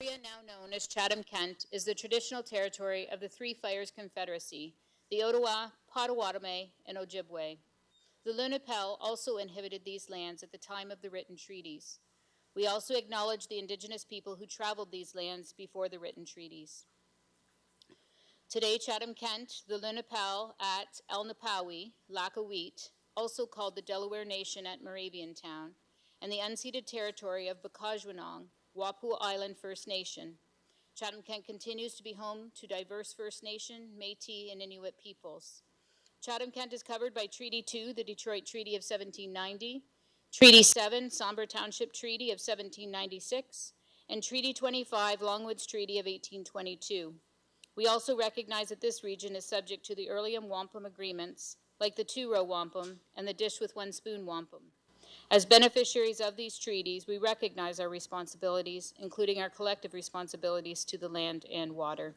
The area now known as Chatham-Kent is the traditional territory of the Three Fires Confederacy, the Ottawa, Potawatomi, and Ojibwe. The Lenape also inhabited these lands at the time of the written treaties. We also acknowledge the Indigenous people who traveled these lands before the written treaties. Today, Chatham-Kent, the Lenape at Elnapawi, Lac-a-Wheat, also called the Delaware Nation at Moraviantown, and the unceded territory of Bakajwanong, Wapuu Island First Nation. Chatham-Kent continues to be home to diverse First Nation, Métis, and Inuit peoples. Chatham-Kent is covered by Treaty 2, the Detroit Treaty of 1790, Treaty 7, Sombre Township Treaty of 1796, and Treaty 25, Longwoods Treaty of 1822. We also recognize that this region is subject to the Earlium Wampum Agreements, like the Two-Row Wampum and the Dish with One Spoon Wampum. As beneficiaries of these treaties, we recognize our responsibilities, including our collective responsibilities to the land and water.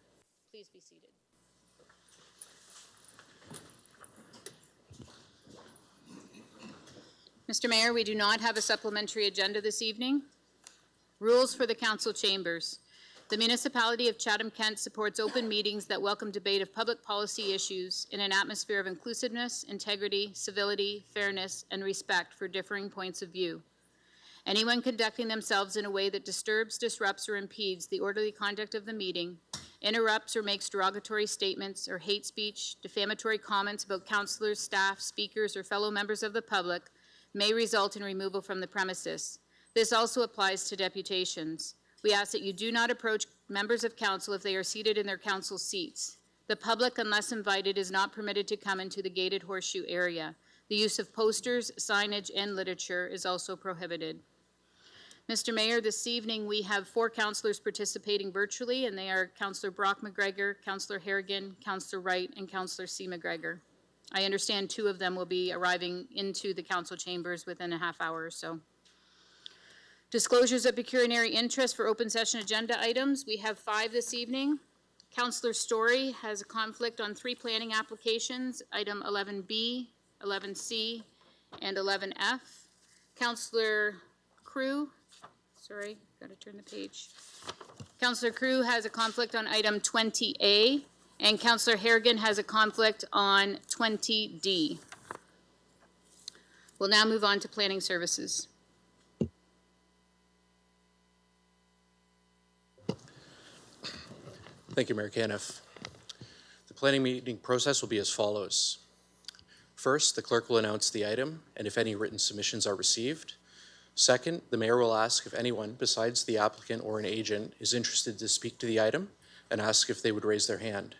Please be seated. Mr. Mayor, we do not have a supplementary agenda this evening. Rules for the council chambers. The municipality of Chatham-Kent supports open meetings that welcome debate of public policy issues in an atmosphere of inclusiveness, integrity, civility, fairness, and respect for differing points of view. Anyone conducting themselves in a way that disturbs, disrupts, or impedes the orderly conduct of the meeting, interrupts or makes derogatory statements or hate speech, defamatory comments about councillors, staff, speakers, or fellow members of the public may result in removal from the premises. This also applies to deputations. We ask that you do not approach members of council if they are seated in their council seats. The public, unless invited, is not permitted to come into the gated horseshoe area. The use of posters, signage, and literature is also prohibited. Mr. Mayor, this evening we have 4 councillors participating virtually, and they are Councillor Brock McGregor, Councillor Harrigan, Councillor Wright, and Councillor C. McGregor. I understand 2 of them will be arriving into the council chambers within a half hour or so. Disclosures of pecuniary interest for open session agenda items. We have 5 this evening. Councillor Story has a conflict on 3 planning applications, item 11B, 11C, and 11F. Councillor Crew, sorry, got to turn the page. Councillor Crew has a conflict on item 20A, and Councillor Harrigan has a conflict on 20D. We'll now move on to planning services. Thank you, Mayor Caniff. The planning meeting process will be as follows. First, the clerk will announce the item and if any written submissions are received. Second, the mayor will ask if anyone besides the applicant or an agent is interested to speak to the item and ask if they would raise their hand.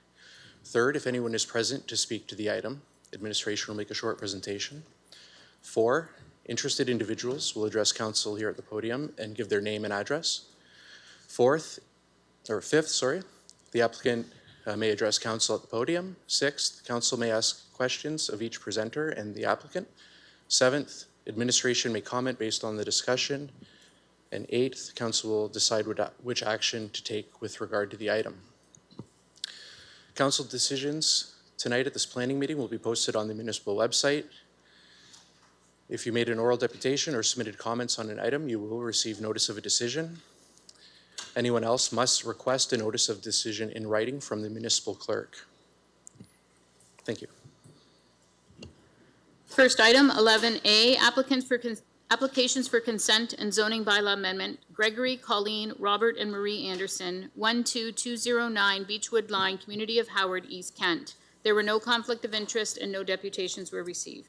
Third, if anyone is present to speak to the item, administration will make a short presentation. 4, interested individuals will address council here at the podium and give their name and address. Fifth, the applicant may address council at the podium. 6th, council may ask questions of each presenter and the applicant. 7th, administration may comment based on the discussion. And 8th, council will decide which action to take with regard to the item. Council decisions tonight at this planning meeting will be posted on the municipal website. If you made an oral deputation or submitted comments on an item, you will receive notice of a decision. Anyone else must request a notice of decision in writing from the municipal clerk. Thank you. First item, 11A, applications for consent and zoning bylaw amendment. Gregory, Colleen, Robert, and Marie Anderson, 12209 Beechwood Line, Community of Howard, East Kent. There were no conflict of interest and no deputations were received.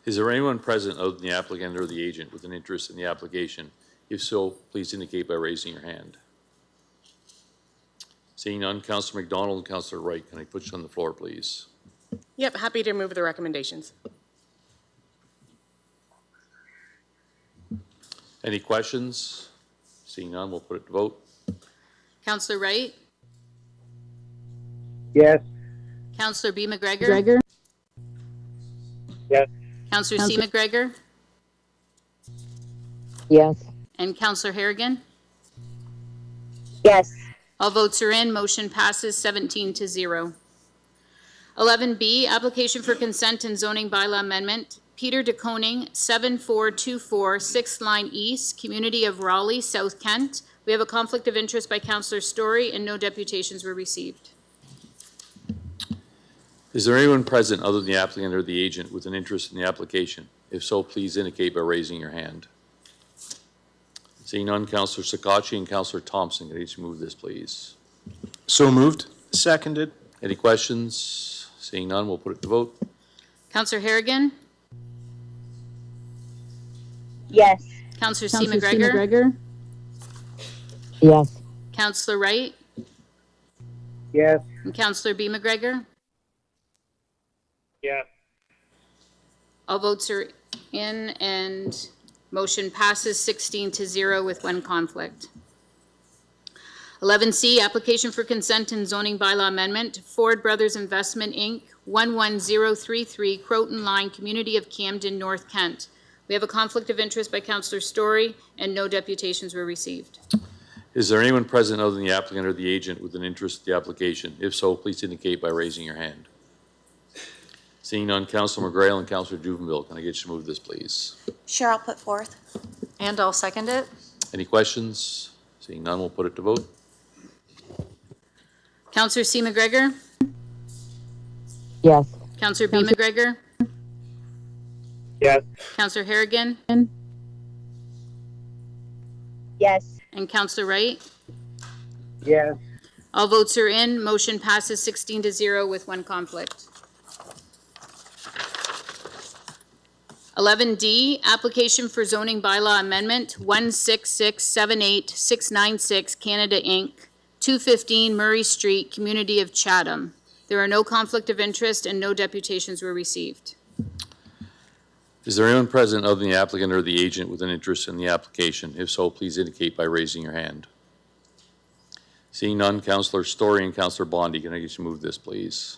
Is there anyone present other than the applicant or the agent with an interest in the application? If so, please indicate by raising your hand. Seeing none, Councillor McDonald and Councillor Wright, can I put you on the floor, please? Yep, happy to move the recommendations. Any questions? Seeing none, we'll put it to vote. Councillor Wright? Yes. Councillor B. McGregor? Yes. Councillor C. McGregor? Yes. And Councillor Harrigan? Yes. All votes are in. Motion passes 17-0. 11B, application for consent and zoning bylaw amendment. Peter DeConing, 7424 6th Line East, Community of Raleigh, South Kent, We have a conflict of interest by Councillor Story, and no deputations were received. Is there anyone present other than the applicant or the agent with an interest in the application? If so, please indicate by raising your hand. Seeing none, Councillor Sakachi and Councillor Thompson, can I each move this, please? So moved. Seconded. Any questions? Seeing none, we'll put it to vote. Councillor Harrigan? Yes. Councillor C. McGregor? Yes. Councillor Wright? Yes. And Councillor B. McGregor? Yes. All votes are in, and motion passes 16-0 with one conflict. 11C, application for consent and zoning bylaw amendment, Ford Brothers Investment, Inc., 11033 Croton Line, Community of Camden, North Kent. We have a conflict of interest by Councillor Story, and no deputations were received. Is there anyone present other than the applicant or the agent with an interest in the application? If so, please indicate by raising your hand. Seeing none, Councillor McGrail and Councillor Duvenville, can I get you to move this, please? Sure, I'll put forth. And I'll second it. Any questions? Seeing none, we'll put it to vote. Councillor C. McGregor? Yes. Councillor B. McGregor? Yes. Councillor Harrigan? Yes. And Councillor Wright? Yes. All votes are in. Motion passes 16-0 with one conflict. 11D, application for zoning bylaw amendment, 16678-696 Canada Inc., 215 Murray Street, Community of Chatham. There are no conflict of interest and no deputations were received. Is there anyone present other than the applicant or the agent with an interest in the application? If so, please indicate by raising your hand. Seeing none, Councillor Story and Councillor Bondi, can I get you to move this, please?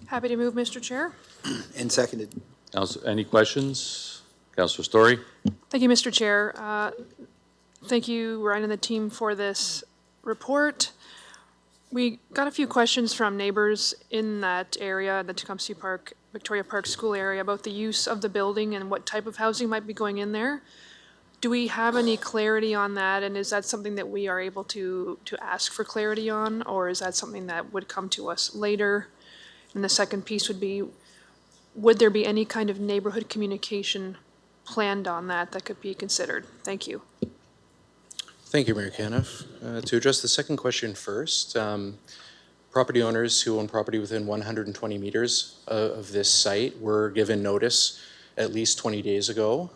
Happy to move, Mr. Chair. And seconded. Any questions? Councillor Story? Thank you, Mr. Chair. Thank you, Ryan and the team, for this report. We got a few questions from neighbors in that area, the Tecumseh Park, Victoria Park School area, about the use of the building and what type of housing might be going in there. Do we have any clarity on that, and is that something that we are able to ask for clarity on, or is that something that would come to us later? And the second piece would be, would there be any kind of neighborhood communication planned on that could be considered? Thank you. Thank you, Mayor Caniff. To address the second question first, property owners who own property within 120 meters of this site were given notice at least 20 days ago,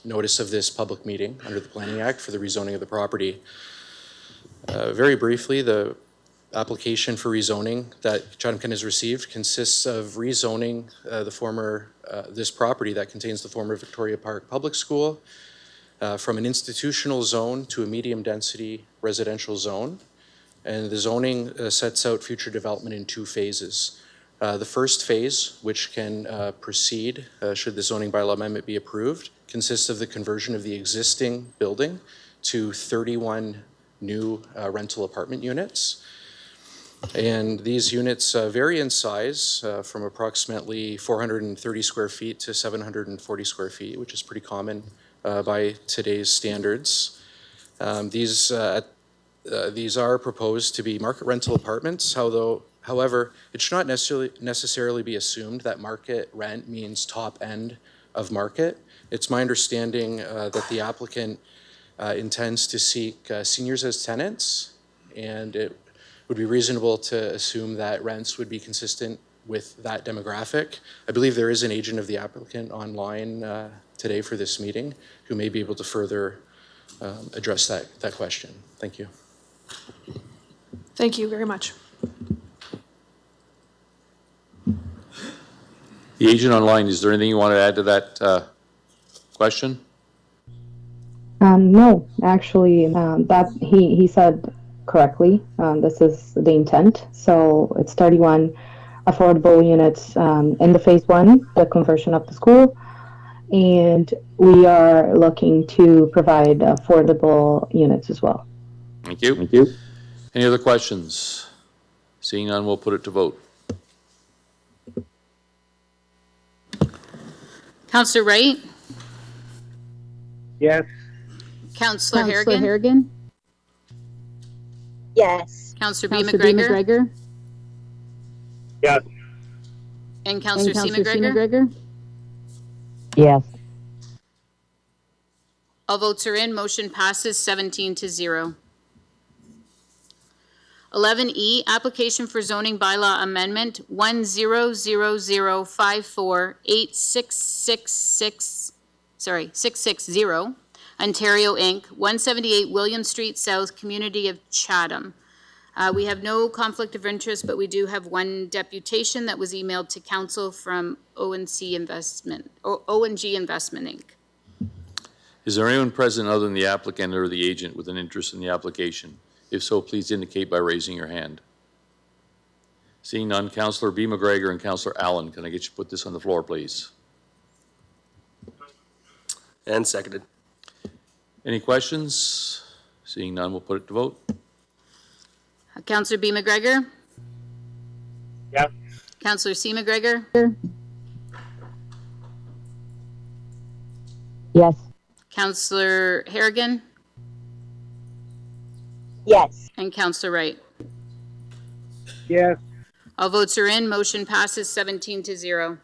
notice of this public meeting under the Planning Act for the rezoning of the property. Very briefly, the application for rezoning that Chatham-Kent has received consists of rezoning this property that contains the former Victoria Park Public School from an institutional zone to a medium-density residential zone. And the zoning sets out future development in two phases. The first phase, which can proceed should the zoning bylaw amendment be approved, consists of the conversion of the existing building to 31 new rental apartment units. And these units vary in size from approximately 430 square feet to 740 square feet, which is pretty common by today's standards. These are proposed to be market rental apartments. However, it should not necessarily be assumed that market rent means top end of market. It's my understanding that the applicant intends to seek seniors as tenants, and it would be reasonable to assume that rents would be consistent with that demographic. I believe there is an agent of the applicant online today for this meeting who may be able to further address that question. Thank you. Thank you very much. The agent online, is there anything you want to add to that question? No, actually, that he said correctly. This is the intent. So it's 31 affordable units in the phase one, the conversion of the school. And we are looking to provide affordable units as well. Thank you. Thank you. Any other questions? Seeing none, we'll put it to vote. Councillor Wright? Yes. Counselor Harrigan? Yes. Counselor B. Counselor B. McGregor? McGregor? Yes. And And Counselor C. Counselor C. McGregor? McGregor? Yes. All votes are in. Motion passes 17-0. 11E, application for zoning bylaw amendment 660, Ontario Inc., 178 William Street South, Community of Chatham. We have no conflict of interest, but we do have one deputation that was emailed to council from ONG Investment Inc. Is there anyone present other than the applicant or the agent with an interest in the application? If so, please indicate by raising your hand. Seeing none, Councillor B. McGregor and Councillor Allen, can I get you to put this on the floor, please? And seconded. Any questions? Seeing none, we'll put it to vote. Counselor B. McGregor? Yes. Counselor C. McGregor? Yes. Counselor Harrigan? Yes. And Counselor Wright? Yes. All votes are in. Motion passes 17-0.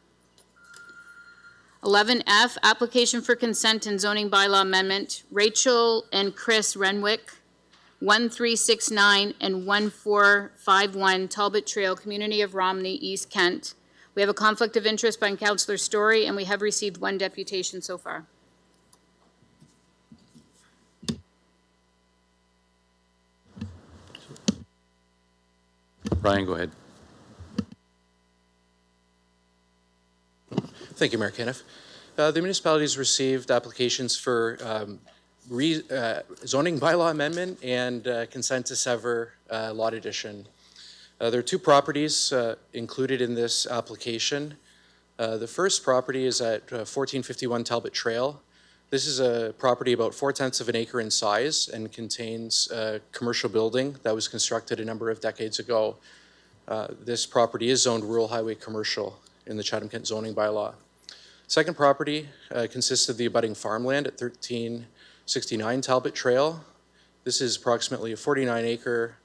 11F, application for consent and zoning bylaw amendment, Rachel and Chris Renwick, 1369 and 1451 Talbot Trail, Community of Romney, East Kent. We have a conflict of interest by Councillor Story, and we have received one deputation so far. Brian, go ahead. Thank you, Mayor Caniff. The municipality has received applications for zoning bylaw amendment and consent to sever lot addition. There are two properties included in this application. The first property is at 1451 Talbot Trail. This is a property about 4/10 of an acre in size and contains a commercial building that was constructed a number of decades ago. This property is zoned rural highway commercial in the Chatham-Kent zoning bylaw. Second property consists of the abutting farmland at 1369 Talbot Trail. This is approximately a 49-acre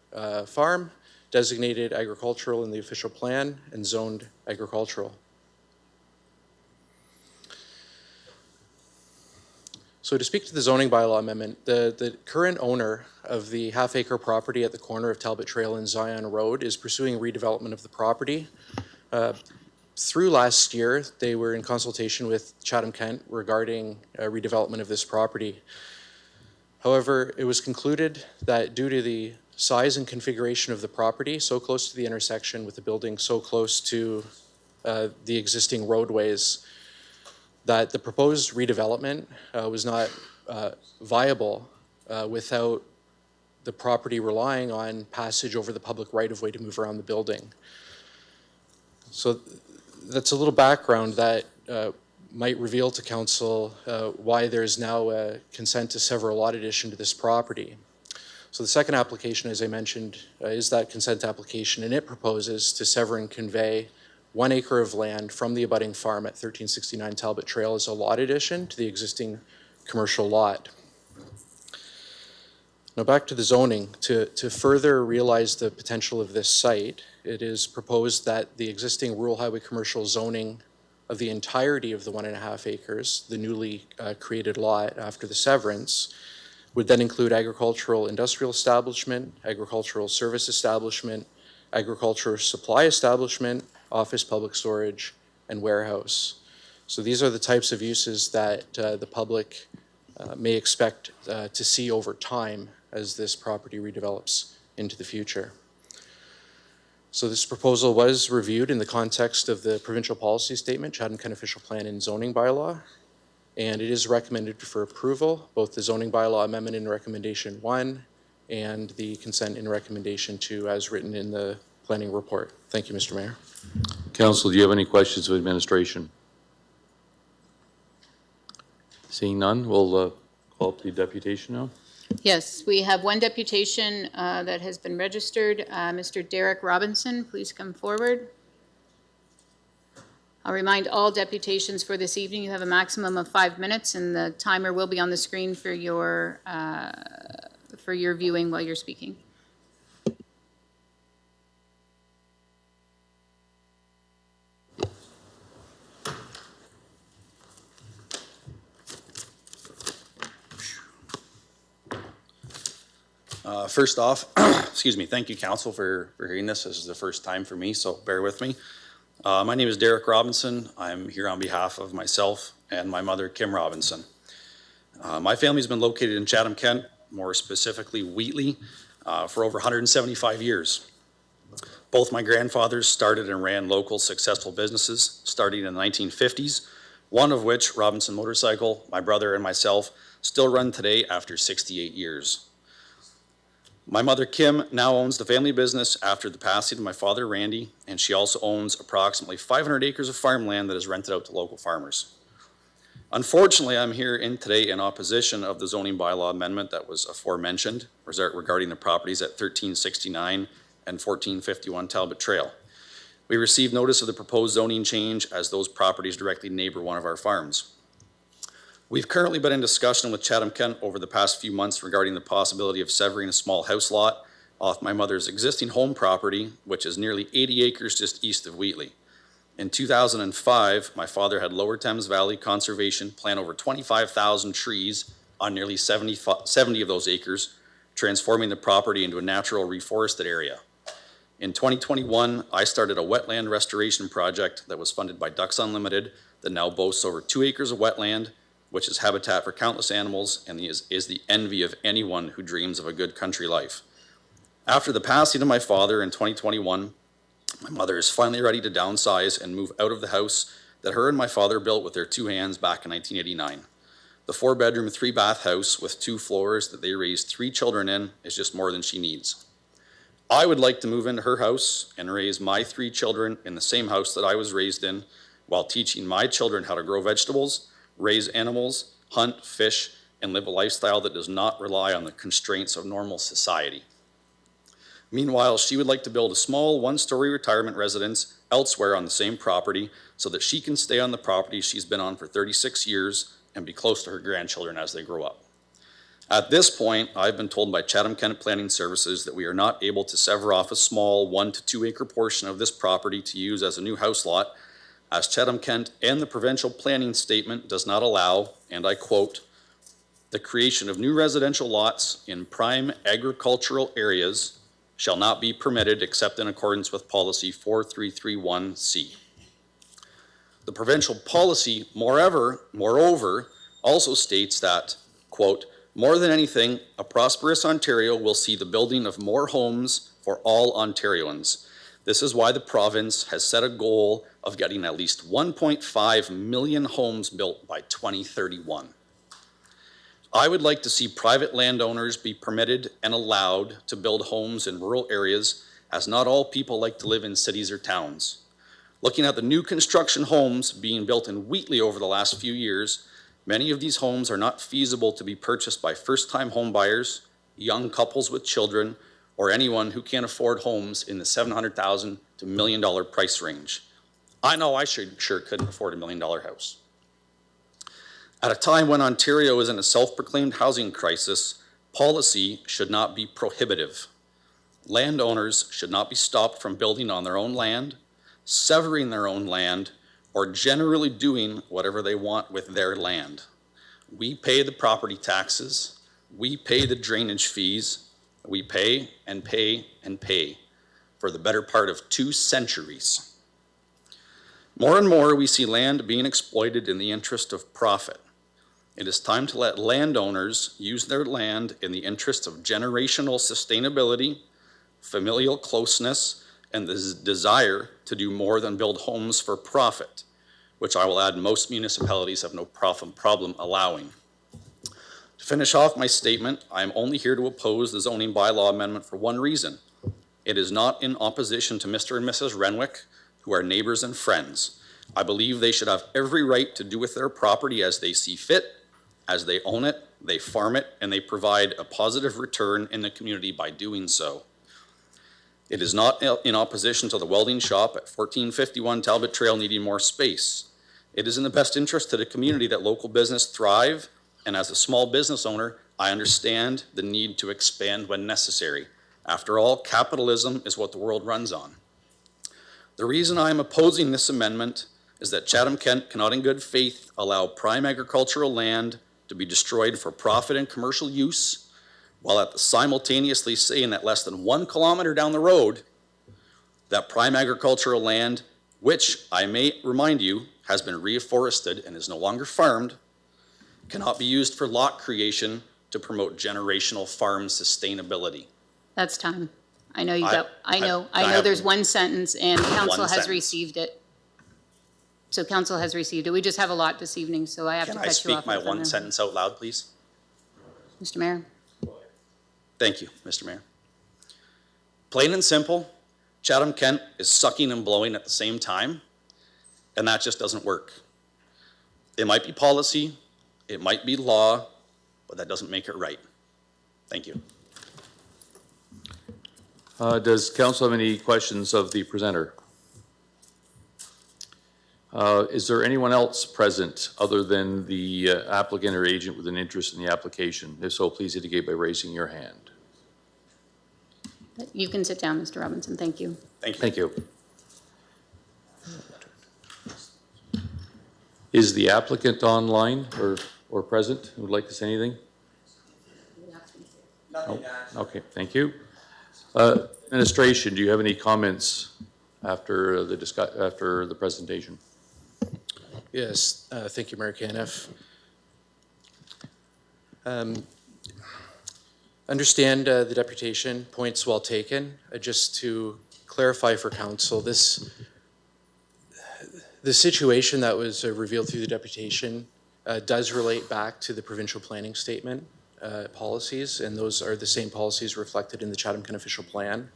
farm designated agricultural in the official plan and zoned agricultural. So to speak to the zoning bylaw amendment, the current owner of the half-acre property at the corner of Talbot Trail and Zion Road is pursuing redevelopment of the property. Through last year, they were in consultation with Chatham-Kent regarding redevelopment of this property. However, it was concluded that due to the size and configuration of the property, so close to the intersection with the building, so close to the existing roadways, that the proposed redevelopment was not viable without the property relying on passage over the public right-of-way to move around the building. So that's a little background that might reveal to council why there's now a consent to sever a lot addition to this property. So the second application, as I mentioned, is that consent application, and it proposes to sever and convey 1 acre of land from the abutting farm at 1369 Talbot Trail as a lot addition to the existing commercial lot. Now back to the zoning. To further realize the potential of this site, it is proposed that the existing rural highway commercial zoning of the entirety of the 1.5 acres, the newly created lot after the severance, would then include agricultural industrial establishment, agricultural service establishment, agricultural supply establishment, office, public storage, and warehouse. So these are the types of uses that the public may expect to see over time as this property redevelops into the future. So this proposal was reviewed in the context of the provincial policy statement, Chatham-Kent official plan and zoning bylaw, and it is recommended for approval, both the zoning bylaw amendment in recommendation 1 and the consent in recommendation 2 as written in the planning report. Thank you, Mr. Mayor. Council, do you have any questions of administration? Seeing none, we'll call up the deputation now. Yes, we have one deputation that has been registered. Mr. Derek Robinson, please come forward. I'll remind all deputations for this evening, you have a maximum of 5 minutes, and the timer will be on the screen for your viewing while you're speaking. First off, excuse me, thank you, Council, for hearing this. This is the first time for me, so bear with me. My name is Derek Robinson. I'm here on behalf of myself and my mother, Kim Robinson. My family's been located in Chatham-Kent, more specifically Wheatley, for over 175 years. Both my grandfathers started and ran local successful businesses starting in the 1950s, one of which, Robinson Motorcycle, my brother and myself, still run today after 68 years. My mother, Kim, now owns the family business after the passing of my father, Randy, and she also owns approximately 500 acres of farmland that is rented out to local farmers. Unfortunately, I'm here today in opposition of the zoning bylaw amendment that was aforementioned regarding the properties at 1369 and 1451 Talbot Trail. We received notice of the proposed zoning change as those properties directly neighbor one of our farms. We've currently been in discussion with Chatham-Kent over the past few months regarding the possibility of severing a small house lot off my mother's existing home property, which is nearly 80 acres just east of Wheatley. In 2005, my father had Lower Thames Valley Conservation plant over 25,000 trees on nearly 70 of those acres, transforming the property into a natural reforested area. In 2021, I started a wetland restoration project that was funded by Ducks Unlimited that now boasts over 2 acres of wetland, which is habitat for countless animals and is the envy of anyone who dreams of a good country life. After the passing of my father in 2021, my mother is finally ready to downsize and move out of the house that her and my father built with their 2 hands back in 1989. The 4-bedroom, 3-bath house with 2 floors that they raised 3 children in is just more than she needs. I would like to move into her house and raise my 3 children in the same house that I was raised in, while teaching my children how to grow vegetables, raise animals, hunt, fish, and live a lifestyle that does not rely on the constraints of normal society. Meanwhile, she would like to build a small 1-story retirement residence elsewhere on the same property so that she can stay on the property she's been on for 36 years and be close to her grandchildren as they grow up. At this point, I've been told by Chatham-Kent Planning Services that we are not able to sever off a small 1 to 2 acre portion of this property to use as a new house lot, as Chatham-Kent and the provincial planning statement does not allow, and I quote, "The creation of new residential lots in prime agricultural areas shall not be permitted except in accordance with policy 4331C. The provincial policy, moreover, also states that, quote, "More than anything, a prosperous Ontario will see the building of more homes for all Ontarians. This is why the province has set a goal of getting at least 1.5 million homes built by 2031. I would like to see private landowners be permitted and allowed to build homes in rural areas, as not all people like to live in cities or towns. Looking at the new construction homes being built in Wheatley over the last few years, many of these homes are not feasible to be purchased by first-time homebuyers, young couples with children, or anyone who can't afford homes in the $700,000 to $1 million price range. I know I sure couldn't afford $1 million house. At a time when Ontario is in a self-proclaimed housing crisis, policy should not be prohibitive. Landowners should not be stopped from building on their own land, severing their own land, or generally doing whatever they want with their land. We pay the property taxes, we pay the drainage fees, we pay and pay and pay for the better part of 2 centuries. More and more, we see land being exploited in the interest of profit. It is time to let landowners use their land in the interest of generational sustainability, familial closeness, and the desire to do more than build homes for profit, which I will add most municipalities have no problem allowing. To finish off my statement, I am only here to oppose the zoning bylaw amendment for one reason. It is not in opposition to Mr. and Mrs. Renwick, who are neighbors and friends. I believe they should have every right to do with their property as they see fit, as they own it, they farm it, and they provide a positive return in the community by doing so. It is not in opposition to the welding shop at 1451 Talbot Trail needing more space. It is in the best interest to the community that local business thrive, and as a small business owner, I understand the need to expand when necessary. After all, capitalism is what the world runs on. The reason I am opposing this amendment is that Chatham-Kent cannot in good faith allow prime agricultural land to be destroyed for profit and commercial use, while simultaneously saying that less than 1 kilometer down the road, that prime agricultural land, which I may remind you has been reforested and is no longer farmed, cannot be used for lot creation to promote generational farm sustainability. That's time. I know you I- got, I know I have there's one sentence and council has sentence. received it. So council has received it. We just have a lot this evening, so I have to Can I cut you off. speak my if I'm one gonna- sentence out loud, please? Mr. Mayor? Thank you, Mr. Mayor. Plain and simple, Chatham-Kent is sucking and blowing at the same time, and that just doesn't work. It might be policy, it might be law, but that doesn't make it right. Thank you. Does council have any questions of the presenter? Is there anyone else present other than the applicant or agent with an interest in the application? If so, please indicate by raising your hand. You can sit down, Mr. Robinson. Thank you. Thank you. Thank you. Is the applicant online or present who would like to say anything? No? Okay, thank you. Administration, do you have any comments after the presentation? Yes, thank you, Mayor Caniff. Understand the deputation, points well taken. Just to clarify for council, the situation that was revealed through the deputation does relate back to the provincial planning statement policies, and those are the same policies reflected in the Chatham-Kent official plan.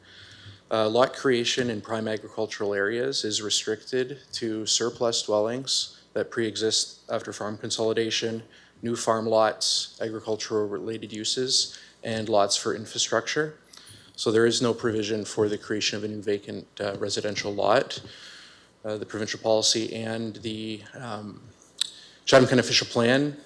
Lot creation in prime agricultural areas is restricted to surplus dwellings that pre-exist after farm consolidation, new farm lots, agricultural related uses, and lots for infrastructure. So there is no provision for the creation of a new vacant residential lot. The provincial policy and the Chatham-Kent official plan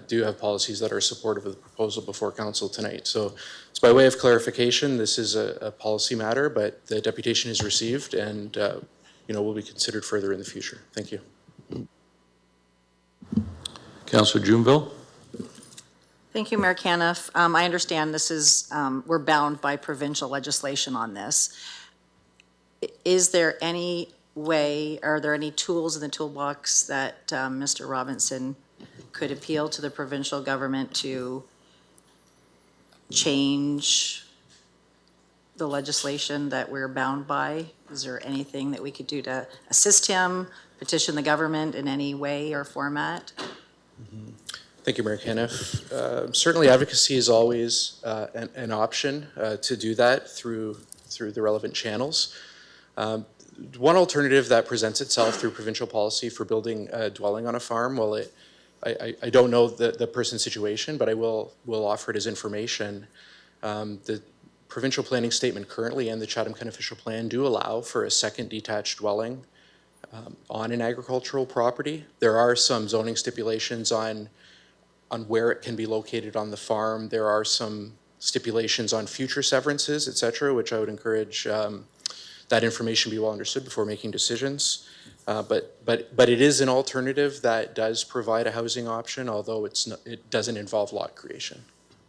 do have policies that are supportive of the proposal before council tonight. So it's by way of clarification, this is a policy matter, but the deputation is received and will be considered further in the future. Thank you. Councillor Juneville? Thank you, Mayor Caniff. I understand this is, we're bound by provincial legislation on this. Is there any way, are there any tools in the toolbox that Mr. Robinson could appeal to the provincial government to change the legislation that we're bound by? Is there anything that we could do to assist him, petition the government in any way or format? Thank you, Mayor Caniff. Certainly advocacy is always an option to do that through the relevant channels. One alternative that presents itself through provincial policy for building a dwelling on a farm, well, I don't know the person's situation, but I will offer it as information. The provincial planning statement currently and the Chatham-Kent official plan do allow for a second detached dwelling on an agricultural property. There are some zoning stipulations on where it can be located on the farm. There are some stipulations on future severances, et cetera, which I would encourage that information be well understood before making decisions. But it is an alternative that does provide a housing option, although it doesn't involve lot creation.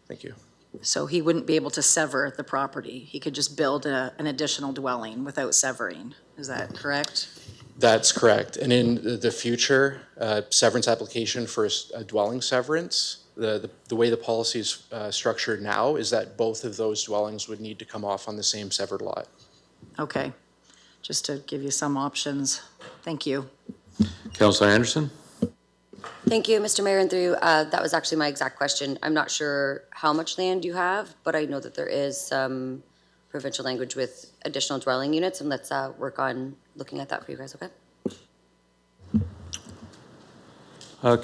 Thank you. So he wouldn't be able to sever the property. He could just build an additional dwelling without severing. Is that correct? That's correct. And in the future, severance application for a dwelling severance, the way the policy is structured now is that both of those dwellings would need to come off on the same severed lot. Okay, just to give you some options. Thank you. Councillor Anderson? Thank you, Mr. Mayor, and through, that was actually my exact question. I'm not sure how much land you have, but I know that there is some provincial language with additional dwelling units, and let's work on looking at that for you guys, okay?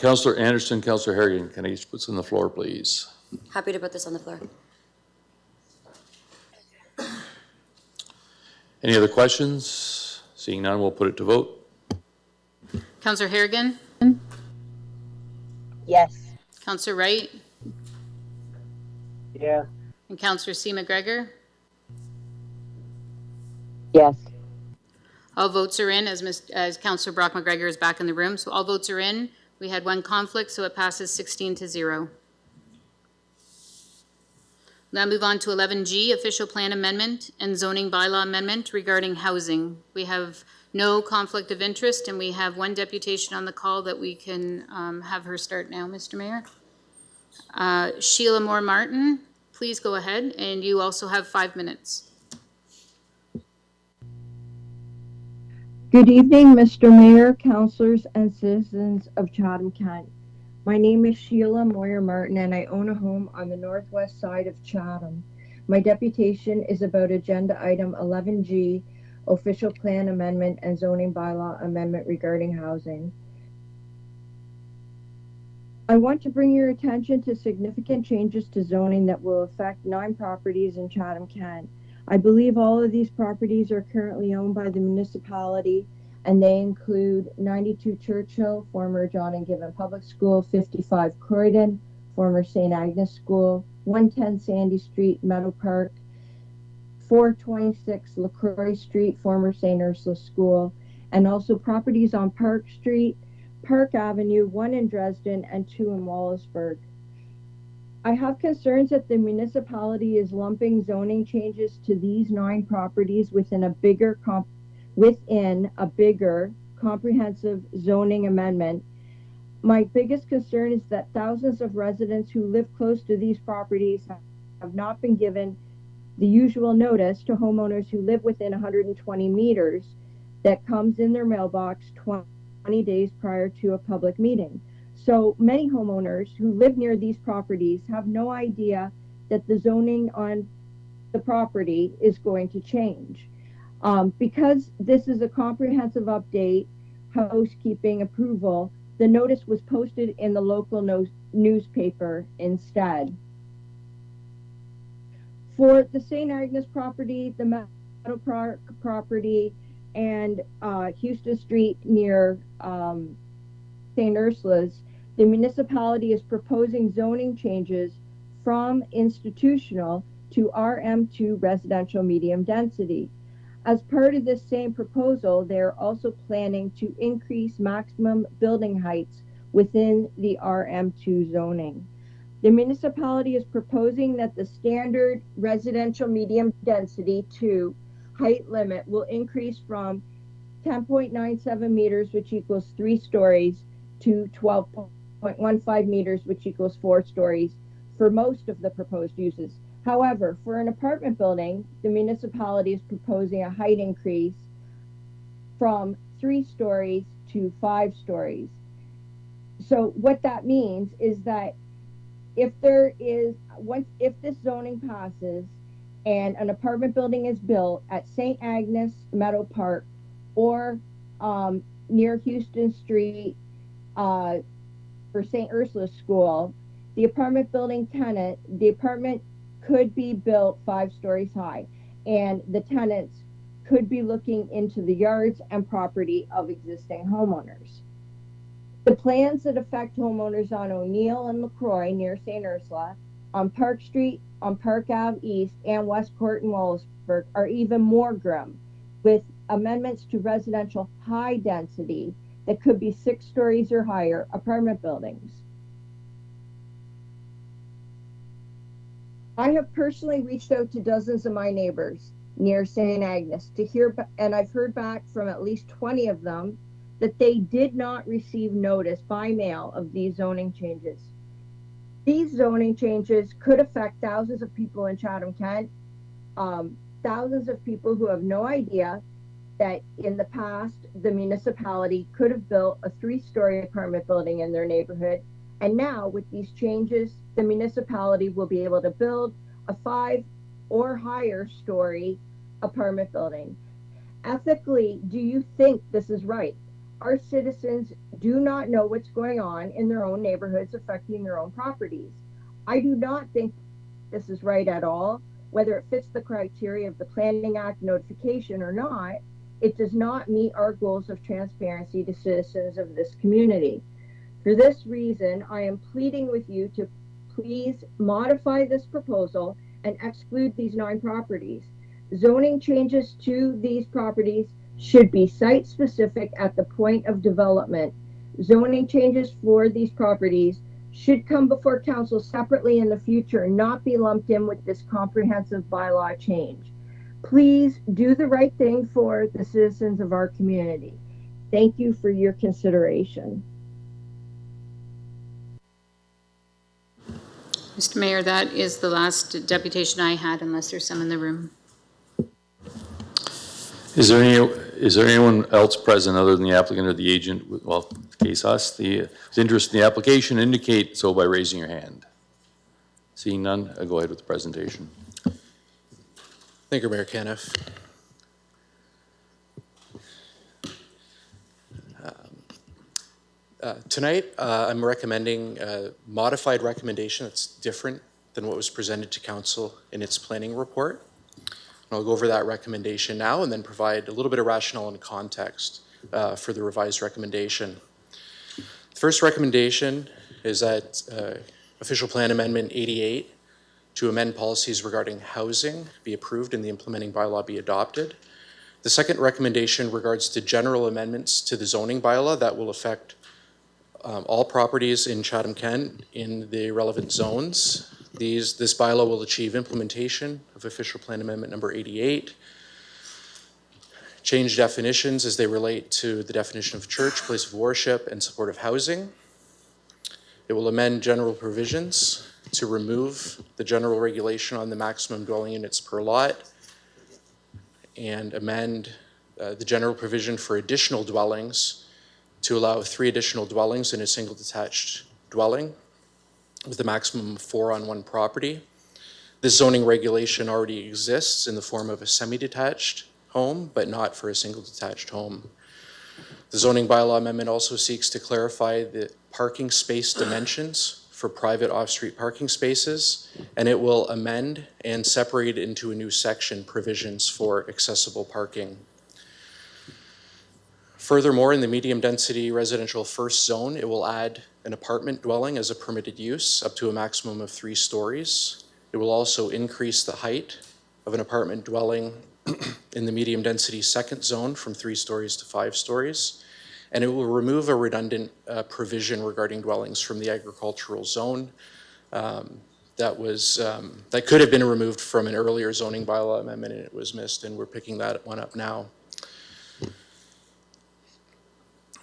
Councillor Anderson, Councillor Harrigan, can I each put this on the floor, please? Happy to put this on the floor. Any other questions? Seeing none, we'll put it to vote. Counselor Harrigan? Yes. Counselor Wright? Yes. And Counselor C. McGregor? Yes. All votes are in, as Counselor Brock McGregor is back in the room, so all votes are in. We had one conflict, so it passes 16-0. Now move on to 11G, Official Plan Amendment and Zoning Bylaw Amendment regarding housing. We have no conflict of interest, and we have one deputation on the call that we can have her start now, Mr. Mayor. Sheila Moore-Martin, please go ahead, and you also have 5 minutes. Good evening, Mr. Mayor, councilors, and citizens of Chatham-Kent. My name is Sheila Moyer-Martin, and I own a home on the northwest side of Chatham. My deputation is about Agenda Item 11G, Official Plan Amendment and Zoning Bylaw Amendment regarding housing. I want to bring your attention to significant changes to zoning that will affect 9 properties in Chatham-Kent. I believe all of these properties are currently owned by the municipality, and they include 92 Churchill, former John and Given Public School, 55 Croydon, former St. Agnes School, 110 Sandy Street, Meadow Park, 426 LaCroix Street, former St. Ursula School, and also properties on Park Street, Park Avenue, 1 in Dresden, and 2 in Wallaceburg. I have concerns that the municipality is lumping zoning changes to these 9 properties within a bigger comprehensive zoning amendment. My biggest concern is that thousands of residents who live close to these properties have not been given the usual notice to homeowners who live within 120 meters that comes in their mailbox 20 days prior to a public meeting. So many homeowners who live near these properties have no idea that the zoning on the property is going to change. Because this is a comprehensive update, housekeeping approval, the notice was posted in the local newspaper instead. For the St. Agnes property, the Meadow Park property, and Houston Street near St. Ursula's, the municipality is proposing zoning changes from institutional to RM2 residential medium density. As part of this same proposal, they're also planning to increase maximum building heights within the RM2 zoning. The municipality is proposing that the standard residential medium density 2 height limit will increase from 10.97 meters, which equals 3 stories, to 12.15 meters, which equals 4 stories for most of the proposed uses. However, for an apartment building, the municipality is proposing a height increase from 3 stories to 5 stories. So what that means is that if this zoning passes and an apartment building is built at St. Agnes Meadow Park or near Houston Street for St. Ursula's School, the apartment building tenant, the apartment could be built 5 stories high, and the tenants could be looking into the yards and property of existing homeowners. The plans that affect homeowners on O'Neill and LaCroix near St. Ursula, on Park Street, on Park Ave East, and Westcourt and Wallaceburg are even more grim, with amendments to residential high density that could be 6 stories or higher apartment buildings. I have personally reached out to dozens of my neighbors near St. Agnes to hear, and I've heard back from at least 20 of them that they did not receive notice by mail of these zoning changes. These zoning changes could affect thousands of people in Chatham-Kent, thousands of people who have no idea that in the past, the municipality could have built a 3-story apartment building in their neighborhood. And now with these changes, the municipality will be able to build a 5 or higher story apartment building. Ethically, do you think this is right? Our citizens do not know what's going on in their own neighborhoods affecting their own properties. I do not think this is right at all. whether it fits the criteria of the Planning Act notification or not, it does not meet our goals of transparency to citizens of this community. For this reason, I am pleading with you to please modify this proposal and exclude these 9 properties. Zoning changes to these properties should be site-specific at the point of development. Zoning changes for these properties should come before council separately in the future and not be lumped in with this comprehensive bylaw change. Please do the right thing for the citizens of our community. Thank you for your consideration. Mr. Mayor, that is the last deputation I had, unless there's some in the room. Is there anyone else present other than the applicant or the agent, well, in the case us, the interest in the application, indicate so by raising your hand. Seeing none, go ahead with the presentation. Thank you, Mayor Caniff. Tonight, I'm recommending a modified recommendation that's different than what was presented to council in its planning report. And I'll go over that recommendation now and then provide a little bit of rationale and context for the revised recommendation. The first recommendation is that Official Plan Amendment 88 to amend policies regarding housing be approved and the implementing bylaw be adopted. The second recommendation regards to general amendments to the zoning bylaw that will affect all properties in Chatham-Kent in the relevant zones. This bylaw will achieve implementation of Official Plan Amendment number 88, change definitions as they relate to the definition of church, place of worship, and supportive housing. It will amend general provisions to remove the general regulation on the maximum dwelling units per lot and amend the general provision for additional dwellings to allow 3 additional dwellings in a single detached dwelling with a maximum of 4 on one property. This zoning regulation already exists in the form of a semi-detached home, but not for a single detached home. The zoning bylaw amendment also seeks to clarify the parking space dimensions for private off-street parking spaces, and it will amend and separate into a new section provisions for accessible parking. Furthermore, in the medium-density residential first zone, it will add an apartment dwelling as a permitted use up to a maximum of 3 stories. It will also increase the height of an apartment dwelling in the medium-density second zone from 3 stories to 5 stories. And it will remove a redundant provision regarding dwellings from the agricultural zone that could have been removed from an earlier zoning bylaw amendment and it was missed, and we're picking that one up now.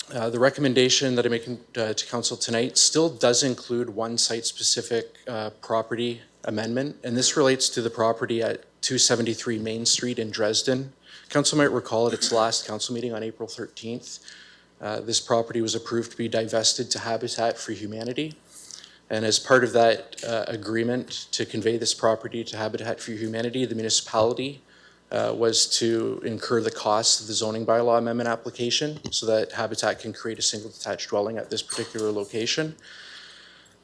The recommendation that I'm making to council tonight still does include one site-specific property amendment, and this relates to the property at 273 Main Street in Dresden. Council might recall at its last council meeting on April 13th, this property was approved to be divested to Habitat for Humanity. And as part of that agreement to convey this property to Habitat for Humanity, the municipality was to incur the cost of the zoning bylaw amendment application so that Habitat can create a single detached dwelling at this particular location.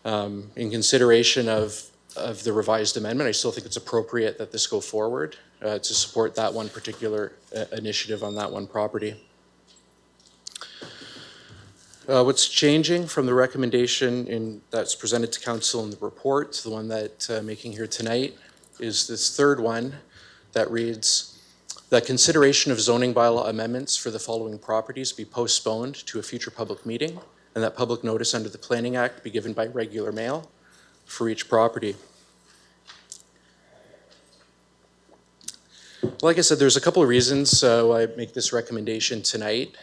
In consideration of the revised amendment, I still think it's appropriate that this go forward to support that one particular initiative on that one property. What's changing from the recommendation that's presented to council in the report to the one that I'm making here tonight is this third one that reads that consideration of zoning bylaw amendments for the following properties be postponed to a future public meeting and that public notice under the Planning Act be given by regular mail for each property. Like I said, there's a couple of reasons why I make this recommendation tonight.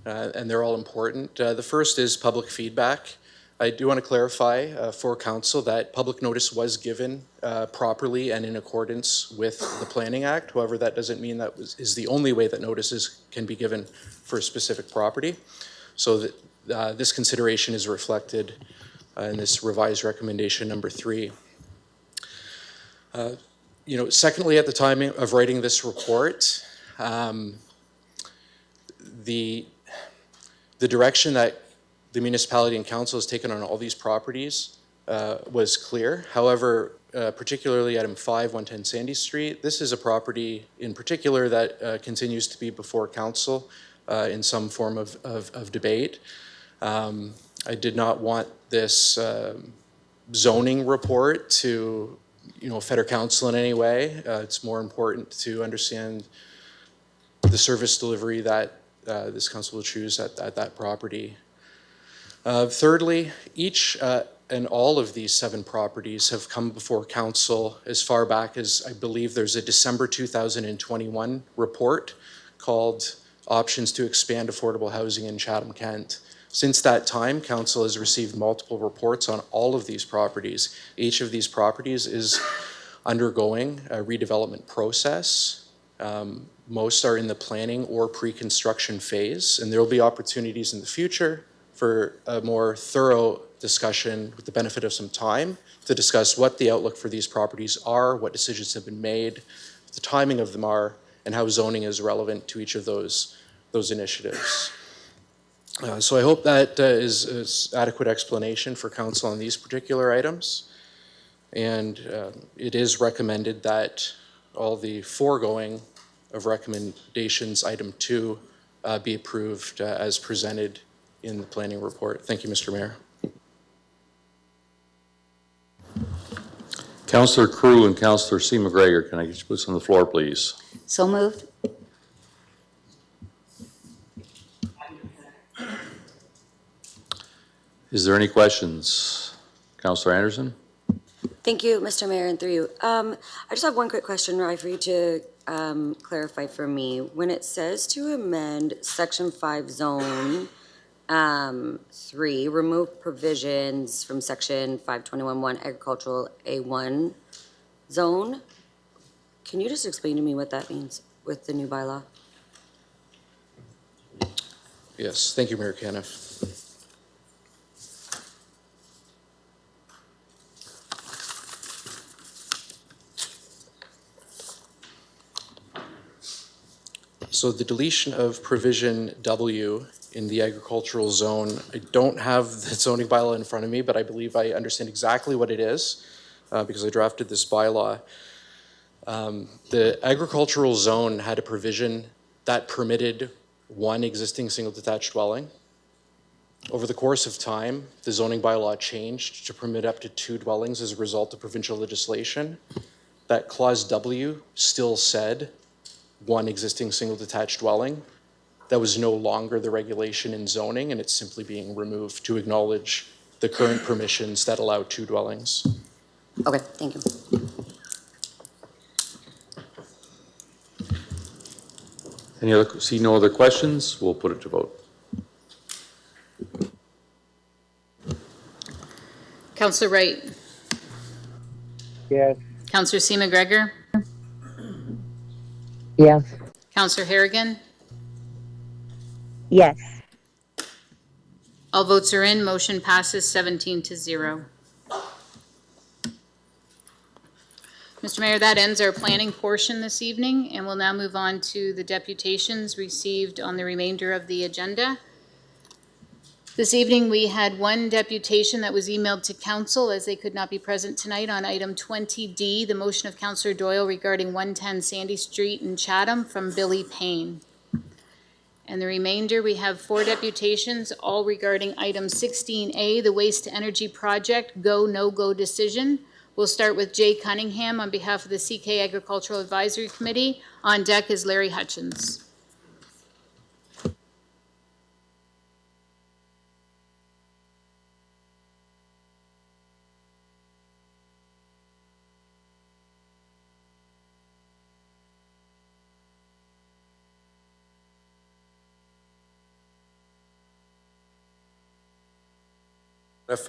And they're all important. The first is public feedback. I do want to clarify for council that public notice was given properly and in accordance with the Planning Act. However, that doesn't mean that is the only way that notices can be given for a specific property. So that this consideration is reflected in this revised recommendation number 3. Secondly, at the time of writing this report, the direction that the municipality and council has taken on all these properties was clear. However, particularly item 5, 110 Sandy Street. This is a property in particular that continues to be before council in some form of debate. I did not want this zoning report to, fetter council in any way. It's more important to understand the service delivery that this council will choose at that property. Thirdly, each and all of these 7 properties have come before council as far back as I believe there's a December 2021 report called Options to Expand Affordable Housing in Chatham-Kent. Since that time, council has received multiple reports on all of these properties. Each of these properties is undergoing a redevelopment process. Most are in the planning or pre-construction phase, and there will be opportunities in the future for a more thorough discussion with the benefit of some time to discuss what the outlook for these properties are, what decisions have been made, what the timing of them are, and how zoning is relevant to each of those initiatives. So I hope that is adequate explanation for council on these particular items. And it is recommended that all the foregoing of recommendations, item 2, be approved as presented in the planning report. Thank you, Mr. Mayor. Councillor Crew and Councillor C. McGregor, can I get you put on the floor, please? So moved. Is there any questions? Councillor Anderson? Thank you, Mr. Mayor, and through you. I just have one quick question, Rye, for you to clarify for me. When it says to amend Section 5 Zone 3, remove provisions from Section 521.1 Agricultural A1 Zone, can you just explain to me what that means with the new bylaw? Yes, thank you, Mayor Caniff. So the deletion of provision W in the agricultural zone, I don't have the zoning bylaw in front of me, but I believe I understand exactly what it is because I drafted this bylaw. The agricultural zone had a provision that permitted one existing single detached dwelling. Over the course of time, the zoning bylaw changed to permit up to 2 dwellings as a result of provincial legislation. That clause W still said one existing single detached dwelling. That was no longer the regulation in zoning, and it's simply being removed to acknowledge the current permissions that allow 2 dwellings. Okay, thank you. See no other questions? We'll put it to vote. Councillor Wright. Yes. Councillor C. McGregor. Yes. Councillor Harrigan. Yes. All votes are in. Motion passes 17-0. Mr. Mayor, that ends our planning portion this evening, and we'll now move on to the deputations received on the remainder of the agenda. This evening, we had one deputation that was emailed to council as they could not be present tonight on item 20D, the motion of Councillor Doyle regarding 110 Sandy Street in Chatham from Billy Payne. And the remainder, we have 4 deputations, all regarding item 16A, the waste to energy project, go, no-go decision. We'll start with Jay Cunningham on behalf of the CK Agricultural Advisory Committee. On deck is Larry Hutchins.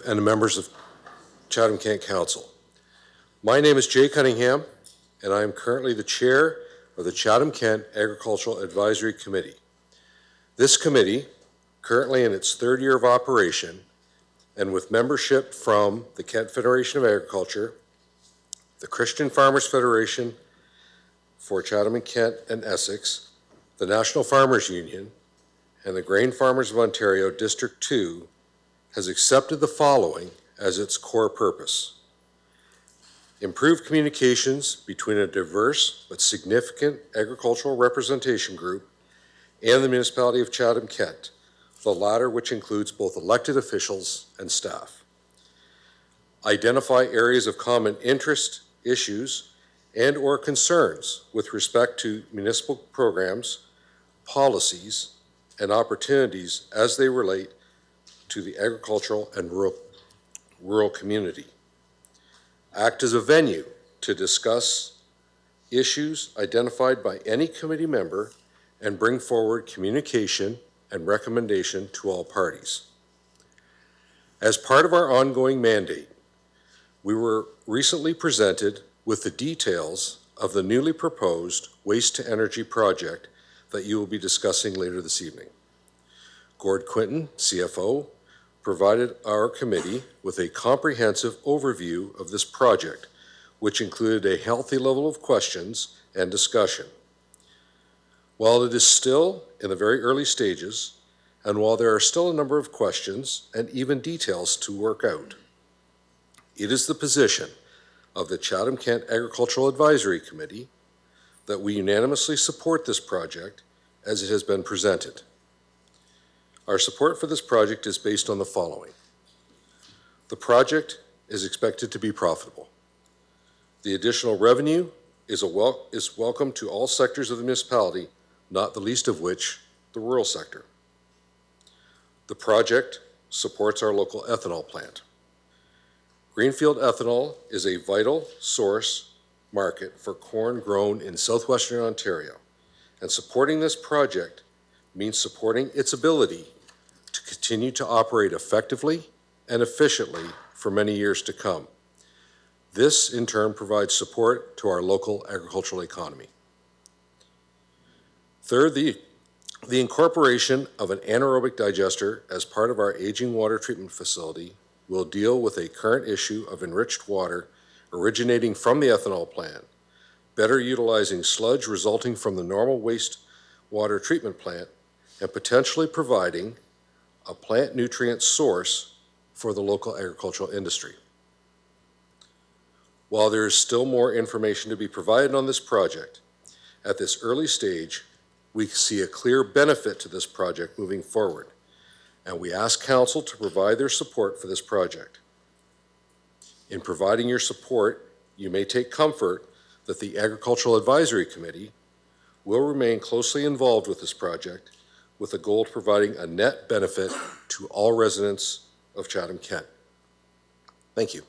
And the members of Chatham-Kent Council. My name is Jay Cunningham, and I am currently the chair of the Chatham-Kent Agricultural Advisory Committee. This committee, currently in its 3rd year of operation, and with membership from the Kent Federation of Agriculture, the Christian Farmers Federation for Chatham-Kent and Essex, the National Farmers Union, and the Grain Farmers of Ontario District 2, has accepted the following as its core purpose: improve communications between a diverse but significant agricultural representation group and the municipality of Chatham-Kent, the latter which includes both elected officials and staff. Identify areas of common interest, issues, and/or concerns with respect to municipal programs, policies, and opportunities as they relate to the agricultural and rural community. Act as a venue to discuss issues identified by any committee member and bring forward communication and recommendation to all parties. As part of our ongoing mandate, we were recently presented with the details of the newly proposed waste-to-energy project that you will be discussing later this evening. Gord Quinton, CFO, provided our committee with a comprehensive overview of this project, which included a healthy level of questions and discussion. While it is still in the very early stages, and while there are still a number of questions and even details to work out, it is the position of the Chatham-Kent Agricultural Advisory Committee that we unanimously support this project as it has been presented. Our support for this project is based on the following. The project is expected to be profitable. The additional revenue is welcome to all sectors of the municipality, not the least of which the rural sector. The project supports our local ethanol plant. Greenfield ethanol is a vital source market for corn grown in southwestern Ontario, and supporting this project means supporting its ability to continue to operate effectively and efficiently for many years to come. This, in turn, provides support to our local agricultural economy. Third, the incorporation of an anaerobic digester as part of our aging water treatment facility will deal with a current issue of enriched water originating from the ethanol plant, better utilizing sludge resulting from the normal wastewater treatment plant, and potentially providing a plant nutrient source for the local agricultural industry. While there is still more information to be provided on this project, at this early stage, we see a clear benefit to this project moving forward, and we ask Council to provide their support for this project. In providing your support, you may take comfort that the Agricultural Advisory Committee will remain closely involved with this project with the goal of providing a net benefit to all residents of Chatham-Kent. Thank you.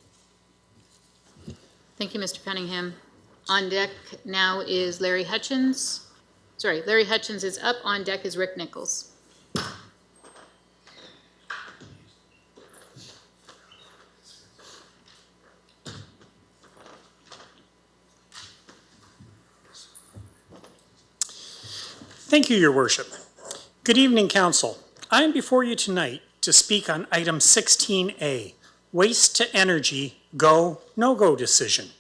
Thank you, Mr. Cunningham. On deck now is Larry Hutchins. Sorry, Larry Hutchins is up. On deck is Rick Nichols. Thank you, Your Worship. Good evening, Council. I am before you tonight to speak on item 16A, Waste to Energy Go, No-Go decision.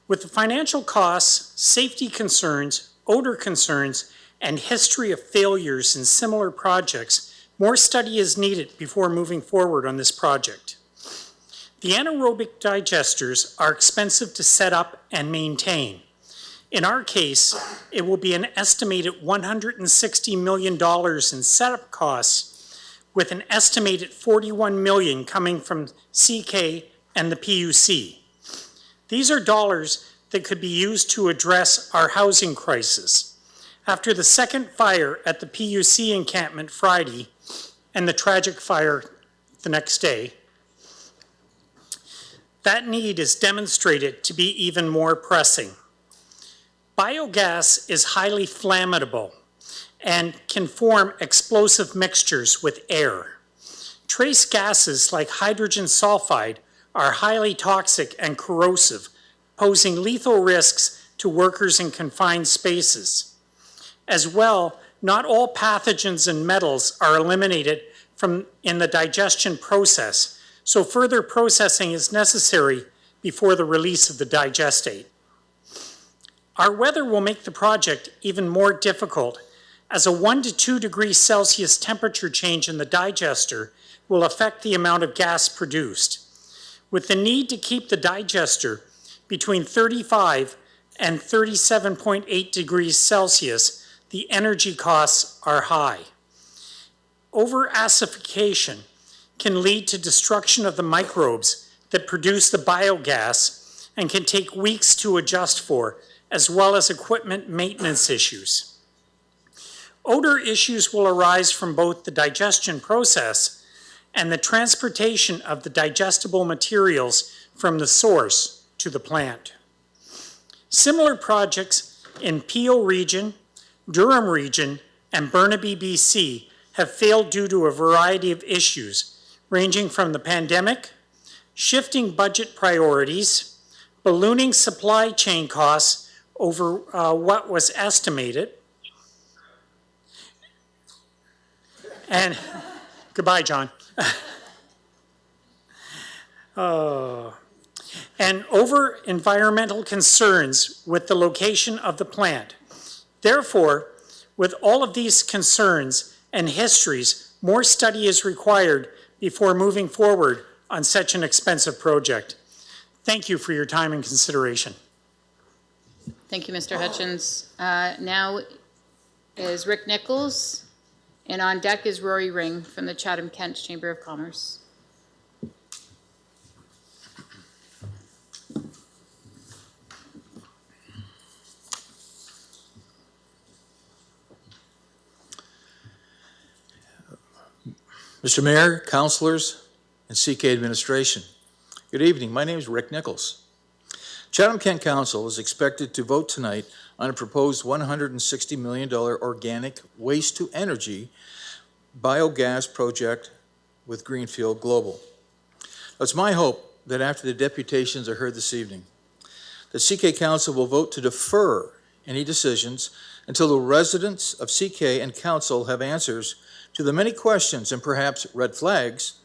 With the financial costs, safety concerns, odor concerns, and history of failures in similar projects, more study is needed before moving forward on this project. The anaerobic digesters are expensive to set up and maintain. In our case, it will be an estimated $160 million in setup costs, with an estimated $41 million coming from CK and the PUC. These are dollars that could be used to address our housing crisis. After the second fire at the PUC encampment Friday and the tragic fire the next day, that need is demonstrated to be even more pressing. Biogas is highly flammable and can form explosive mixtures with air. Trace gases like hydrogen sulfide are highly toxic and corrosive, posing lethal risks to workers in confined spaces. As well, not all pathogens and metals are eliminated in the digestion process, so further processing is necessary before the release of the digestate. Our weather will make the project even more difficult, as a 1 to 2 degrees Celsius temperature change in the digester will affect the amount of gas produced. With the need to keep the digester between 35 and 37.8 degrees Celsius, the energy costs are high. Over-acidification can lead to destruction of the microbes that produce the biogas and can take weeks to adjust for, as well as equipment maintenance issues. Odor issues will arise from both the digestion process and the transportation of the digestible materials from the source to the plant. Similar projects in Peel Region, Durham Region, and Burnaby, BC have failed due to a variety of issues, ranging from the pandemic, shifting budget priorities, ballooning supply chain costs over what was estimated, and goodbye, John. And over environmental concerns with the location of the plant. Therefore, with all of these concerns and histories, more study is required before moving forward on such an expensive project. Thank you for your time and consideration. Thank you, Mr. Hutchins. Now is Rick Nichols, and on deck is Rory Ring from the Chatham-Kent Chamber of Commerce. Mr. Mayor, councilors, and CK administration, good evening. My name is Rick Nichols. Chatham-Kent Council is expected to vote tonight on a proposed $160 million organic waste-to-energy biogas project with Greenfield Global. It's my hope that after the deputations are heard this evening, the CK Council will vote to defer any decisions until the residents of CK and Council have answers to the many questions and perhaps red flags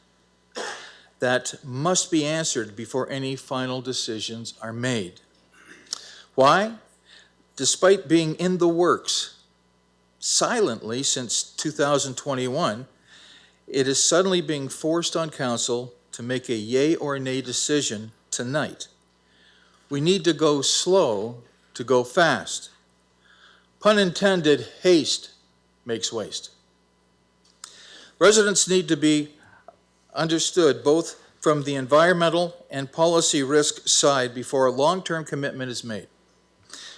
that must be answered before any final decisions are made. Why? Despite being in the works silently since 2021, it is suddenly being forced on Council to make a yay or nay decision tonight. We need to go slow to go fast. Pun intended, haste makes waste. Residents need to be understood both from the environmental and policy risk side before a long-term commitment is made.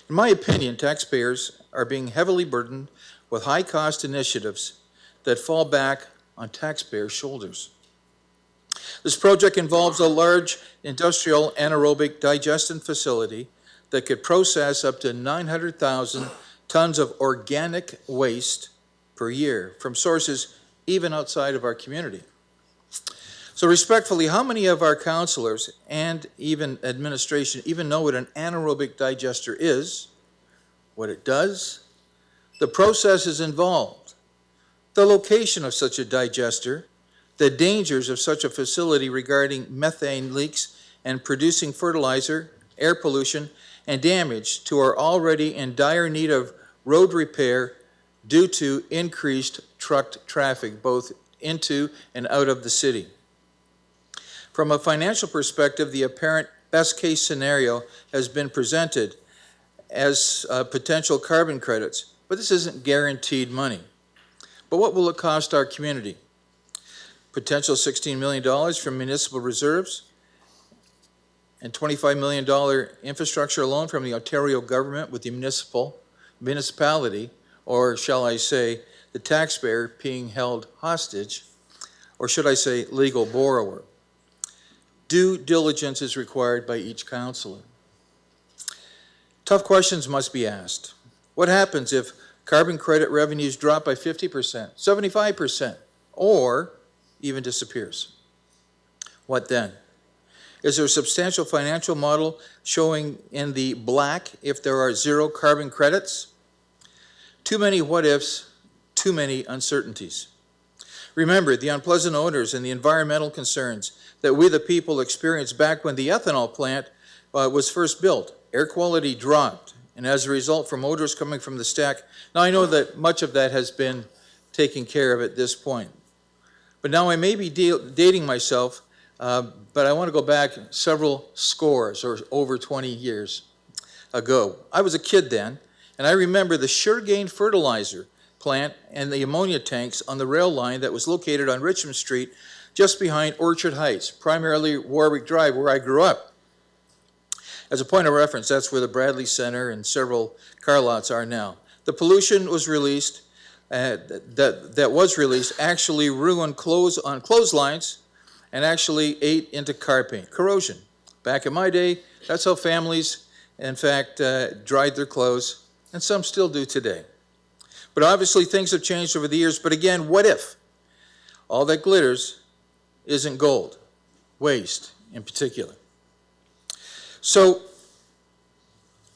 In my opinion, taxpayers are being heavily burdened with high-cost initiatives that fall back on taxpayers' shoulders. This project involves a large industrial anaerobic digestion facility that could process up to 900,000 tons of organic waste per year from sources even outside of our community. So respectfully, how many of our councilors and even administration even know what an anaerobic digester is, what it does, the processes involved, the location of such a digester, the dangers of such a facility regarding methane leaks and producing fertilizer, air pollution, and damage to our already in dire need of road repair due to increased truck traffic both into and out of the city. From a financial perspective, the apparent best-case scenario has been presented as potential carbon credits, but this isn't guaranteed money. But what will it cost our community? Potential $16 million from municipal reserves and $25 million infrastructure loan from the Ontario government with the municipality, or shall I say, the taxpayer being held hostage, or should I say legal borrower. Due diligence is required by each councillor. Tough questions must be asked. What happens if carbon credit revenues drop by 50%, 75%, or even disappears? What then? Is there a substantial financial model showing in the black if there are zero carbon credits? Too many what-ifs, too many uncertainties. Remember the unpleasant odors and the environmental concerns that we the people experienced back when the ethanol plant was first built. Air quality dropped, and as a result from odors coming from the stack. Now I know that much of that has been taken care of at this point. But now I may be dating myself, but I want to go back several scores or over 20 years ago. I was a kid then, and I remember the Suregain fertilizer plant and the ammonia tanks on the rail line that was located on Richmond Street just behind Orchard Heights, primarily Warwick Drive, where I grew up. As a point of reference, that's where the Bradley Center and several car lots are now. The pollution was released, that was released, actually ruined clothes on clotheslines and actually ate into car paint. Corrosion. Back in my day, that's how families, in fact, dried their clothes, and some still do today. But obviously things have changed over the years. But again, what if? All that glitters isn't gold, waste in particular. So,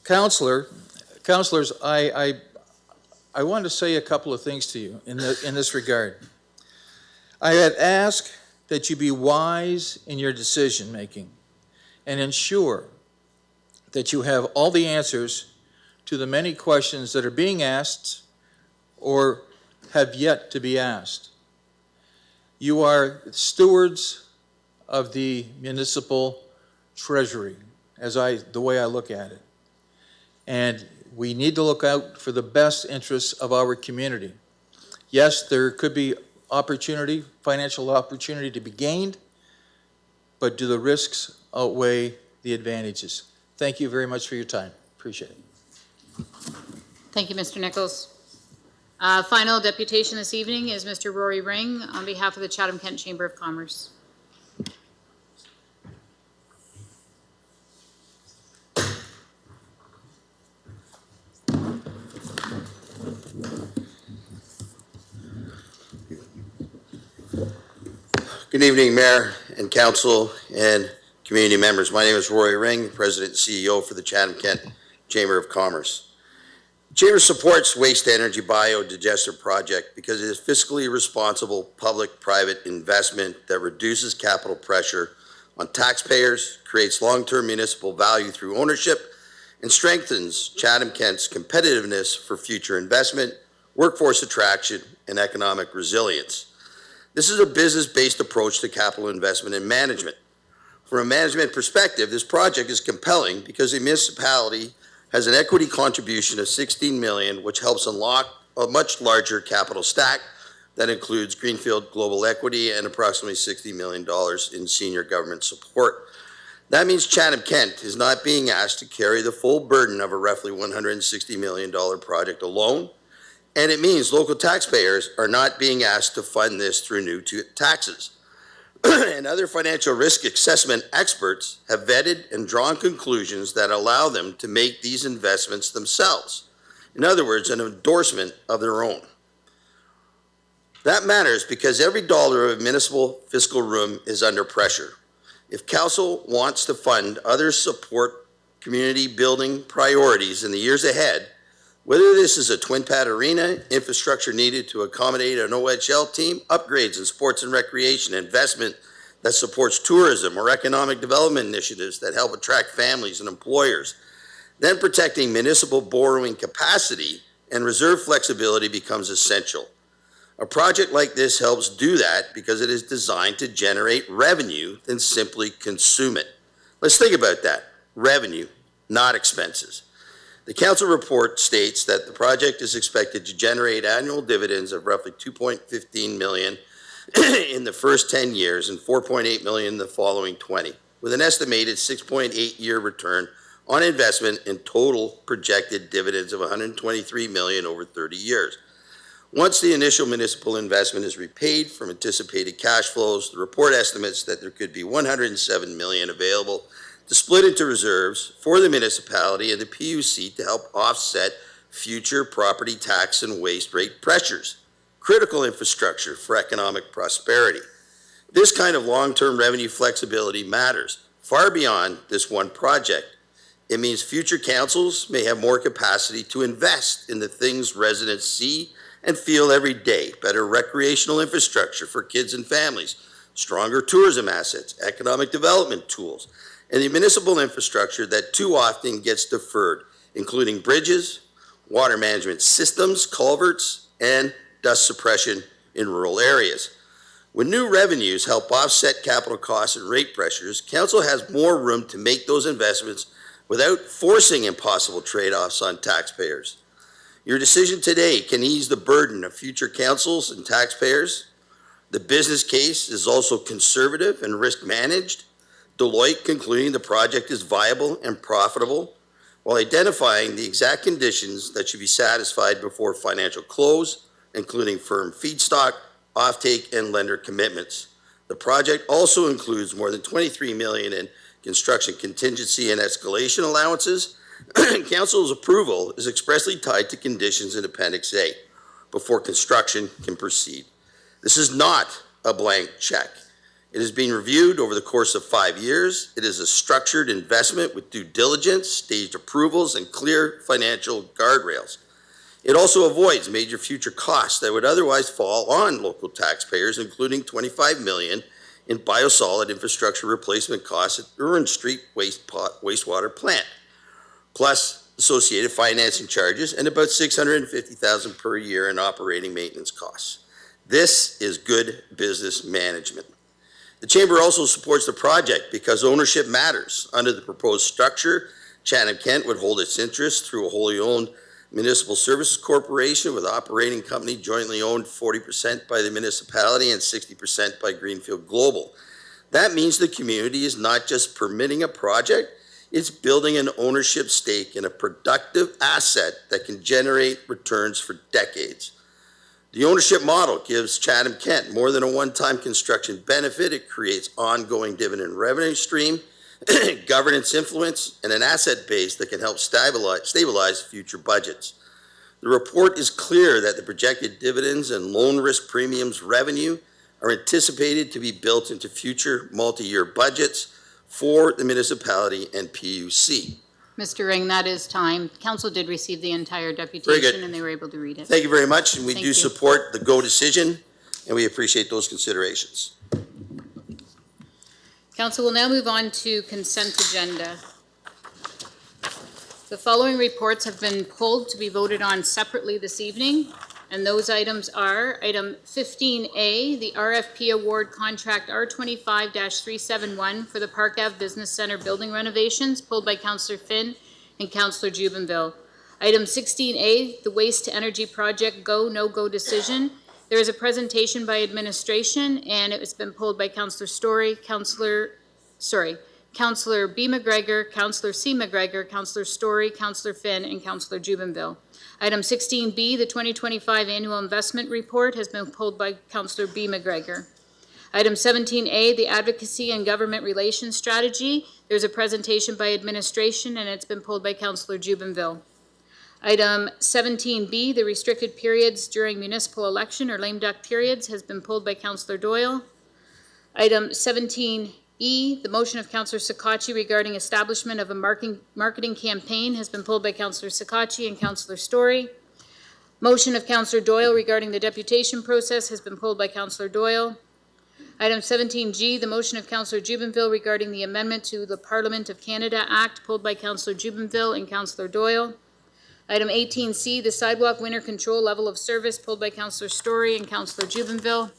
counselors, I want to say a couple of things to you in this regard. I had asked that you be wise in your decision making and ensure that you have all the answers to the many questions that are being asked or have yet to be asked. You are stewards of the municipal treasury, the way I look at it. And we need to look out for the best interests of our community. Yes, there could be opportunity, financial opportunity to be gained, but do the risks outweigh the advantages? Thank you very much for your time. Appreciate it. Thank you, Mr. Nichols. Final deputation this evening is Mr. Rory Ring on behalf of the Chatham-Kent Chamber of Commerce. Good evening, Mayor and Council and community members. My name is Rory Ring, President and CEO for the Chatham-Kent Chamber of Commerce. The Chamber supports waste-to-energy biodigester project because it is fiscally responsible public-private investment that reduces capital pressure on taxpayers, creates long-term municipal value through ownership, and strengthens Chatham-Kent's competitiveness for future investment, workforce attraction, and economic resilience. This is a business-based approach to capital investment and management. From a management perspective, this project is compelling because the municipality has an equity contribution of $16 million, which helps unlock a much larger capital stack that includes Greenfield Global Equity and approximately $60 million in senior government support. That means Chatham-Kent is not being asked to carry the full burden of a roughly $160 million project alone, and it means local taxpayers are not being asked to fund this through new taxes. And other financial risk assessment experts have vetted and drawn conclusions that allow them to make these investments themselves. In other words, an endorsement of their own. That matters because every dollar of municipal fiscal room is under pressure. If council wants to fund other support community building priorities in the years ahead, whether this is a twin pad arena, infrastructure needed to accommodate an OHL team, upgrades in sports and recreation, investment that supports tourism or economic development initiatives that help attract families and employers, then protecting municipal borrowing capacity and reserve flexibility becomes essential. A project like this helps do that because it is designed to generate revenue than simply consume it. Let's think about that. Revenue, not expenses. The council report states that the project is expected to generate annual dividends of roughly $2.15 million in the first 10 years and $4.8 million in the following 20, with an estimated 6.8-year return on investment and total projected dividends of $123 million over 30 years. Once the initial municipal investment is repaid from anticipated cash flows, the report estimates that there could be $107 million available to split into reserves for the municipality and the PUC to help offset future property tax and waste rate pressures, critical infrastructure for economic prosperity. This kind of long-term revenue flexibility matters far beyond this one project. It means future councils may have more capacity to invest in the things residents see and feel every day: better recreational infrastructure for kids and families, stronger tourism assets, economic development tools, and the municipal infrastructure that too often gets deferred, including bridges, water management systems, culverts, and dust suppression in rural areas. When new revenues help offset capital costs and rate pressures, council has more room to make those investments without forcing impossible trade-offs on taxpayers. Your decision today can ease the burden of future councils and taxpayers. The business case is also conservative and risk managed. Deloitte concluding the project is viable and profitable, while identifying the exact conditions that should be satisfied before financial close, including firm feedstock, offtake, and lender commitments. The project also includes more than $23 million in construction contingency and escalation allowances. Council's approval is expressly tied to conditions in Appendix A before construction can proceed. This is not a blank check. It is being reviewed over the course of 5 years. It is a structured investment with due diligence, staged approvals, and clear financial guardrails. It also avoids major future costs that would otherwise fall on local taxpayers, including $25 million in biosolid infrastructure replacement costs at Irwin Street wastewater plant, plus associated financing charges and about $650,000 per year in operating maintenance costs. This is good business management. The Chamber also supports the project because ownership matters. Under the proposed structure, Chatham-Kent would hold its interest through a wholly owned municipal services corporation with operating company jointly owned 40% by the municipality and 60% by Greenfield Global. That means the community is not just permitting a project, it's building an ownership stake in a productive asset that can generate returns for decades. The ownership model gives Chatham-Kent more than a one-time construction benefit. It creates ongoing dividend revenue stream, governance influence, and an asset base that can help stabilize future budgets. The report is clear that the projected dividends and loan risk premiums revenue are anticipated to be built into future multi-year budgets for the municipality and PUC. Mr. Ring, that is time. Council did receive the entire deputation and they were able to read it. Thank you very much, and we Thank do you. support the go decision, and we appreciate those considerations. Council will now move on to consent agenda. The following reports have been pulled to be voted on separately this evening, and those items are item 15A, the RFP award contract R25-371 for the Park Ave Business Center building renovations, pulled by Councillor Finn and Councillor Jubenville. Item 16A, the waste to energy project go, no-go decision. There is a presentation by administration, and it has been pulled by Councillor Story, Councillor B. McGregor, Councillor C. McGregor, Councillor Story, Councillor Finn, and Councillor Jubenville. Item 16B, the 2025 annual investment report, has been pulled by Councillor B. McGregor. Item 17A, the advocacy and government relations strategy. There's a presentation by administration, and it's been pulled by Councillor Jubenville. Item 17B, the restricted periods during municipal election or lame duck periods, has been pulled by Councillor Doyle. Item 17E, the motion of Councillor Sakachi regarding establishment of a marketing campaign has been pulled by Councillor Sakachi and Councillor Story. Motion of Councillor Doyle regarding the deputation process has been pulled by Councillor Doyle. Item 17G, the motion of Councillor Jubenville regarding the amendment to the Parliament of Canada Act, pulled by Councillor Jubenville and Councillor Doyle. Item 18C, the sidewalk winter control level of service, pulled by Councillor Story and Councillor Jubenville.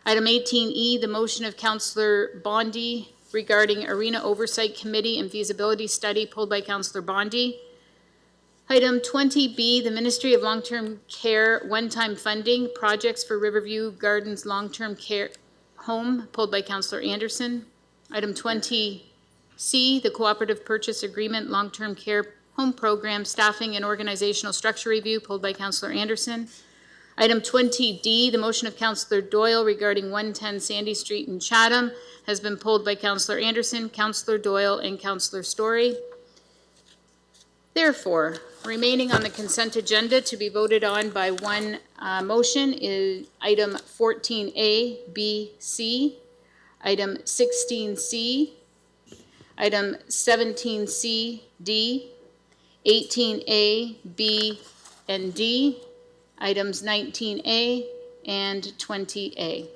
Item 18E, the motion of Councillor Bondi regarding Arena Oversight Committee and feasibility study, pulled by Councillor Bondi. Item 20B, the Ministry of Long-Term Care one-time funding projects for Riverview Gardens Long-Term Care Home, pulled by Councillor Anderson. Item 20C, the Cooperative Purchase Agreement Long-Term Care Home Program Staffing and Organizational Structure Review, pulled by Councillor Anderson. Item 20D, the motion of Councillor Doyle regarding 110 Sandy Street in Chatham, has been pulled by Councillor Anderson, Councillor Doyle, and Councillor Story. Therefore, remaining on the consent agenda to be voted on by one motion is item 14A, B, C, item 16C, item 17C, D, 18A, B, and D, items 19A and 20A.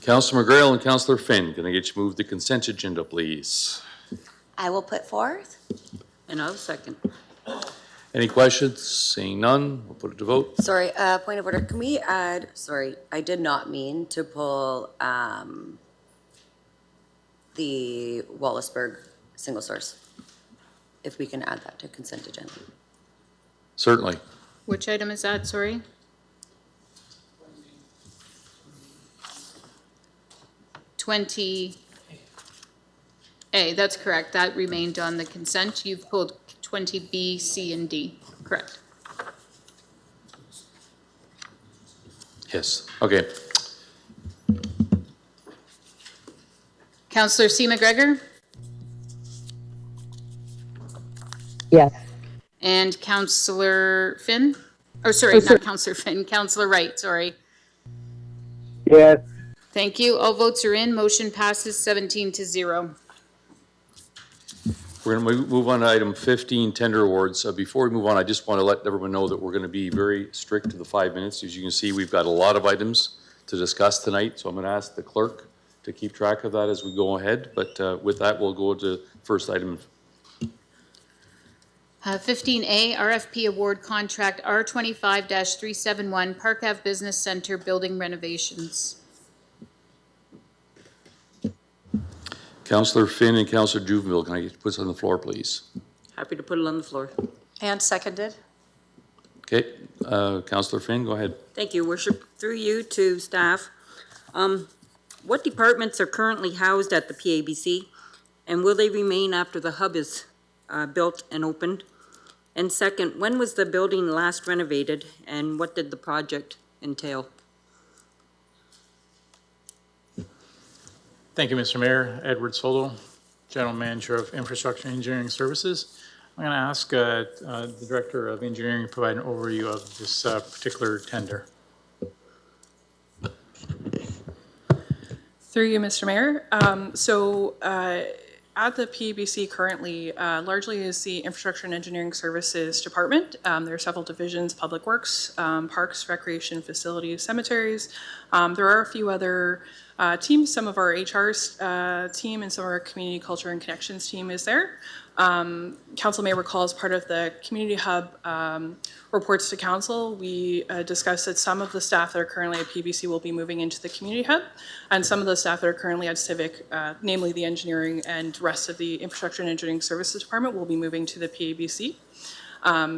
Councillor McGrail and Councillor Finn, can I get you to move the consent agenda, please? I will put forth. And I'll second. Any questions? Seeing none, we'll put it to vote. Sorry, point of order. Can we add, sorry, I did not mean to pull the Wallaceburg single source. If we can add that to consent agenda. Certainly. Which item is that, sorry? A, that's correct. That remained on the consent. You've pulled 20B, C, and D. Correct. Yes. Okay. Councillor C. McGregor Yes. and Councillor Finn? Oh, sorry, not Councillor Finn, Councillor Wright, sorry. Yes. Thank you. All votes are in. Motion passes 17-0. We're going to move on to item 15, tender awards. Before we move on, I just want to let everyone know that we're going to be very strict to the 5 minutes. As you can see, we've got a lot of items to discuss tonight, so I'm going to ask the clerk to keep track of that as we go ahead. But with that, we'll go to first item. 15A, RFP Award Contract R25-371, Park Ave Business Center Building Renovations. Councillor Finn and Councillor Juvenile, can I put this on the floor, please? Happy to put it on the floor. And seconded. Okay, Councillor Finn, go ahead. Thank you, Worship. Through you to staff. What departments are currently housed at the PABC, and will they remain after the hub is built and opened? And second, when was the building last renovated, and what did the project entail? Thank you, Mr. Mayor. Edward Solo, General Manager of Infrastructure and Engineering Services. I'm going to ask the Director of Engineering to provide an overview of this particular tender. Through you, Mr. Mayor. At the PABC currently, largely is the Infrastructure and Engineering Services Department. There are several divisions: Public Works, Parks, Recreation, Facilities, Cemeteries. There are a few other teams. Some of our HR team and some of our Community Culture and Connections team is there. Council may recall, as part of the Community Hub reports to Council, we discussed that some of the staff that are currently at PBC will be moving into the Community Hub, and some of the staff that are currently at Civic, namely the engineering and rest of the Infrastructure and Engineering Services Department, will be moving to the PABC.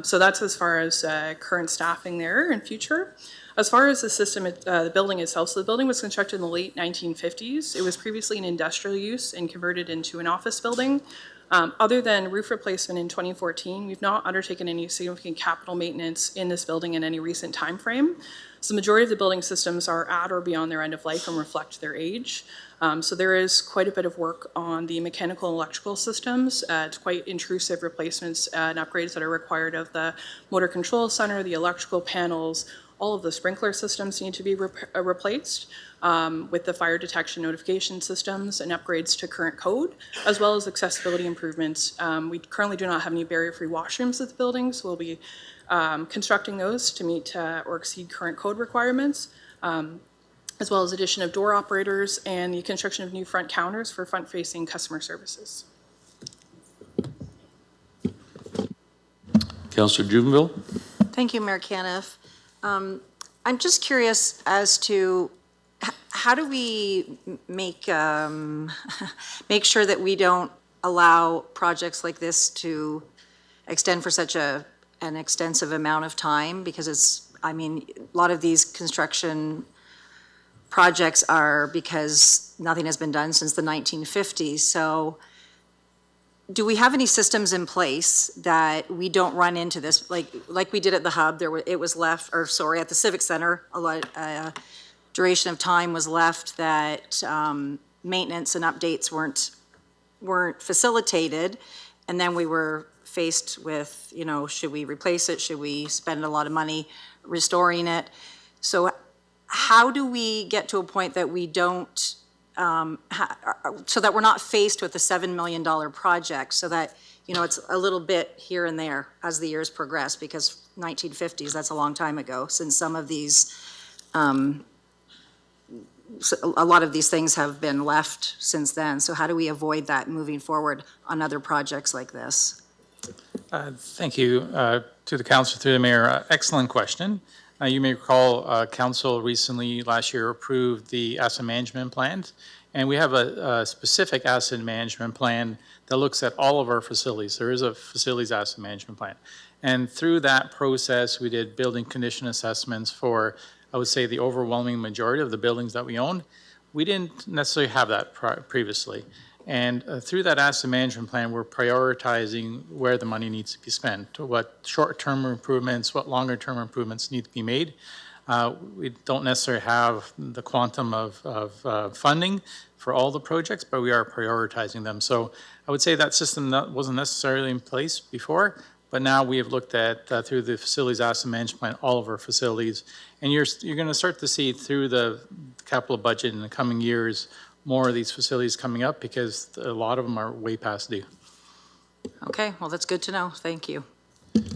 So that's as far as current staffing there in future. As far as the system, the building itself, so the building was constructed in the late 1950s. It was previously an industrial use and converted into an office building. Other than roof replacement in 2014, we've not undertaken any significant capital maintenance in this building in any recent time frame. So the majority of the building systems are at or beyond their end of life and reflect their age. So there is quite a bit of work on the mechanical and electrical systems. It's quite intrusive replacements and upgrades that are required of the motor control center, the electrical panels. All of the sprinkler systems need to be replaced with the fire detection notification systems and upgrades to current code, as well as accessibility improvements. We currently do not have any barrier-free washrooms at the building, so we'll be constructing those to meet or exceed current code requirements, as well as addition of door operators and the construction of new front counters for front-facing customer services. Councillor Juvenile. Thank you, Mayor Caniff. I'm just curious as to how do we make make sure that we don't allow projects like this to extend for such an extensive amount of time? Because it's, I mean, a lot of these construction projects are because nothing has been done since the 1950s. So do we have any systems in place that we don't run into this, like we did at the Hub? It was left, or sorry, at the Civic Center, a lot duration of time was left that maintenance and updates weren't facilitated, and then we were faced with, you know, should we replace it? Should we spend a lot of money restoring it? So how do we get to a point that we don't? So that we're not faced with a $7 million project, so that, you know, it's a little bit here and there as the years progress, because 1950s, that's a long time ago, since some of these, a lot of these things have been left since then. So how do we avoid that moving forward on other projects like this? Thank you to the council through the mayor. Excellent question. You may recall council recently last year approved the asset management plan, and we have a specific asset management plan that looks at all of our facilities. There is a facilities asset management plan. And through that process, we did building condition assessments for, I would say, the overwhelming majority of the buildings that we own. We didn't necessarily have that previously. And through that asset management plan, we're prioritizing where the money needs to be spent, what short-term improvements, what longer-term improvements need to be made. We don't necessarily have the quantum of funding for all the projects, but we are prioritizing them. So I would say that system wasn't necessarily in place before, but now we have looked at, through the facilities asset management plan, all of our facilities. And you're going to start to see through the capital budget in the coming years more of these facilities coming up because a lot of them are way past due. Okay, well, that's good to know. Thank you.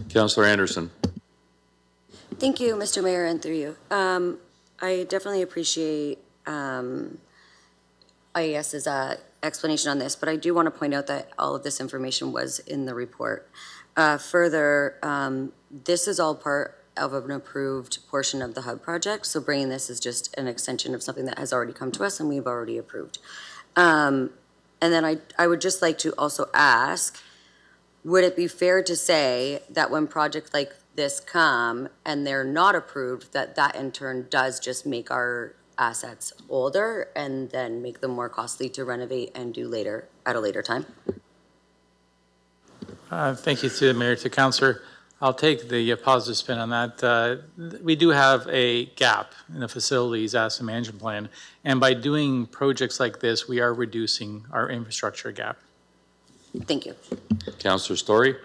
Councillor Anderson. Thank you, Mr. Mayor, and through you. I definitely appreciate IES's explanation on this, but I do want to point out that all of this information was in the report. Further, this is all part of an approved portion of the hub project, so bringing this is just an extension of something that has already come to us and we've already approved. And then I would just like to also ask, would it be fair to say that when projects like this come and they're not approved, that in turn does just make our assets older and then make them more costly to renovate and do later at a later time? Thank you to the mayor, to councillor. I'll take the positive spin on that. We do have a gap in the facilities asset management plan, and by doing projects like this, we are reducing our infrastructure gap. Thank you. Councillor Story.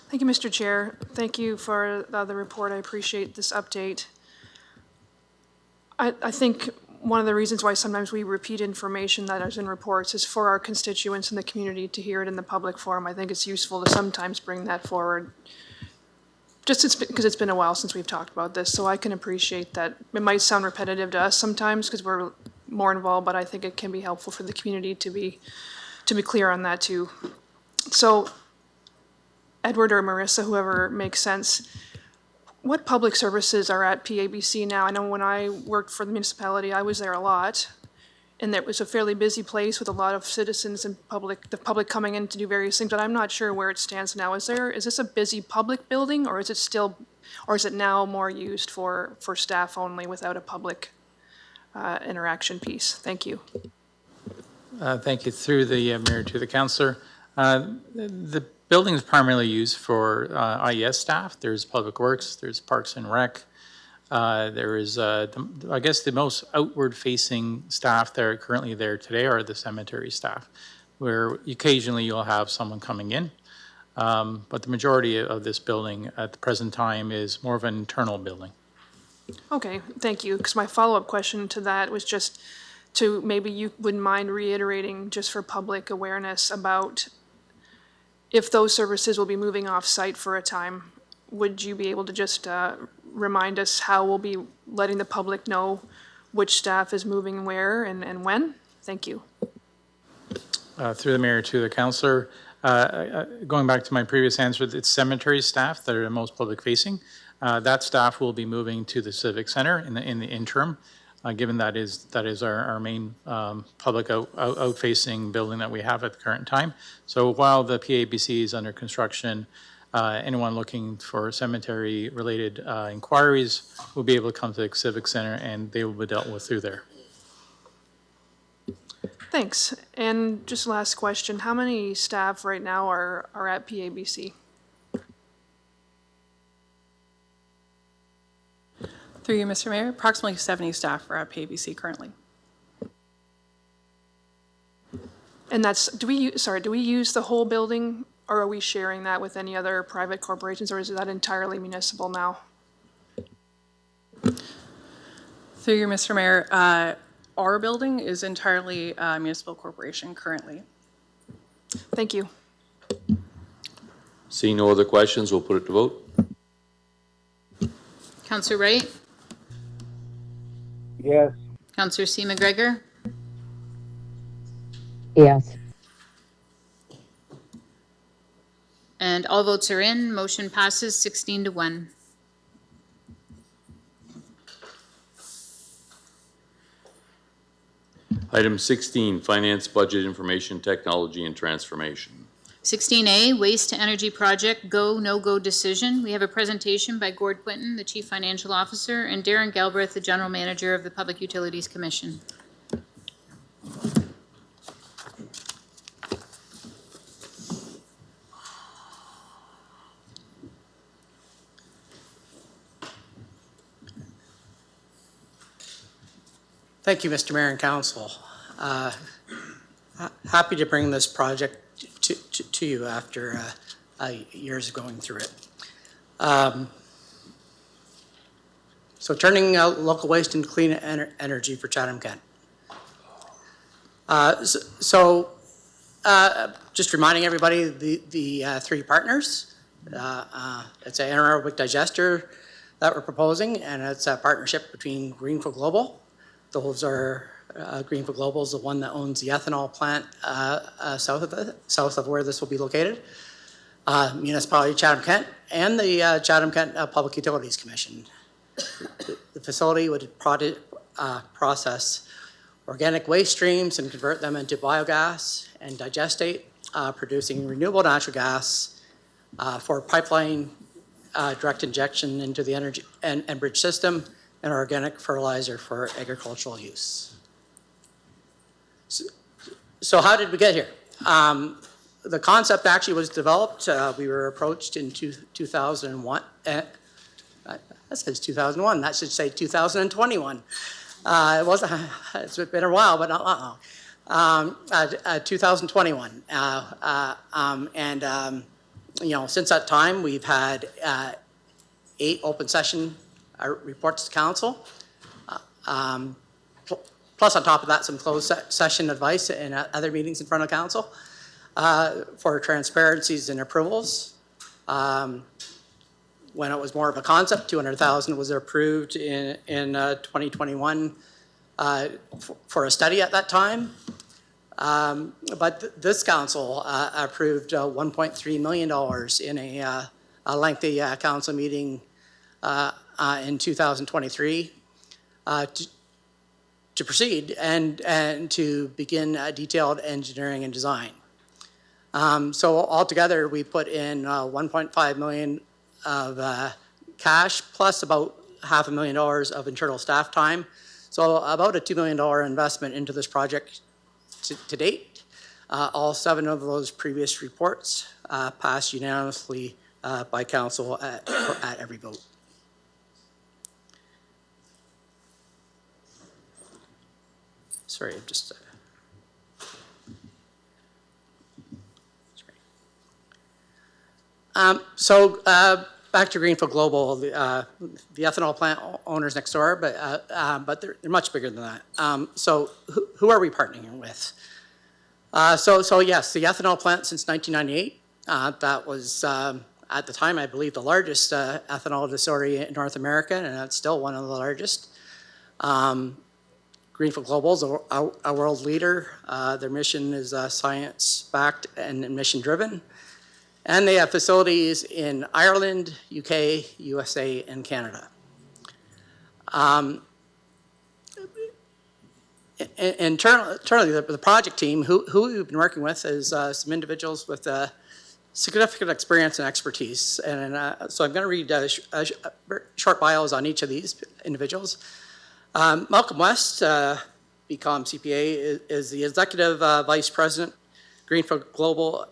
Thank you, Mr. Chair. Thank you for the report. I appreciate this update. I think one of the reasons why sometimes we repeat information that is in reports is for our constituents in the community to hear it in the public forum. I think it's useful to sometimes bring that forward, just because it's been a while since we've talked about this. So I can appreciate that. It might sound repetitive to us sometimes because we're more involved, but I think it can be helpful for the community to be clear on that too. So Edward or Marissa, whoever makes sense, what public services are at PABC now? I know when I worked for the municipality, I was there a lot, and it was a fairly busy place with a lot of citizens and the public coming in to do various things, but I'm not sure where it stands now. Is this a busy public building, or is it now more used for staff only without a public interaction piece? Thank you. Thank you. Through the mayor to the councillor. The building is primarily used for IES staff. There's public works, there's parks and rec. There is, I guess the most outward facing staff that are currently there today are the cemetery staff, where occasionally you'll have someone coming in. But the majority of this building at the present time is more of an internal building. Okay, thank you. Because my follow-up question to that was just to maybe you wouldn't mind reiterating just for public awareness about if those services will be moving off-site for a time. Would you be able to just remind us how we'll be letting the public know which staff is moving where and when? Thank you. Through the mayor to the councillor, going back to my previous answer, it's cemetery staff that are the most public facing. That staff will be moving to the Civic Center in the interim, given that is our main public out-facing building that we have at the current time. So while the PABC is under construction, anyone looking for cemetery-related inquiries will be able to come to the Civic Center, and they will be dealt with through there. Thanks. And just last question, how many staff right now are at PABC? Through you, Mr. Mayor, approximately 70 staff are at PABC currently. And that's, do we use the whole building, or are we sharing that with any other private corporations, or is that entirely municipal now? Through you, Mr. Mayor, our building is entirely a municipal corporation currently. Thank you. Seeing no other questions, we'll put it to vote. Councillor Wright? Yes. Councillor C. McGregor? Yes. And all votes are in. Motion passes 16-1. Item 16, Finance, Budget, Information, Technology, and Transformation. 16A, Waste to Energy Project Go, No-Go Decision. We have a presentation by Gord Quinton, the Chief Financial Officer, and Darren Galbraith, the General Manager of the Public Utilities Commission. Thank you, Mr. Mayor and Council. Happy to bring this project to you after years of going through it. So turning local waste into clean energy for Chatham-Kent. Just reminding everybody, the three partners, it's an anaerobic digester that we're proposing, and it's a partnership between Greenfield Global. Those are, Greenfield Global is the one that owns the ethanol plant south of where this will be located. Municipality of Chatham-Kent and the Chatham-Kent Public Utilities Commission. The facility would process organic waste streams and convert them into biogas and digestate, producing renewable natural gas for pipeline direct injection into the energy and bridge system, and organic fertilizer for agricultural use. So how did we get here? The concept actually was developed. We were approached in 2001. That says 2001. That should say 2021. It wasn't. It's been a while, but not long. 2021. Since that time, we've had 8 open session reports to council. Plus, on top of that, some closed session advice and other meetings in front of council for transparencies and approvals. When it was more of a concept, $200,000 was approved in 2021 for a study at that time. But this council approved $1.3 million in a lengthy council meeting in 2023 to proceed and to begin detailed engineering and design. So altogether, we put in $1.5 million of cash plus about $500,000 of internal staff time. So about a $2 million investment into this project to date. All 7 of those previous reports passed unanimously by council at every vote. Sorry, I'm just. Back to Greenfield Global, the ethanol plant owners next door, but they're much bigger than that. So who are we partnering with? So yes, the ethanol plant since 1998. That was at the time, I believe, the largest ethanol distillery in North America, and it's still one of the largest. Greenfield Global is a world leader. Their mission is science-backed and mission-driven. And they have facilities in Ireland, UK, USA, and Canada. Internally, the project team, who we've been working with, is some individuals with significant experience and expertise. And so I'm going to read short bios on each of these individuals. Malcolm West, BCom CPA, is the Executive Vice President, Greenfield Global,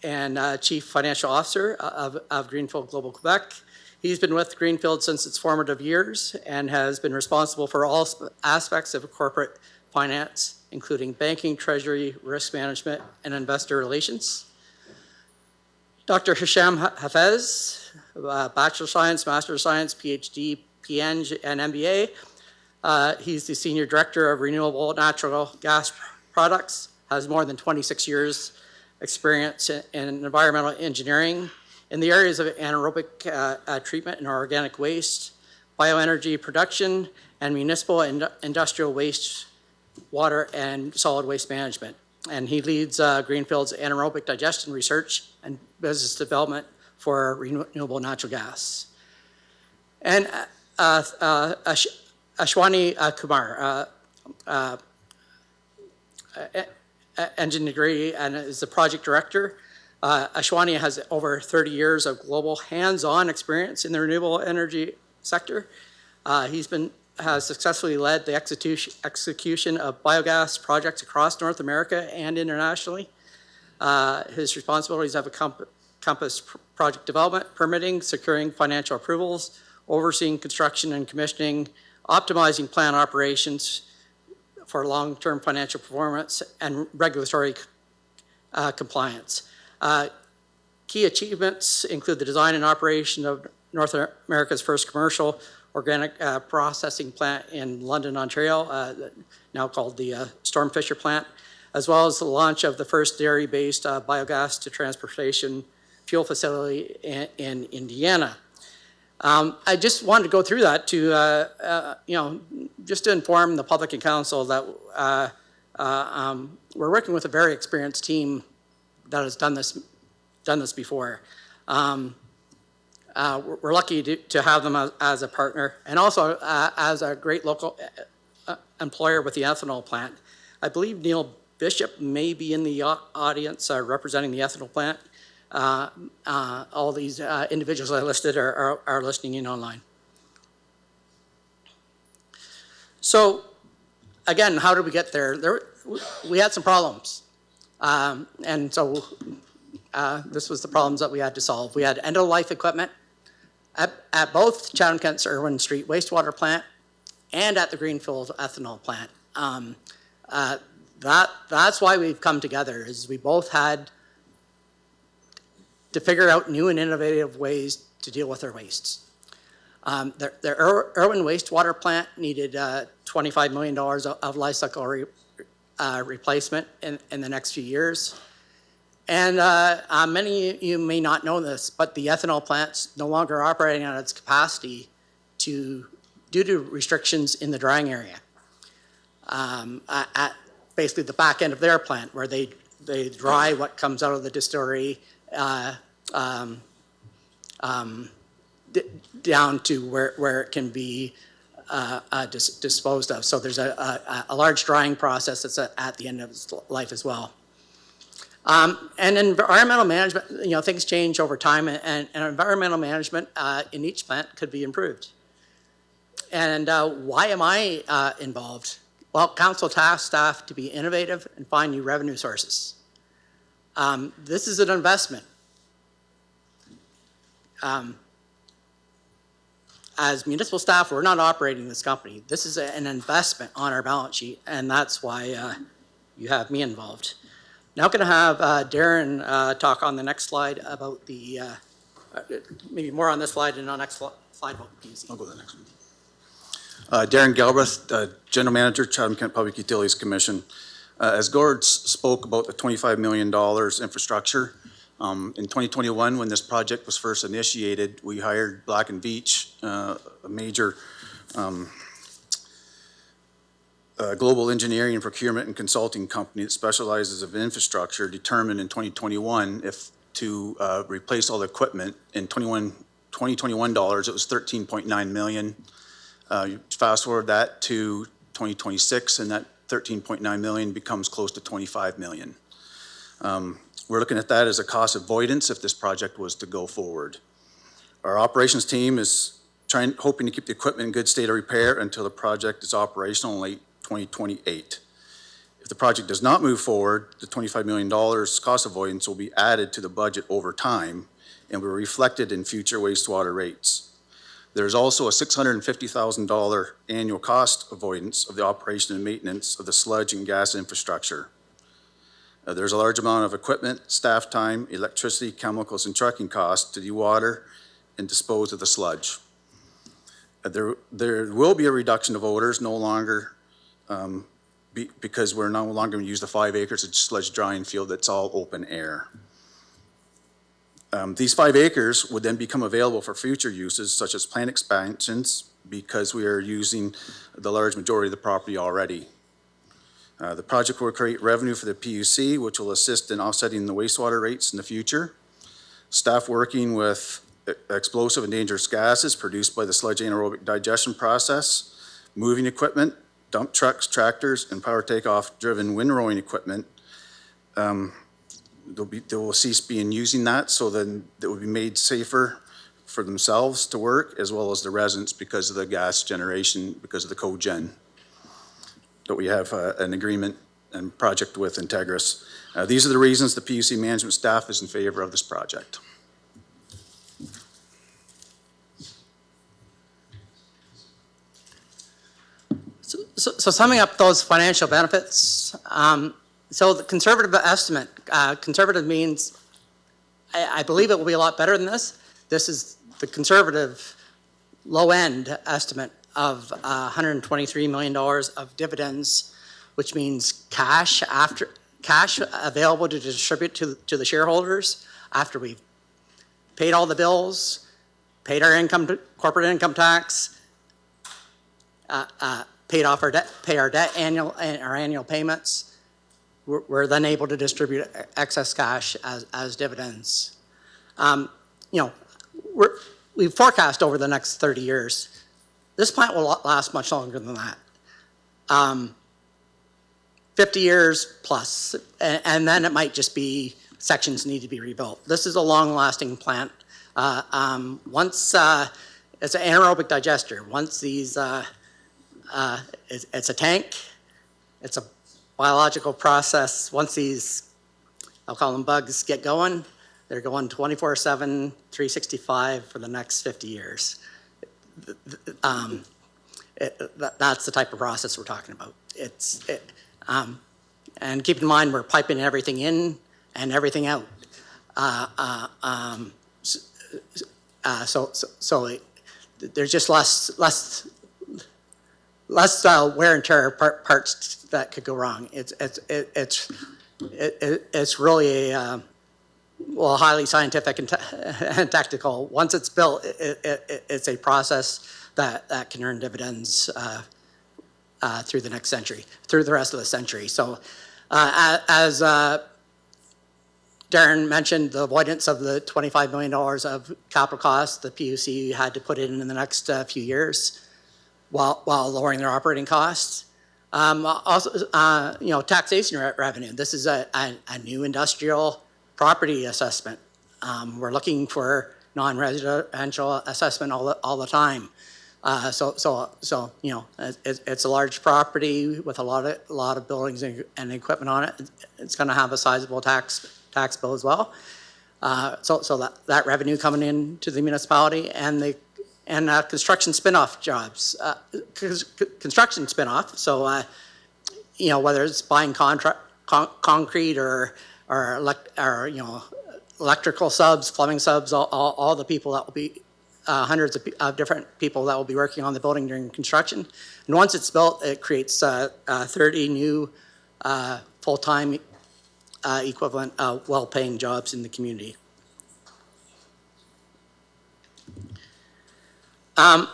and Chief Financial Officer of Greenfield Global Quebec. He's been with Greenfield since its formative years and has been responsible for all aspects of corporate finance, including banking, treasury, risk management, and investor relations. Dr. Hisham Hafez, Bachelor of Science, Master of Science, PhD, PN, and MBA. He's the Senior Director of Renewable Natural Gas Products, has more than 26 years experience in environmental engineering in the areas of anaerobic treatment and organic waste, bioenergy production, and municipal and industrial waste, water, and solid waste management. and he leads Greenfield's anaerobic digestion research and business development for renewable natural gas. And Ashwani Kumar, engineering degree, and is the project director. Ashwani has over 30 years of global hands-on experience in the renewable energy sector. Has successfully led the execution of biogas projects across North America and internationally. His responsibilities have encompassed project development, permitting, securing financial approvals, overseeing construction and commissioning, optimizing plant operations for long-term financial performance, and regulatory compliance. Key achievements include the design and operation of North America's first commercial organic processing plant in London, Ontario, now called the Stormfisher plant, as well as the launch of the first dairy-based biogas to transportation fuel facility in Indiana. I just wanted to go through that to, just to inform the public and council that we're working with a very experienced team that has done this before. We're lucky to have them as a partner, and also as a great local employer with the ethanol plant. I believe Neil Bishop may be in the audience representing the ethanol plant. All these individuals I listed are listening in online. So, again, how did we get there? We had some problems. And so this was the problems that we had to solve. We had end-of-life equipment at both Chatham-Kent's Irwin Street wastewater plant and at the Greenfield ethanol plant. That's why we've come together, is we both had to figure out new and innovative ways to deal with our wastes. The Irwin wastewater plant needed $25 million of life cycle replacement in the next few years. And many of you may not know this, but the ethanol plant's no longer operating at its capacity due to restrictions in the drying area. At basically the back end of their plant, where they dry what comes out of the distillery down to where it can be disposed of. So there's a large drying process that's at the end of its life as well. And environmental management, things change over time, and environmental management in each plant could be improved. And why am I involved? Well, council tasked staff to be innovative and find new revenue sources. This is an investment. As municipal staff, we're not operating this company. This is an investment on our balance sheet, and that's why you have me involved. Now I'm going to have Darren talk on the next slide about the, maybe more on this slide and on the next slide about PUC. I'll go to the next one. Darren Galbraith, General Manager, Chatham-Kent Public Utilities Commission. As Gord spoke about the $25 million infrastructure, in 2021, when this project was first initiated, we hired Black & Veatch, a major global engineering and procurement and consulting company that specializes in infrastructure, determined in 2021 if to replace all the equipment. In 2021 dollars, it was $13.9 million. You fast forward that to 2026, and that $13.9 million becomes close to $25 million. We're looking at that as a cost avoidance if this project was to go forward. Our operations team is hoping to keep the equipment in good state of repair until the project is operational in late 2028. If the project does not move forward, the $25 million cost avoidance will be added to the budget over time and will be reflected in future wastewater rates. There's also a $650,000 annual cost avoidance of the operation and maintenance of the sludge and gas infrastructure. There's a large amount of equipment, staff time, electricity, chemicals, and trucking costs to dewater and dispose of the sludge. There will be a reduction of odors, no longer because we're no longer going to use the 5 acres of sludge drying field that's all open air. These 5 acres would then become available for future uses such as plant expansions because we are using the large majority of the property already. The project will create revenue for the PUC, which will assist in offsetting the wastewater rates in the future. Staff working with explosive and dangerous gases produced by the sludge anaerobic digestion process, moving equipment, dump trucks, tractors, and power takeoff driven windrowing equipment. They will cease being using that, so then it will be made safer for themselves to work as well as the residents because of the gas generation, because of the cogen. But we have an agreement and project with Integris. These are the reasons the PUC management staff is in favor of this project. So summing up those financial benefits, so the conservative estimate, conservative means, I believe it will be a lot better than this. This is the conservative low-end estimate of $123 million of dividends, which means cash available to distribute to the shareholders after we've paid all the bills, paid our corporate income tax, paid off our debt, pay our debt our annual payments. We're then able to distribute excess cash as dividends. We've forecast over the next 30 years. This plant will last much longer than that. 50 years plus, and then it might just be sections need to be rebuilt. This is a long-lasting plant. Once it's an anaerobic digester. Once these, it's a tank. It's a biological process. Once these, I'll call them bugs, get going, they're going 24/7, 365 for the next 50 years. That's the type of process we're talking about. And keep in mind, we're piping everything in and everything out. So there's just less wear and tear parts that could go wrong. It's really a highly scientific and technical. Once it's built, it's a process that can earn dividends through the next century, through the rest of the century. So as Darren mentioned, the avoidance of the $25 million of capital costs the PUC had to put in the next few years while lowering their operating costs. Also, taxation revenue. This is a new industrial property assessment. We're looking for non-residential assessment all the time. So it's a large property with a lot of buildings and equipment on it. It's going to have a sizable tax bill as well. So that revenue coming in to the municipality and construction spin-off jobs, construction spin-off. So whether it's buying concrete or electrical subs, plumbing subs, all the people that will be hundreds of different people that will be working on the building during construction. And once it's built, it creates 30 new full-time equivalent well-paying jobs in the community. I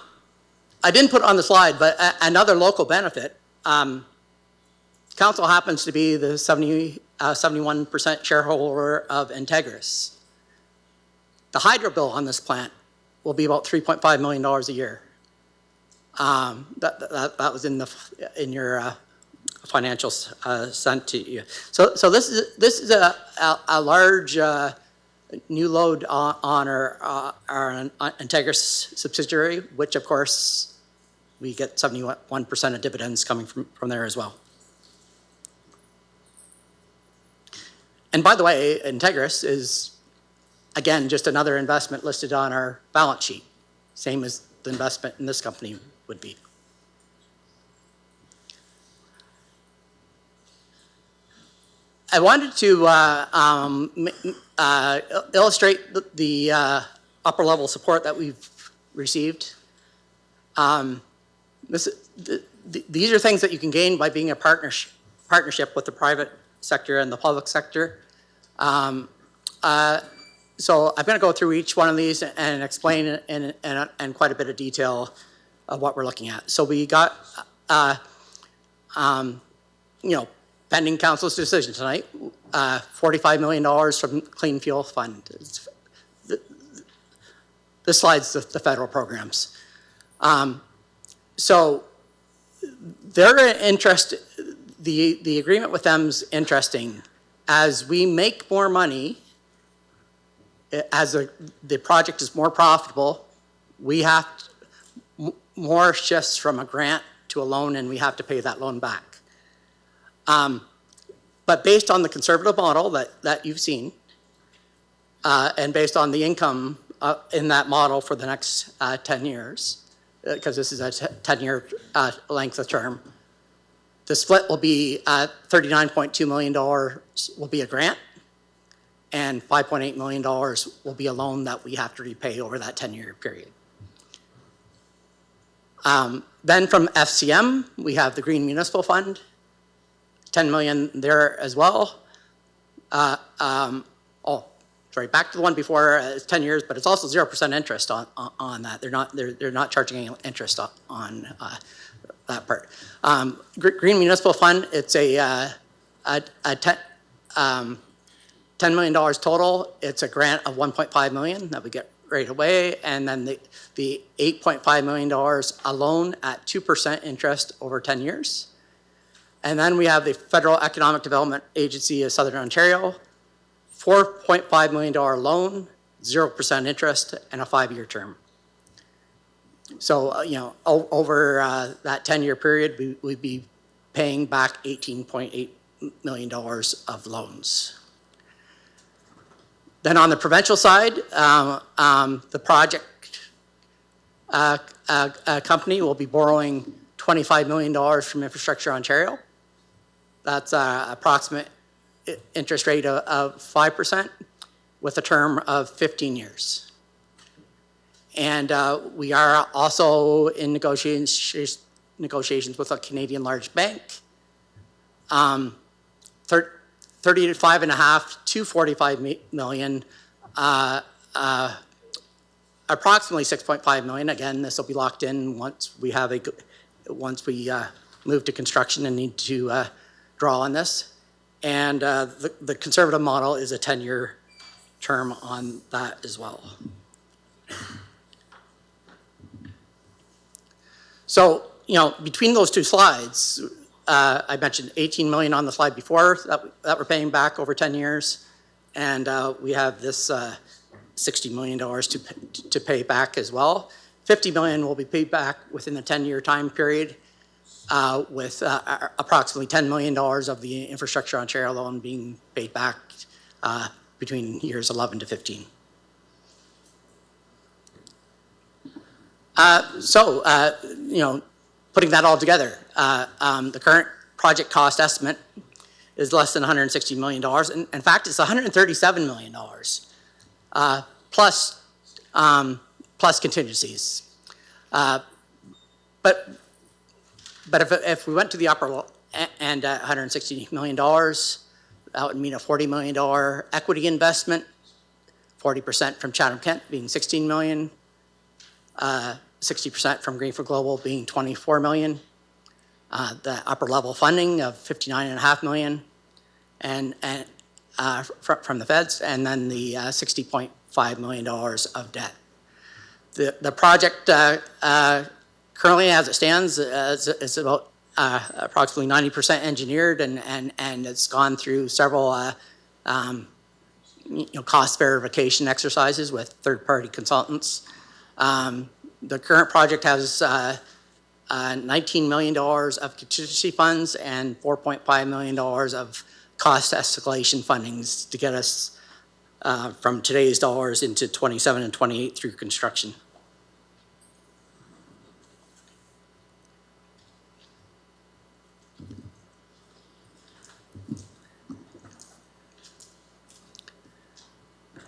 didn't put it on the slide, but another local benefit, council happens to be the 71% shareholder of Integris. The hydro bill on this plant will be about $3.5 million a year. That was in your financials sent to you. So this is a large new load on our Integris subsidiary, which of course we get 71% of dividends coming from there as well. And by the way, Integris is, again, just another investment listed on our balance sheet, same as the investment in this company would be. I wanted to illustrate the upper level support that we've received. These are things that you can gain by being a partnership with the private sector and the public sector. So I'm going to go through each one of these and explain in quite a bit of detail of what we're looking at. So we got pending council's decision tonight, $45 million from Clean Fuel Fund. This slide's the federal programs. So they're interested, the agreement with them's interesting. As we make more money, as the project is more profitable, we have more shifts from a grant to a loan, and we have to pay that loan back. But based on the conservative model that you've seen, and based on the income in that model for the next 10 years, because this is a 10-year length of term, the split will be $39.2 million will be a grant, and $5.8 million will be a loan that we have to repay over that 10-year period. Then from FCM, we have the Green Municipal Fund, $10 million there as well. Back to the one before, it's 10 years, but it's also 0% interest on that. They're not charging any interest on that part. Green Municipal Fund, it's a $10 million total. It's a grant of $1.5 million that we get right away, and then the $8.5 million a loan at 2% interest over 10 years. And then we have the Federal Economic Development Agency of Southern Ontario, $4.5 million loan, 0% interest, and a 5-year term. So, over that 10-year period, we'd be paying back $18.8 million of loans. Then on the provincial side, the project company will be borrowing $25 million from Infrastructure Ontario. That's approximate interest rate of 5% with a term of 15 years. And we are also in negotiations with a Canadian large bank. 35.5 to 45 million, approximately 6.5 million. Again, this will be locked in once we move to construction and need to draw on this. And the conservative model is a 10-year term on that as well. So, between those two slides, I mentioned 18 million on the slide before that we're paying back over 10 years. And we have this $60 million to pay back as well. 50 million will be paid back within the 10-year time period, with approximately $10 million of the Infrastructure Ontario loan being paid back between years 11 to 15. Putting that all together, the current project cost estimate is less than $160 million. In fact, it's $137 million plus contingencies. But if we went to the upper end at $160 million, that would mean a $40 million equity investment, 40% from Chatham-Kent being $16 million, 60% from Greenfield Global being $24 million, the upper level funding of $59.5 million, and from the feds, and then the $60.5 million of debt. The project currently, as it stands, is about approximately 90% engineered, and it's gone through several cost verification exercises with third-party consultants. The current project has $19 million of contingency funds and $4.5 million of cost escalation fundings to get us from today's dollars into 27 and 28 through construction.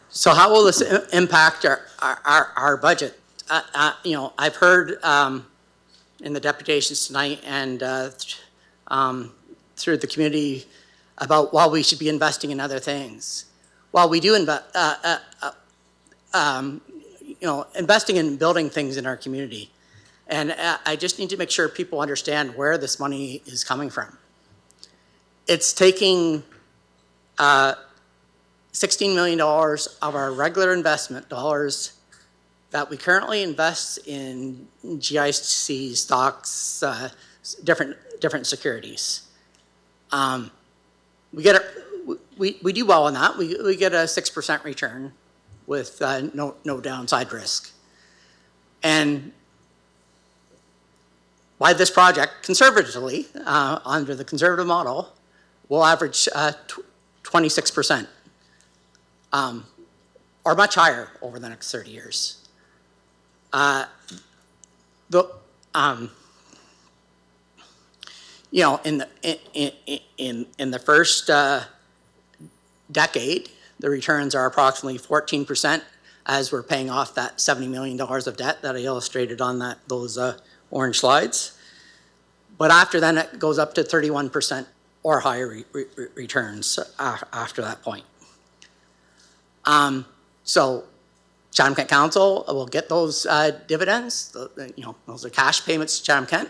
So how will this impact our budget? I've heard in the deputations tonight and through the community about why we should be investing in other things. While we do investing in building things in our community, and I just need to make sure people understand where this money is coming from. it's taking $16 million of our regular investment dollars that we currently invest in GIC stocks, different securities. We do well on that. We get a 6% return with no downside risk. And by this project, conservatively, under the conservative model, we'll average 26%, or much higher over the next 30 years. You know, in the first decade, the returns are approximately 14% as we're paying off that $70 million of debt that I illustrated on those orange slides. But after then, it goes up to 31% or higher returns after that point. So Chatham-Kent Council will get those dividends. You know, those are cash payments to Chatham-Kent.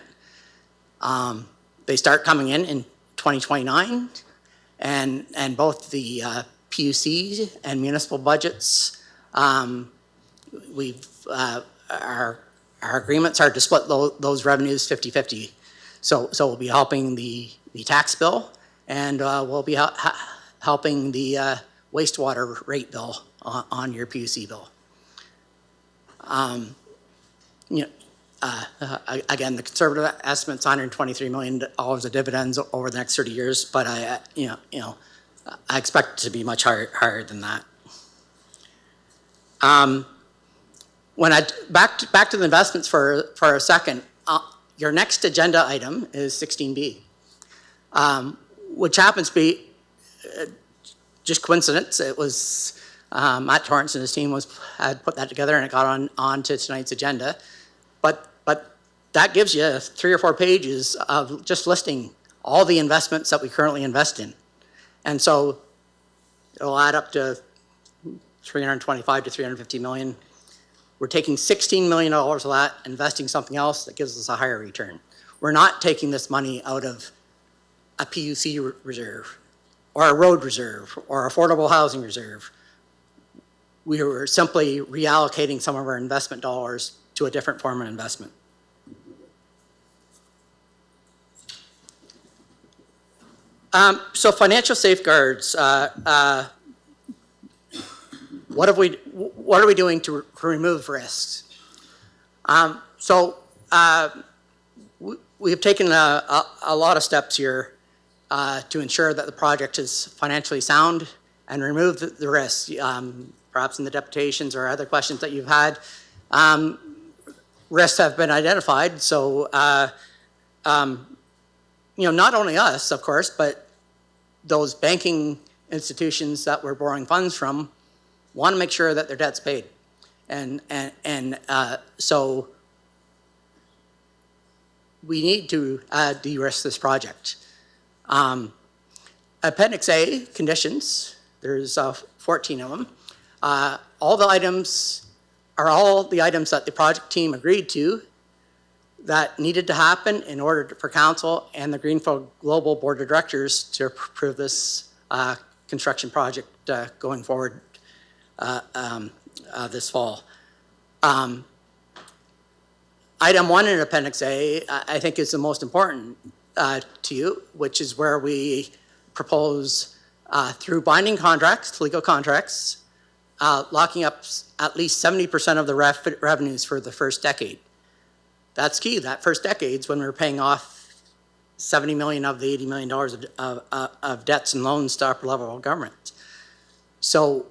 They start coming in 2029, and both the PUC and municipal budgets, our agreements are to split those revenues 50-50. So we'll be helping the tax bill, and we'll be helping the wastewater rate bill on your PUC bill. You know, again, the conservative estimate's $123 million of dividends over the next 30 years, but I expect it to be much higher than that. When back to the investments for a second, your next agenda item is 16B, which happens to be just coincidence. It was Matt Torrance and his team had put that together, and it got on to tonight's agenda. But that gives you 3 or 4 pages of just listing all the investments that we currently invest in. And so it'll add up to 325 to 350 million. We're taking $16 million of that, investing something else that gives us a higher return. We're not taking this money out of a PUC reserve or a road reserve or affordable housing reserve. We were simply reallocating some of our investment dollars to a different form of investment. So financial safeguards. What are we doing to remove risks? We have taken a lot of steps here to ensure that the project is financially sound and remove the risks. Perhaps in the deputations or other questions that you've had, risks have been identified. So, you know, not only us, of course, but those banking institutions that we're borrowing funds from want to make sure that their debt's paid. So we need to de-risk this project. Appendix A, conditions, there's 14 of them. All the items that the project team agreed to that needed to happen in order for council and the Greenfield Global Board of Directors to approve this construction project going forward this fall. Item 1 in Appendix A, I think, is the most important to you, which is where we propose through binding contracts, legal contracts, locking up at least 70% of the revenues for the first decade. That's key. That first decade's when we're paying off $70 million of the $80 million of debts and loans to upper level government. So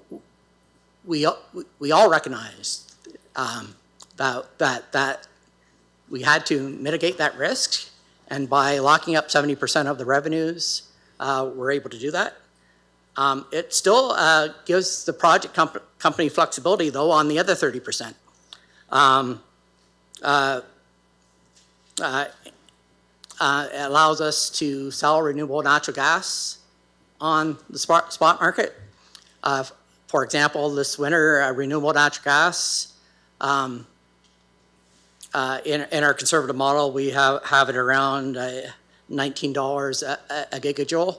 we all recognize that we had to mitigate that risk, and by locking up 70% of the revenues, we're able to do that. It still gives the project company flexibility, though, on the other 30%. It allows us to sell renewable natural gas on the spot market. For example, this winter, renewable natural gas, in our conservative model, we have it around $19 a gigajoule.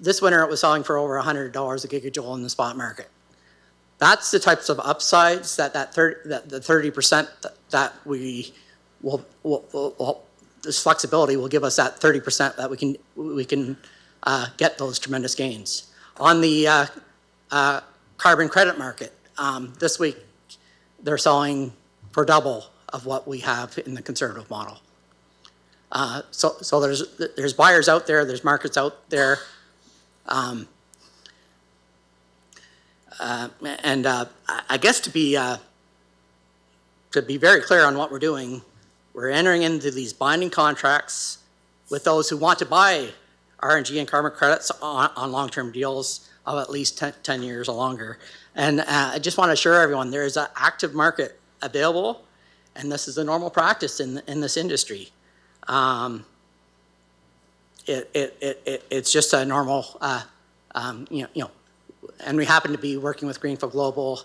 This winter, it was selling for over $100 a gigajoule in the spot market. That's the types of upsides that the 30% that we will this flexibility will give us that 30% that we can get those tremendous gains. On the carbon credit market, this week they're selling for double of what we have in the conservative model. So there's buyers out there, there's markets out there. I guess to be very clear on what we're doing, we're entering into these binding contracts with those who want to buy RNG and carbon credits on long-term deals of at least 10 years or longer. And I just want to assure everyone there is an active market available, and this is a normal practice in this industry. It's just a normal, and we happen to be working with Greenfield Global,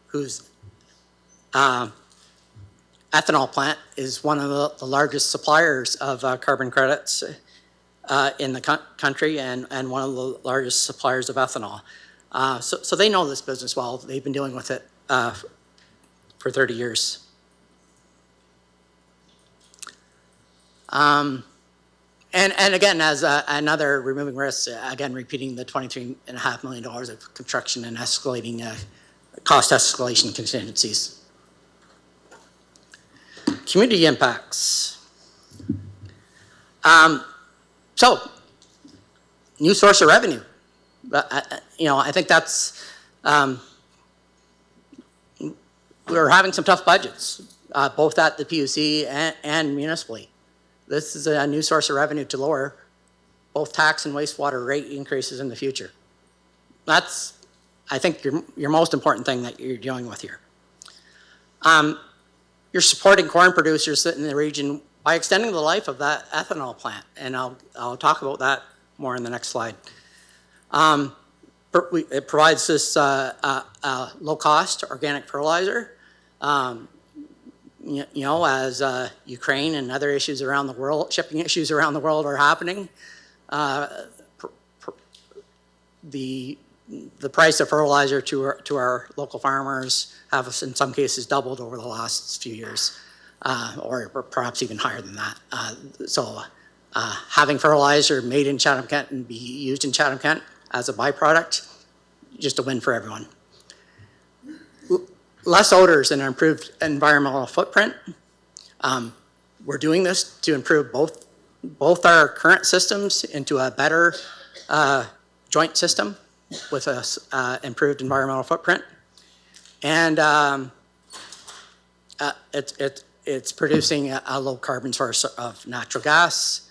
whose ethanol plant is one of the largest suppliers of carbon credits in the country, and one of the largest suppliers of ethanol. So they know this business well. They've been dealing with it for 30 years. And again, as another removing risks, again, repeating the $23.5 million of construction and escalating cost escalation contingencies. Community impacts. So, new source of revenue. I think that's, we're having some tough budgets, both at the PUC and municipally. This is a new source of revenue to lower both tax and wastewater rate increases in the future. That's, I think, your most important thing that you're dealing with here. You're supporting corn producers in the region by extending the life of that ethanol plant, and I'll talk about that more in the next slide. It provides this low-cost organic fertilizer. As Ukraine and other issues around the world, shipping issues around the world are happening, the price of fertilizer to our local farmers have, in some cases, doubled over the last few years, or perhaps even higher than that. So having fertilizer made in Chatham-Kent and be used in Chatham-Kent as a byproduct, just a win for everyone. Less odors and improved environmental footprint. We're doing this to improve both our current systems into a better joint system with a improved environmental footprint, and it's producing a low carbon source of natural gas.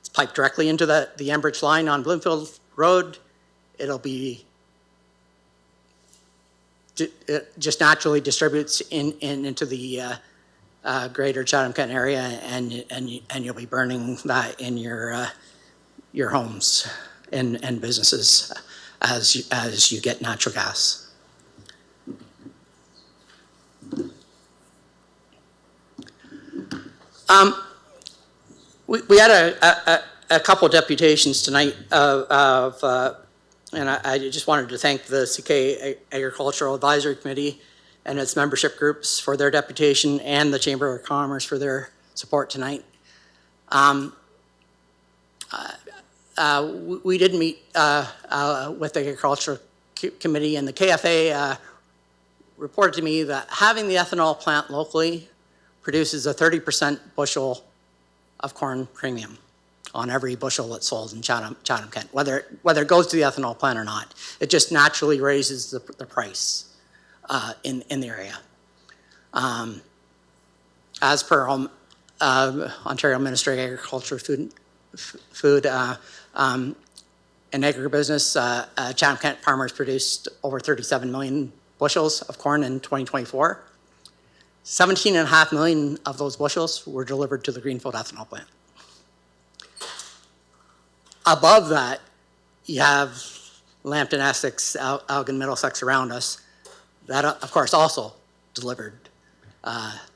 It's piped directly into the Enbridge line on Bloomfield Road. It just naturally distributes into the greater Chatham-Kent area, and you'll be burning that in your homes and businesses as you get natural gas. We had a couple deputations tonight and I just wanted to thank the CK Agricultural Advisory Committee and its membership groups for their deputation, and the Chamber of Commerce for their support tonight. We did meet with the Agricultural Committee, and the KFA reported to me that having the ethanol plant locally produces a 30% bushel of corn premium on every bushel that's sold in Chatham-Kent, whether it goes to the ethanol plant or not. It just naturally raises the price in the area. As per Ontario Ministry of Agriculture, Food and Agribusiness, Chatham-Kent farmers produced over 37 million bushels of corn in 2024. 17.5 million of those bushels were delivered to the Greenfield ethanol plant. Above that, you have Lambton, Essex, Elgin, Middlesex around us that, of course, also delivered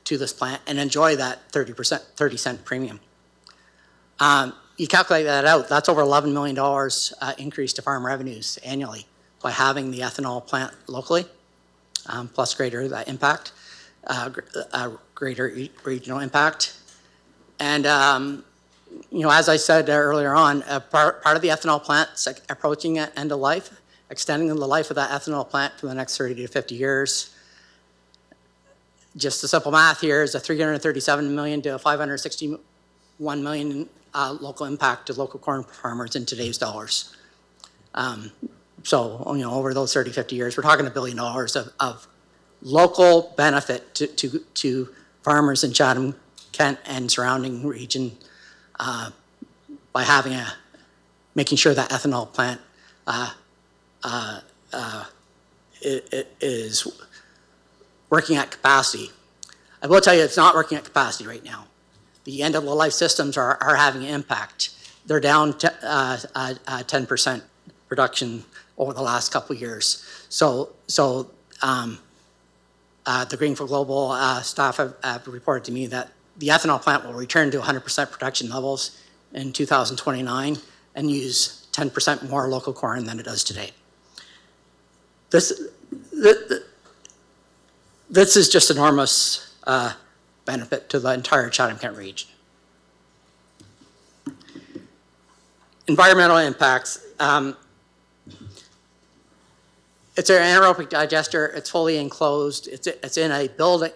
to this plant and enjoy that 30 cent premium. you calculate that out, that's over $11 million increase to farm revenues annually by having the ethanol plant locally, plus greater impact, greater regional impact. And, as I said earlier on, part of the ethanol plant is approaching end of life, extending the life of that ethanol plant for the next 30 to 50 years. Just the simple math here is a $337 million to a $561 million local impact to local corn farmers in today's dollars. So, over those 30, 50 years, we're talking $1 billion of local benefit to farmers in Chatham-Kent and surrounding region by making sure that ethanol plant is working at capacity. I will tell you it's not working at capacity right now. The end-of-the-life systems are having an impact. They're down 10% production over the last couple of years. So the Green for Global staff have reported to me that the ethanol plant will return to 100% production levels in 2029 and use 10% more local corn than it does today. This is just enormous benefit to the entire Chatham-Kent region. Environmental impacts. It's an anaerobic digester. It's fully enclosed. It's in a building.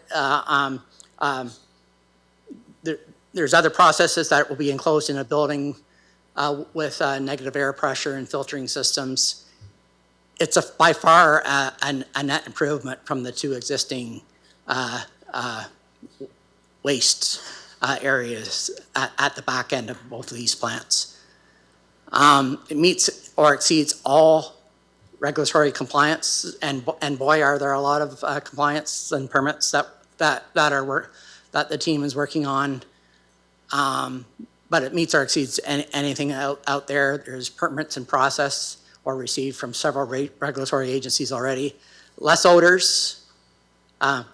There's other processes that will be enclosed in a building with negative air pressure and filtering systems. It's by far a net improvement from the two existing waste areas at the back end of both of these plants. It meets or exceeds all regulatory compliance, and boy, are there a lot of compliance and permits that the team is working on. But it meets or exceeds anything out there. There's permits in process or received from several regulatory agencies already. Less odors. Darren,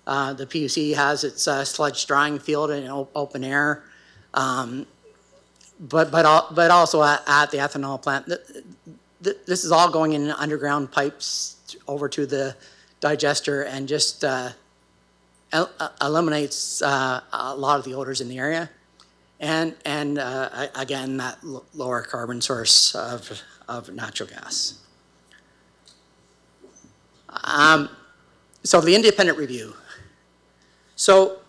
the PUC has its sludge drying field in open air. But also at the ethanol plant. This is all going in underground pipes over to the digester and just eliminates a lot of the odors in the area. And again, that lower carbon source of natural gas. So the independent review. So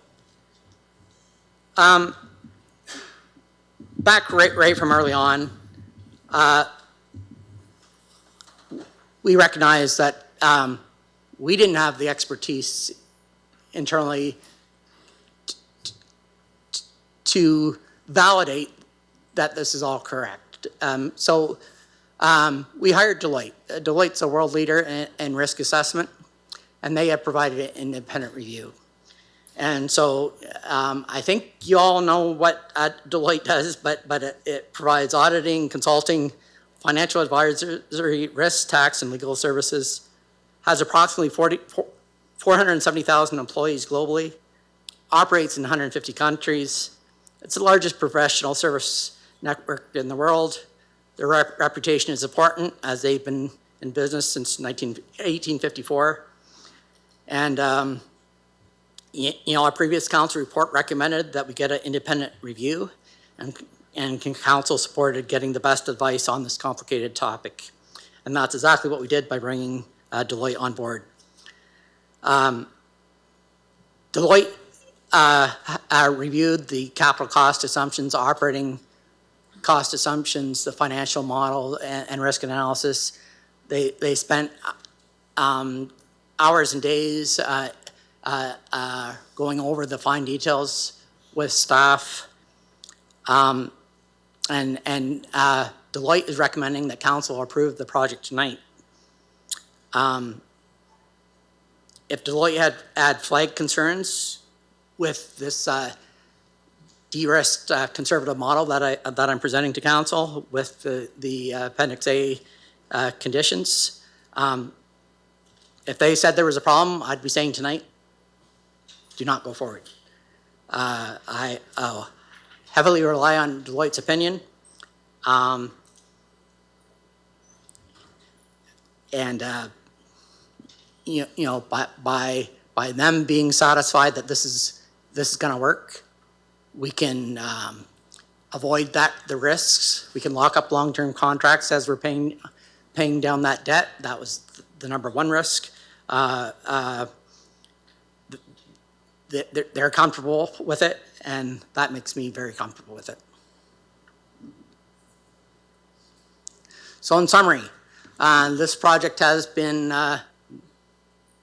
back right from early on, we recognized that we didn't have the expertise internally to validate that this is all correct. So we hired Deloitte. Deloitte's a world leader in risk assessment, and they have provided an independent review. And so I think you all know what Deloitte does, but it provides auditing, consulting, financial advisory, risk, tax, and legal services, has approximately 470,000 employees globally, operates in 150 countries. It's the largest professional service network in the world. Their reputation is important as they've been in business since 1854. And our previous council report recommended that we get an independent review, and council supported getting the best advice on this complicated topic. And that's exactly what we did by bringing Deloitte on board. Deloitte reviewed the capital cost assumptions, operating cost assumptions, the financial model, and risk analysis. They spent hours and days going over the fine details with staff. And Deloitte is recommending that council approve the project tonight. If Deloitte had flagged concerns with this de-risked conservative model that I'm presenting to council with the Appendix A conditions, if they said there was a problem, I'd be saying tonight, do not go forward. heavily rely on Deloitte's opinion. By them being satisfied that this is going to work, we can avoid the risks. We can lock up long-term contracts as we're paying down that debt. That was the number one risk. They're comfortable with it, and that makes me very comfortable with it. So in summary, this project has been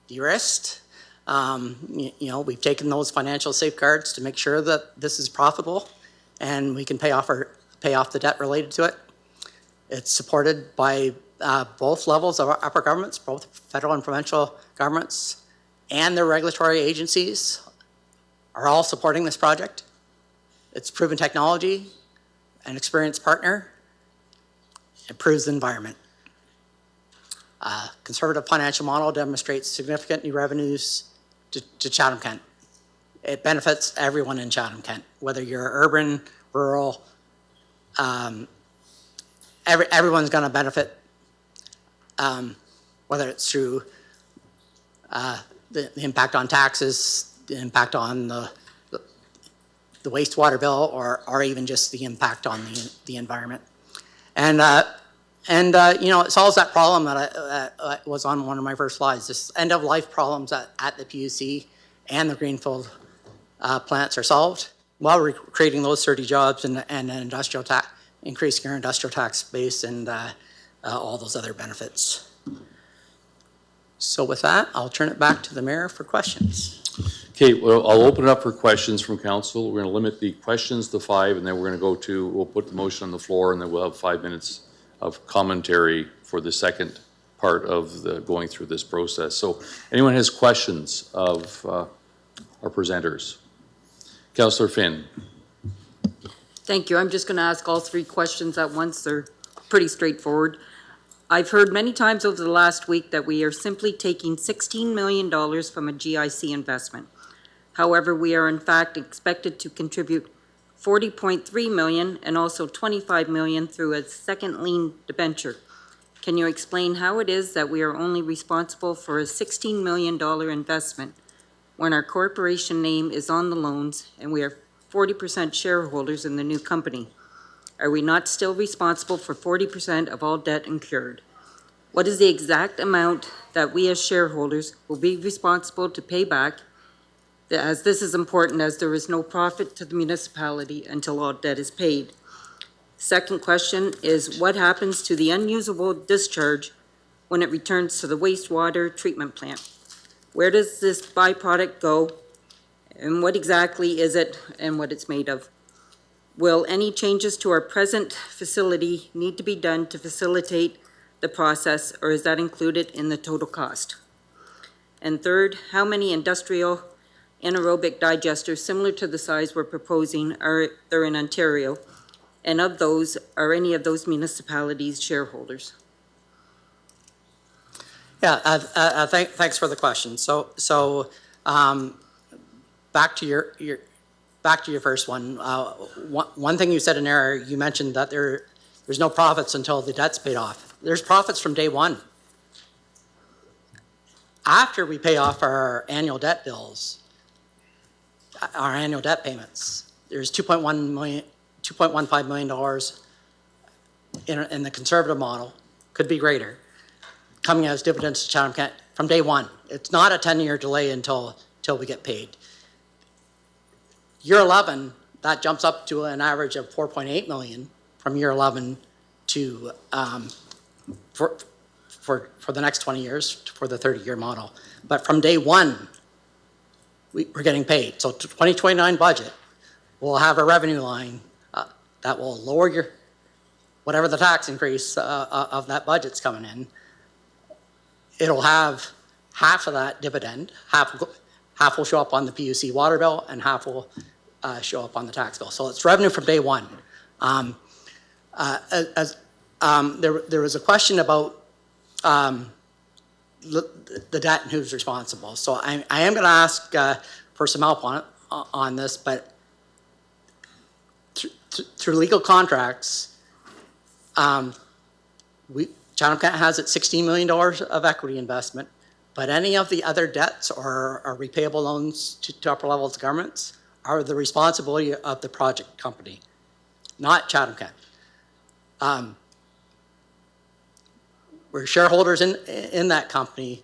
de-risked. We've taken those financial safeguards to make sure that this is profitable and we can pay off the debt related to it. It's supported by both levels of our upper governments, both federal and provincial governments, and their regulatory agencies are all supporting this project. It's proven technology, an experienced partner, improves the environment. Conservative financial model demonstrates significant new revenues to Chatham-Kent. It benefits everyone in Chatham-Kent, whether you're urban, rural, everyone's going to benefit, whether it's through the impact on taxes, the impact on the wastewater bill, or even just the impact on the environment. It solves that problem that was on one of my first slides. This end-of-life problems at the PUC and the greenfield plants are solved while we're creating those 30 jobs and an industrial tax, increasing our industrial tax base and all those other benefits. So with that, I'll turn it back to the mayor for questions. Okay, well, I'll open it up for questions from council. We're going to limit the questions to 5, and then we're going to we'll put the motion on the floor, and then we'll have 5 minutes of commentary for the second part of the going through this process. So anyone has questions of our presenters? Councillor Finn. Thank you. I'm just going to ask all 3 questions at once. They're pretty straightforward. I've heard many times over the last week that we are simply taking $16 million from a GIC investment. However, we are in fact expected to contribute $40.3 million and also $25 million through a second lien debenture. Can you explain how it is that we are only responsible for a $16 million investment when our corporation name is on the loans and we are 40% shareholders in the new company? Are we not still responsible for 40% of all debt incurred? What is the exact amount that we as shareholders will be responsible to pay back, as this is important as there is no profit to the municipality until all debt is paid? Second question is, what happens to the unusable discharge when it returns to the wastewater treatment plant? Where does this byproduct go, and what exactly is it and what it's made of? Will any changes to our present facility need to be done to facilitate the process, or is that included in the total cost? And third, how many industrial anaerobic digesters similar to the size we're proposing are there in Ontario? And of those, are any of those municipalities shareholders? Yeah, thanks for the question. So back to your first one. One thing you said in there, you mentioned that there's no profits until the debt's paid off. There's profits from day one. After we pay off our annual debt bills, our annual debt payments, there's $2.15 million in the conservative model, could be greater, coming as dividends to Chatham-Kent from day one. It's not a 10-year delay until we get paid. Year 11, that jumps up to an average of $4.8 million from year 11 to for the next 20 years for the 30-year model. But from day one, we're getting paid. So 2029 budget, we'll have a revenue line that will lower whatever the tax increase of that budget's coming in. It'll have half of that dividend, half will show up on the PUC water bill, and half will show up on the tax bill. So it's revenue from day one. There was a question about the debt and who's responsible. So I am going to ask for some help on this, but through legal contracts, Chatham-Kent has its $16 million of equity investment, but any of the other debts or repayable loans to upper levels of governments are the responsibility of the project company, not Chatham-Kent. We're shareholders in that company,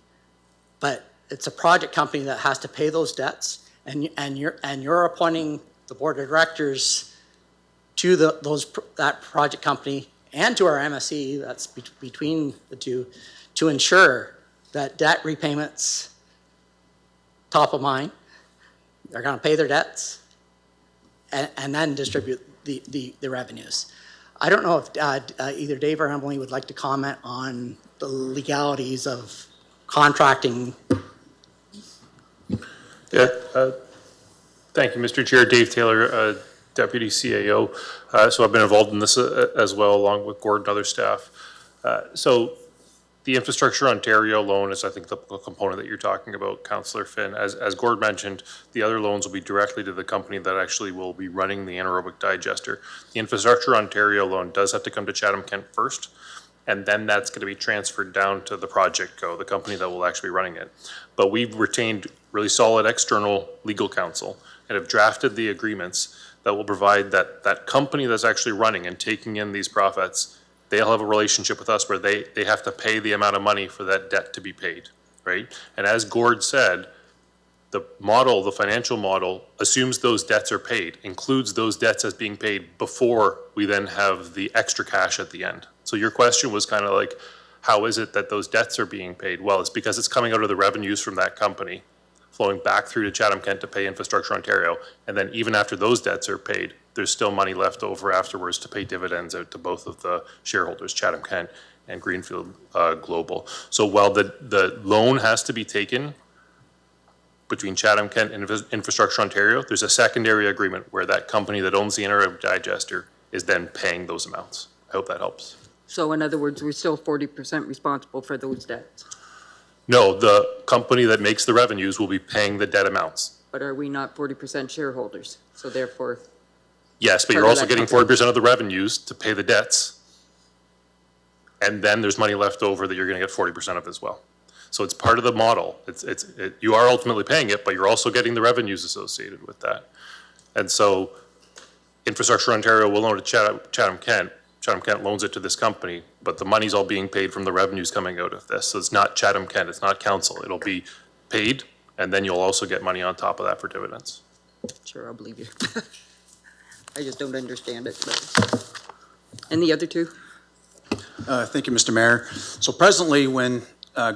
but it's a project company that has to pay those debts, and you're appointing the board of directors to that project company and to our MSE, that's between the two, to ensure that debt repayments top of mind. They're going to pay their debts and then distribute the revenues. I don't know if either Dave or Emily would like to comment on the legalities of contracting. Yeah, thank you, Mr. Chair. Dave Taylor, Deputy CAO. So I've been involved in this as well, along with Gord and other staff. So the Infrastructure Ontario loan is, I think, the component that you're talking about, Councillor Finn. As Gord mentioned, the other loans will be directly to the company that actually will be running the anaerobic digester. The Infrastructure Ontario loan does have to come to Chatham-Kent first, and then that's going to be transferred down to the Project Co, the company that will actually be running it. But we've retained really solid external legal counsel and have drafted the agreements that will provide that company that's actually running and taking in these profits, they'll have a relationship with us where they have to pay the amount of money for that debt to be paid, right? And as Gord said, the model, the financial model, assumes those debts are paid, includes those debts as being paid before we then have the extra cash at the end. So your question was kind of like, how is it that those debts are being paid? Well, it's because it's coming out of the revenues from that company, flowing back through to Chatham-Kent to pay Infrastructure Ontario. And then even after those debts are paid, there's still money left over afterwards to pay dividends out to both of the shareholders, Chatham-Kent and Greenfield Global. So while the loan has to be taken between Chatham-Kent and Infrastructure Ontario, there's a secondary agreement where that company that owns the anaerobic digester is then paying those amounts. I hope that helps. So in other words, we're still 40% responsible for those debts. No, the company that makes the revenues will be paying the debt amounts. But are we not 40% shareholders? So therefore, Yes, but you're also getting 40% of the revenues to pay the debts. And then there's money left over that you're going to get 40% of as well. So it's part of the model. You are ultimately paying it, but you're also getting the revenues associated with that. And so Infrastructure Ontario will loan to Chatham-Kent. Chatham-Kent loans it to this company, but the money's all being paid from the revenues coming out of this. So it's not Chatham-Kent, it's not council. It'll be paid, and then you'll also get money on top of that for dividends. sure, I'll believe you. I just don't understand it. But. And the other two? Thank you, Mr. Mayor. So presently, when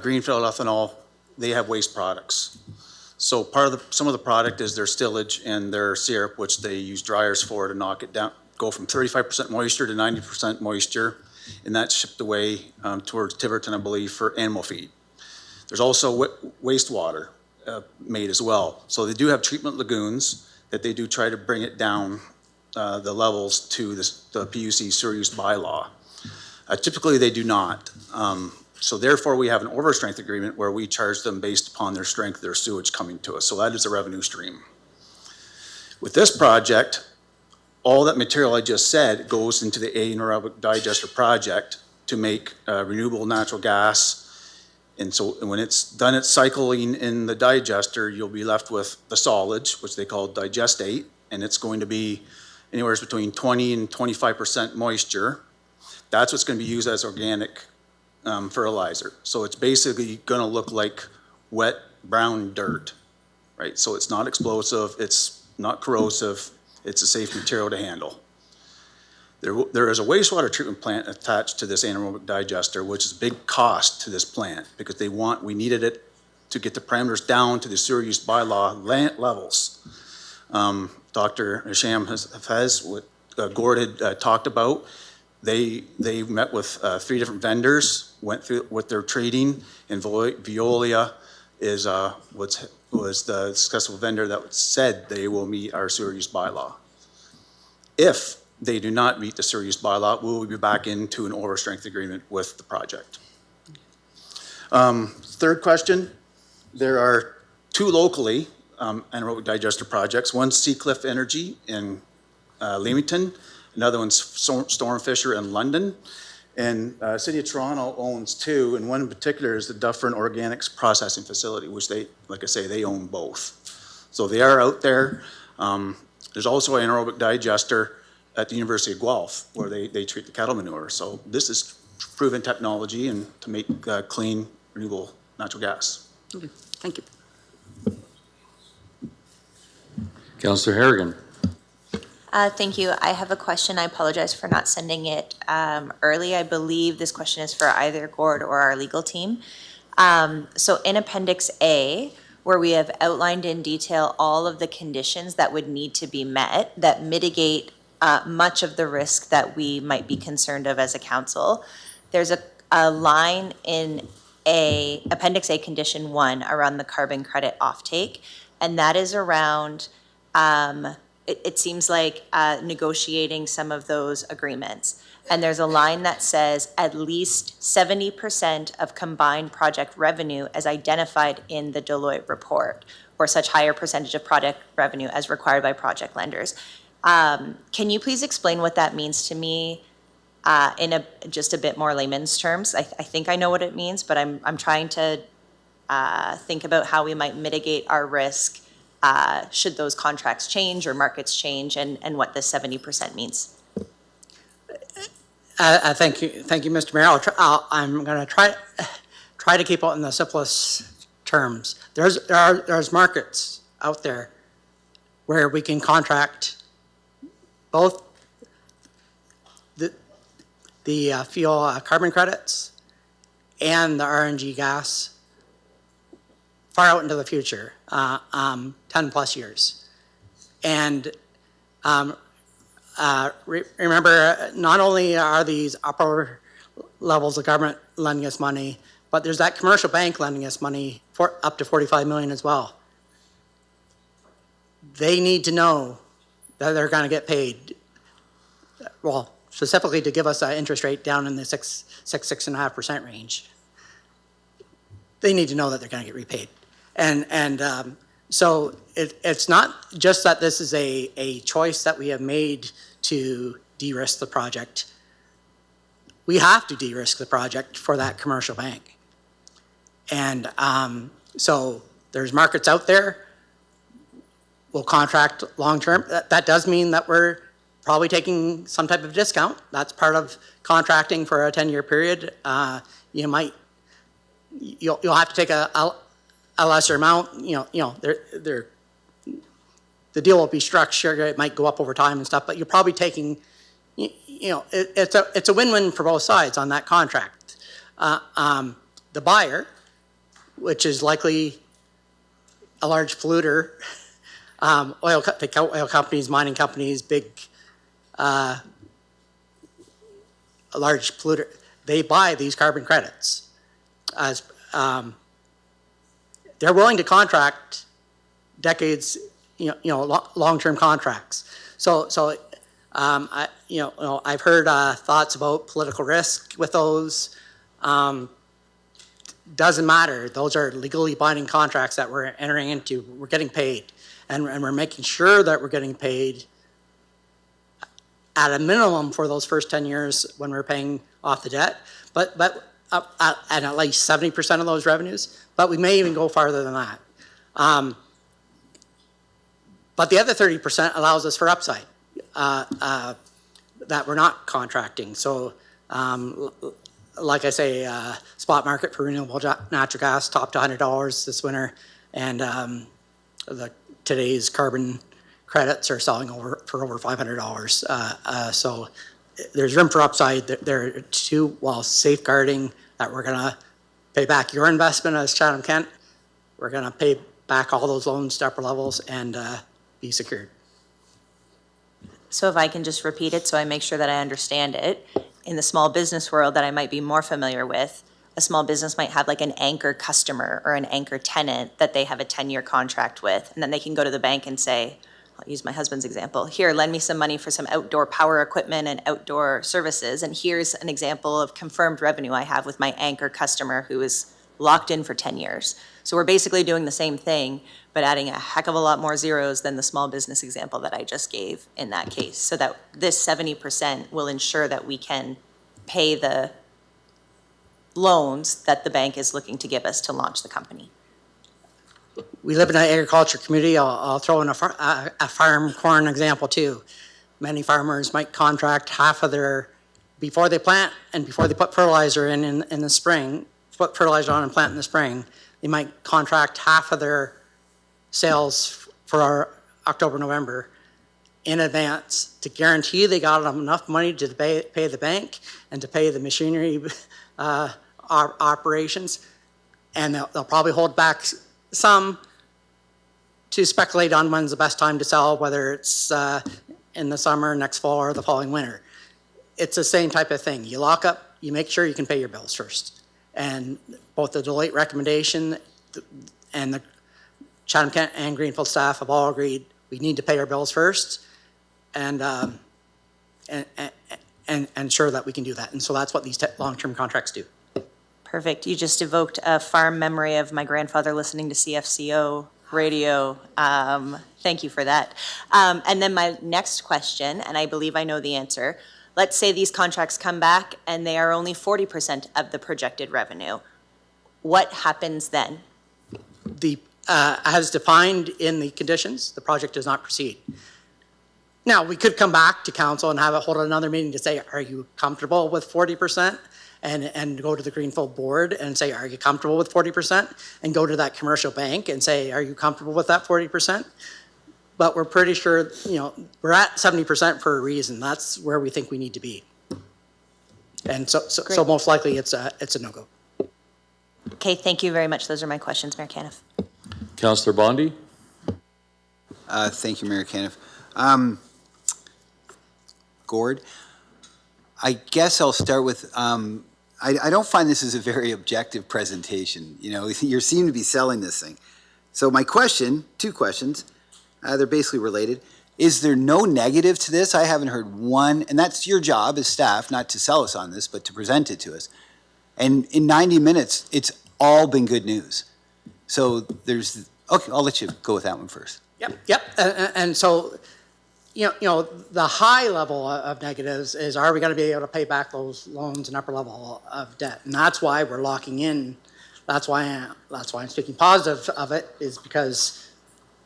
Greenfield Ethanol, they have waste products. So some of the product is their stillage and their syrup, which they use dryers for to knock it down, go from 35% moisture to 90% moisture, and that's shipped away towards Tiverton, I believe, for animal feed. There's also wastewater made as well. So they do have treatment lagoons that they do try to bring it down the levels to the PUC sewer use bylaw. Typically, they do not. So therefore, we have an overstrength agreement where we charge them based upon their strength of their sewage coming to us. So that is a revenue stream. With this project, all that material I just said goes into the anaerobic digester project to make renewable natural gas. And so when it's done its cycling in the digester, you'll be left with the solids, which they call digestate, and it's going to be anywhere between 20 and 25% moisture. That's what's going to be used as organic fertilizer. So it's basically going to look like wet brown dirt, right? So it's not explosive, it's not corrosive, it's a safe material to handle. There is a wastewater treatment plant attached to this anaerobic digester, which is a big cost to this plant because we needed it to get the parameters down to the sewer use bylaw levels. Dr. Hasham has what Gord had talked about. They met with 3 different vendors, went through what they're trading, and Veolia is was the successful vendor that said they will meet our sewer use bylaw. If they do not meet the sewer use bylaw, we will be back into an overstrength agreement with the project. Third question, there are 2 locally anaerobic digester projects. One's Seacliff Energy in Leamington, Another one's Stormfisher in London. And City of Toronto owns two, and one in particular is the Dufferin Organics Processing Facility, which they, like I say, they own both. So they are out there. There's also an anaerobic digester at the University of Guelph where they treat the cattle manure. So this is proven technology and to make clean, renewable natural gas. Okay, thank you. Councillor Harrigan. Thank you. I have a question. I apologize for not sending it early. I believe this question is for either Gord or our legal team. So in Appendix A, where we have outlined in detail all of the conditions that would need to be met that mitigate much of the risk that we might be concerned of as a council, there's a line in Appendix A, Condition 1, around the carbon credit offtake, and that is around it seems like negotiating some of those agreements. And there's a line that says at least 70% of combined project revenue as identified in the Deloitte report, or such higher percentage of project revenue as required by project lenders. Can you please explain what that means to me in just a bit more layman's terms? I think I know what it means, but I'm trying to think about how we might mitigate our risk should those contracts change or markets change, and what this 70% means. Thank you, Mr. Mayor. I'm going to try to keep it in the simplest terms. There's markets out there where we can contract both the fuel carbon credits and the RNG gas far out into the future, 10 plus years. And remember, not only are these upper levels of government lending us money, but there's that commercial bank lending us money for up to $45 million as well. They need to know that they're going to get paid, well, specifically to give us an interest rate down in the 6.5% range. They need to know that they're going to get repaid. So it's not just that this is a choice that we have made to de-risk the project. We have to de-risk the project for that commercial bank. And so there's markets out there. We'll contract long-term. That does mean that we're probably taking some type of discount. That's part of contracting for a 10-year period. You'll have to take a lesser amount. The deal will be structured. It might go up over time and stuff, but you're probably taking, it's a win-win for both sides on that contract. The buyer, which is likely a large polluter, oil companies, mining companies, big, a large polluter, they buy these carbon credits as they're willing to contract decades, long-term contracts. So I've heard thoughts about political risk with those. Doesn't matter. Those are legally binding contracts that we're entering into. We're getting paid, and we're making sure that we're getting paid at a minimum for those first 10 years when we're paying off the debt, but at least 70% of those revenues. But we may even go farther than that. But the other 30% allows us for upside that we're not contracting. So like I say, spot market for renewable natural gas topped $100 this winter, and today's carbon credits are selling for over $500. So there's room for upside there too, while safeguarding that we're going to pay back your investment as Chatham-Kent. We're going to pay back all those loans to upper levels and be secured. So if I can just repeat it so I make sure that I understand it. In the small business world that I might be more familiar with, a small business might have like an anchor customer or an anchor tenant that they have a 10-year contract with, and then they can go to the bank and say, I'll use my husband's example, here, lend me some money for some outdoor power equipment and outdoor services, and here's an example of confirmed revenue I have with my anchor customer who is locked in for 10 years. So we're basically doing the same thing, but adding a heck of a lot more zeros than the small business example that I just gave in that case, so that this 70% will ensure that we can pay the loans that the bank is looking to give us to launch the company. We live in an agriculture community. I'll throw in a farm corn example too. Many farmers might contract half of their, before they plant and before they put fertilizer in the spring, put fertilizer on and plant in the spring, they might contract half of their sales for our October, November in advance to guarantee they got enough money to pay the bank and to pay the machinery operations. And they'll probably hold back some to speculate on when's the best time to sell, whether it's in the summer, next fall, or the following winter. It's the same type of thing. You lock up, you make sure you can pay your bills first. And both the Deloitte recommendation and the Chatham-Kent and Greenfield staff have all agreed we need to pay our bills first and ensure that we can do that. And so that's what these long-term contracts do. Perfect. You just evoked a farm memory of my grandfather listening to CFCO radio. Thank you for that. And then my next question, and I believe I know the answer. Let's say these contracts come back and they are only 40% of the projected revenue. What happens then? As defined in the conditions, the project does not proceed. Now, we could come back to council and hold another meeting to say, are you comfortable with 40%? And go to the Greenfield board and say, are you comfortable with 40%? And go to that commercial bank and say, are you comfortable with that 40%? But we're pretty sure, we're at 70% for a reason. That's where we think we need to be. And so most likely it's a no-go. Okay, thank you very much. Those are my questions, Mayor Caniff. Councillor Bondi? Thank you, Mayor Caniff. Gord, I guess I'll start with, I don't find this is a very objective presentation. You seem to be selling this thing. So my question, two questions, they're basically related. Is there no negative to this? I haven't heard one, and that's your job as staff, not to sell us on this, but to present it to us. And in 90 minutes, it's all been good news. So okay, I'll let you go with that one first. Yep. And so, the high level of negatives is, are we going to be able to pay back those loans and upper level of debt? And that's why we're locking in. That's why I'm speaking positive of it, is because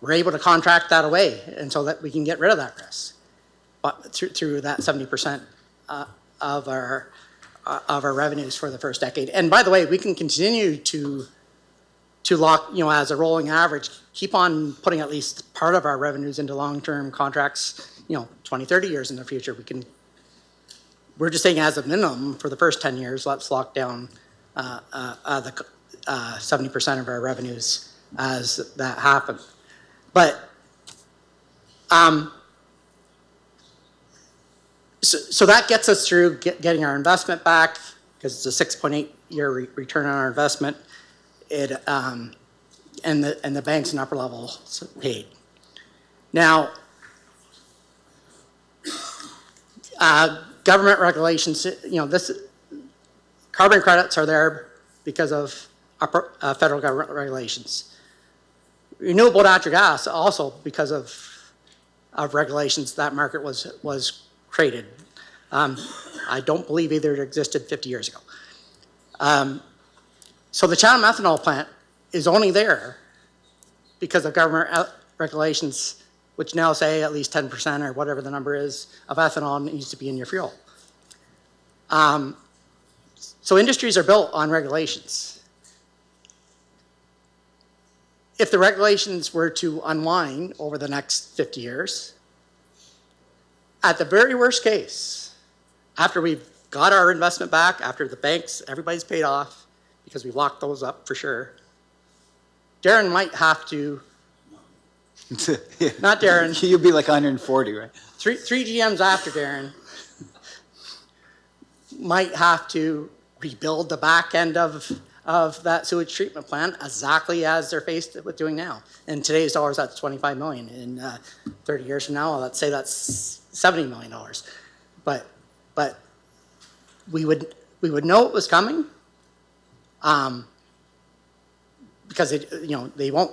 we're able to contract that away, and so that we can get rid of that risk, but through that 70% of our revenues for the first decade. And by the way, we can continue to lock, as a rolling average, keep on putting at least part of our revenues into long-term contracts, 20, 30 years in the future. We're just saying as a minimum for the first 10 years, let's lock down the 70% of our revenues as that happens. But, so that gets us through getting our investment back, because it's a 6.8-year return on our investment. And the banks and upper level paid. Now, government regulations, carbon credits are there because of federal government regulations. Renewable natural gas also because of regulations. That market was created. I don't believe either it existed 50 years ago. So the Chatham ethanol plant is only there because of government regulations, which now say at least 10% or whatever the number is of ethanol needs to be in your fuel. So industries are built on regulations. If the regulations were to unwind over the next 50 years, at the very worst case, after we've got our investment back, after the banks, everybody's paid off, because we locked those up for sure, Darren might have to, not Darren. You'll be like 140, right? Three GMs after Darren might have to rebuild the back end of that sewage treatment plant exactly as they're faced with doing now. In today's dollars, that's $25 million. In 30 years from now, let's say that's $70 million. But we would know it was coming. because they won't,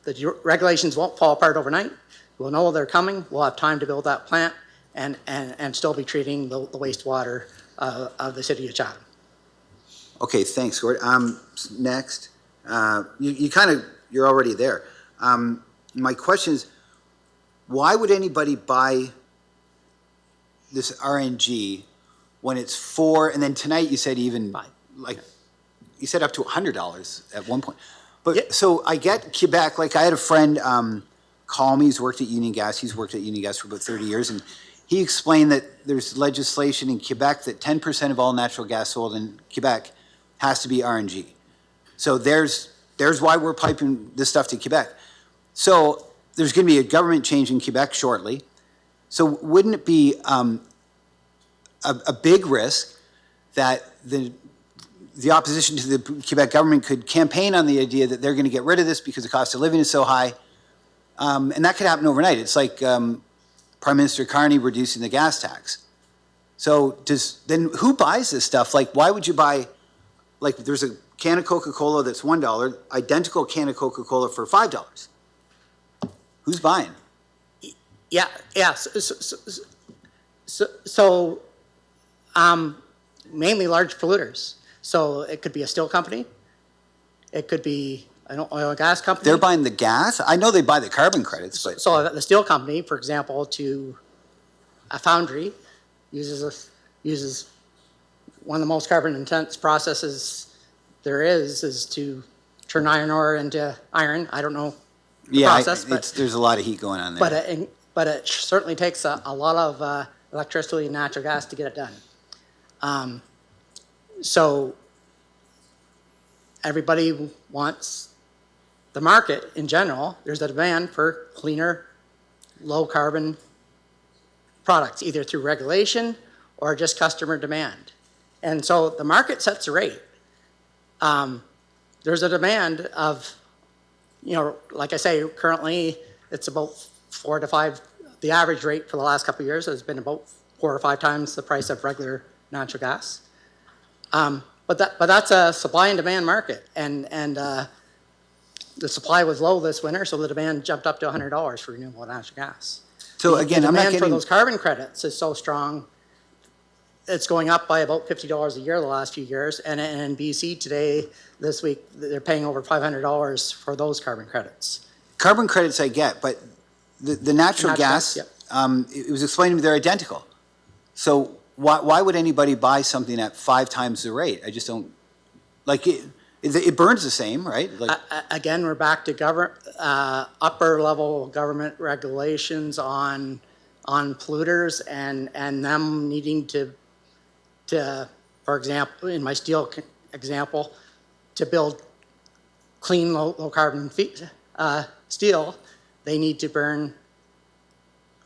the regulations won't fall apart overnight. We'll know they're coming. We'll have time to build that plant and still be treating the wastewater of the city of Chatham. Okay, thanks, Gord. Next, you're already there. My question is, why would anybody buy this RNG when it's and then tonight you said even you said up to $100 at one point. But so I get Quebec, like I had a friend call me, he's worked at Union Gas, for about 30 years, and he explained that there's legislation in Quebec that 10% of all natural gas sold in Quebec has to be RNG. So there's why we're piping this stuff to Quebec. So there's going to be a government change in Quebec shortly. So wouldn't it be a big risk that the opposition to the Quebec government could campaign on the idea that they're going to get rid of this because the cost of living is so high? And that could happen overnight. It's like Prime Minister Carney reducing the gas tax. So then who buys this stuff? Like, why would you buy, like there's a can of Coca-Cola that's $1, identical can of Coca-Cola for $5. Who's buying? Yeah. So mainly large polluters. So it could be a steel company. It could be an oil and gas company. They're buying the gas? I know they buy the carbon credits, but... So the steel company, for example, to a foundry, uses one of the most carbon intense processes there is to turn iron ore into iron. I don't know the process, but there's a lot of heat going on there. But it certainly takes a lot of electricity and natural gas to get it done. So everybody wants the market in general. There's a demand for cleaner, low carbon products, either through regulation or just customer demand. And so the market sets a rate. There's a demand of, like I say, currently it's about 4 to 5. The average rate for the last couple of years has been about 4 or 5 times the price of regular natural gas. But that's a supply and demand market, and the supply was low this winter, so the demand jumped up to $100 for renewable natural gas. So again, I'm not getting... The demand for those carbon credits is so strong, it's going up by about $50 a year the last few years, and in BC today, this week, they're paying over $500 for those carbon credits. Carbon credits I get, but the natural gas, it was explained to me they're identical. So why would anybody buy something at 5 times the rate? I just don't, like, it burns the same, right? Like, again, we're back to upper level government regulations on polluters and them needing to, for example, in my steel example, to build clean low carbon steel, they need to burn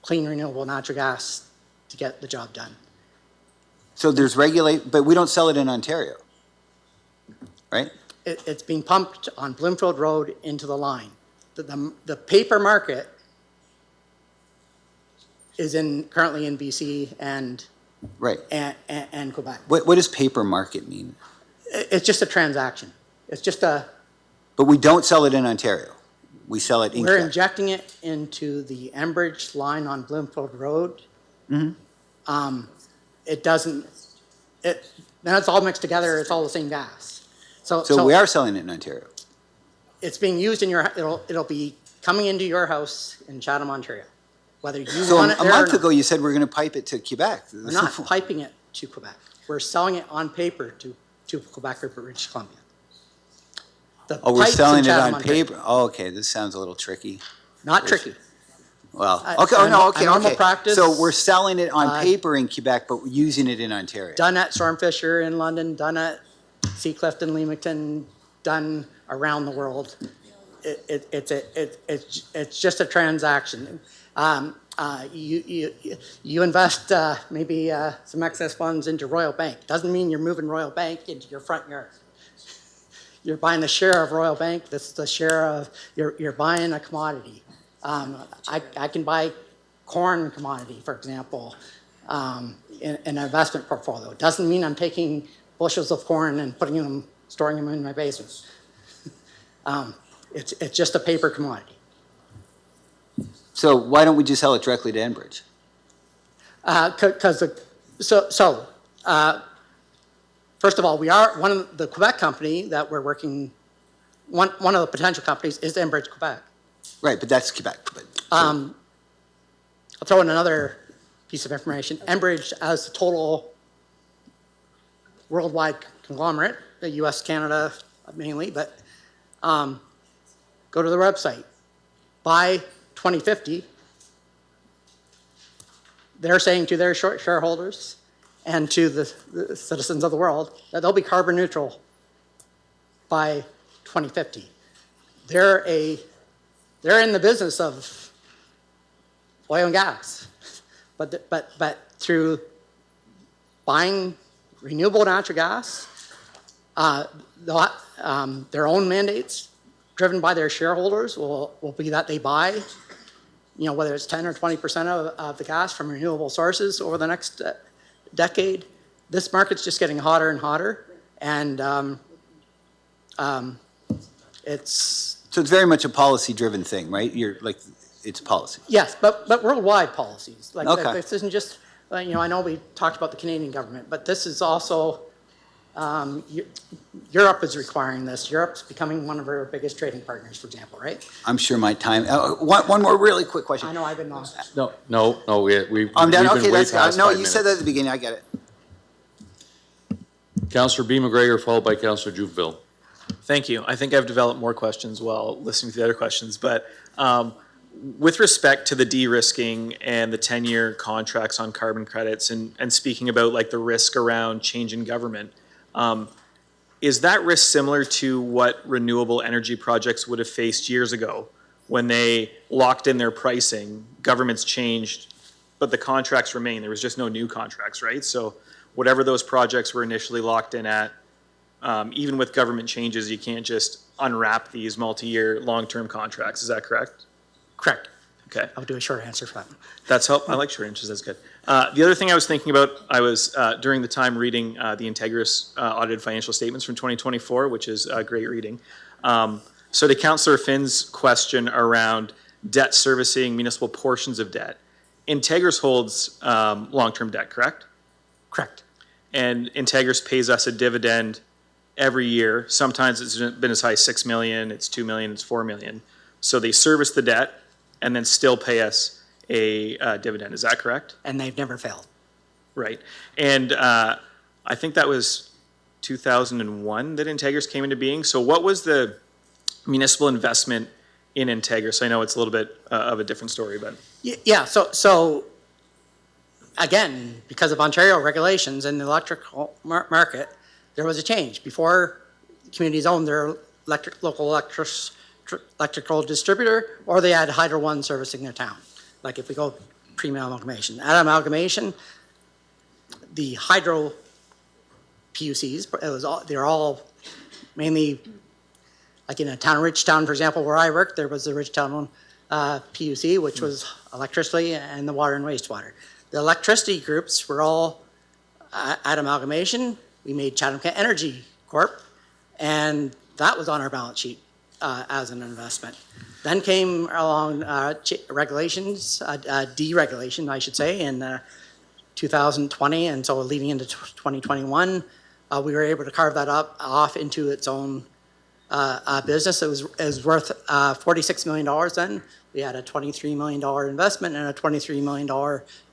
clean renewable natural gas to get the job done. So there's but we don't sell it in Ontario, right? It's being pumped on Bloomfield Road into the line. The paper market is currently in BC and Quebec. What does paper market mean? It's just a transaction. It's just a... But we don't sell it in Ontario. We sell it in We're injecting it into the Enbridge line on Bloomfield Road. Mm-hmm. It doesn't... Then it's all mixed together. It's all the same gas. So we are selling it in Ontario. It's being used in your... It'll be coming into your house in Chatham, Ontario. Whether you want it there or not. So a month ago you said we're going to pipe it to Quebec. We're not piping it to Quebec. We're selling it on paper to Quebec or British Columbia. We're selling it on paper? Oh, okay, this sounds a little tricky. Not tricky. Well, okay. Practice, so we're selling it on paper in Quebec, but we're using it in Ontario. Done at Stormfisher in London, done at Seacliff and Leamington, done around the world. It's just a transaction. You invest maybe some excess funds into Royal Bank. Doesn't mean you're moving Royal Bank into your front yard. You're buying a share of Royal Bank. This is the share of, you're buying a commodity. I can buy corn commodity, for example, in an investment portfolio. It doesn't mean I'm taking bushels of corn and storing them in my basement. It's just a paper commodity. So why don't we just sell it directly to Enbridge? Because first of all, we are one of the Quebec company that we're working. One of the potential companies is Enbridge Quebec. Right, but that's Quebec. But, I'll throw in another piece of information. Enbridge, as the total worldwide conglomerate, the U.S., Canada mainly, but go to their website. By 2050, they're saying to their shareholders and to the citizens of the world that they'll be carbon neutral by 2050. They're in the business of oil and gas, but through buying renewable natural gas, their own mandates driven by their shareholders will be that they buy, whether it's 10 or 20% of the gas from renewable sources over the next decade. This market's just getting hotter and hotter, and So it's very much a policy-driven thing, right? It's policy. Yes, but worldwide policies. Okay. This isn't just, I know we talked about the Canadian government, but this is also, Europe is requiring this. Europe's becoming one of our biggest trading partners, for example, right? I'm sure my time. One more really quick question. I know I've been on. No, we've I'm done. been Okay, way that's past no. 5 You said that at the beginning. I get it. Councillor B. McGregor, followed by Councillor Juveville. Thank you. I think I've developed more questions while listening to the other questions, but with respect to the de-risking and the 10-year contracts on carbon credits and speaking about like the risk around change in government, is that risk similar to what renewable energy projects would have faced years ago when they locked in their pricing, governments changed, but the contracts remain? There was just no new contracts, right? So whatever those projects were initially locked in at, even with government changes, you can't just unwrap these multi-year long-term contracts. Is that correct? Correct. Okay. I'll do a short answer for that. That's helpful. I like short answers. That's good. The other thing I was thinking about, I was during the time reading the Integris audited financial statements from 2024, which is great reading. So to Councillor Finn's question around debt servicing municipal portions of debt, Integris holds long-term debt, correct? Correct. And Integris pays us a dividend every year. Sometimes it's been as high as 6 million, it's 2 million, it's 4 million. So they service the debt and then still pay us a dividend. Is that correct? And they've never failed. Right. And I think that was 2001 that Integris came into being. So what was the municipal investment in Integris? I know it's a little bit of a different story, but. Yeah, so again, because of Ontario regulations in the electrical market, there was a change. Before, communities owned their local electrical distributor, or they had Hydro One servicing their town. Like if we go pre-amalgamation. At amalgamation, the hydro PUCs, they're all mainly, like in a town, Ridgetown, for example, where I worked, there was the Ridgetown PUC, which was electricity and the water and wastewater. The electricity groups were all at amalgamation. We made Chatham-Kent Energy Corp, and that was on our balance sheet as an investment. Then came along regulations, deregulation, I should say, in 2020, and so leading into 2021, we were able to carve that off into its own business. It was worth $46 million then. We had a $23 million investment and a $23 million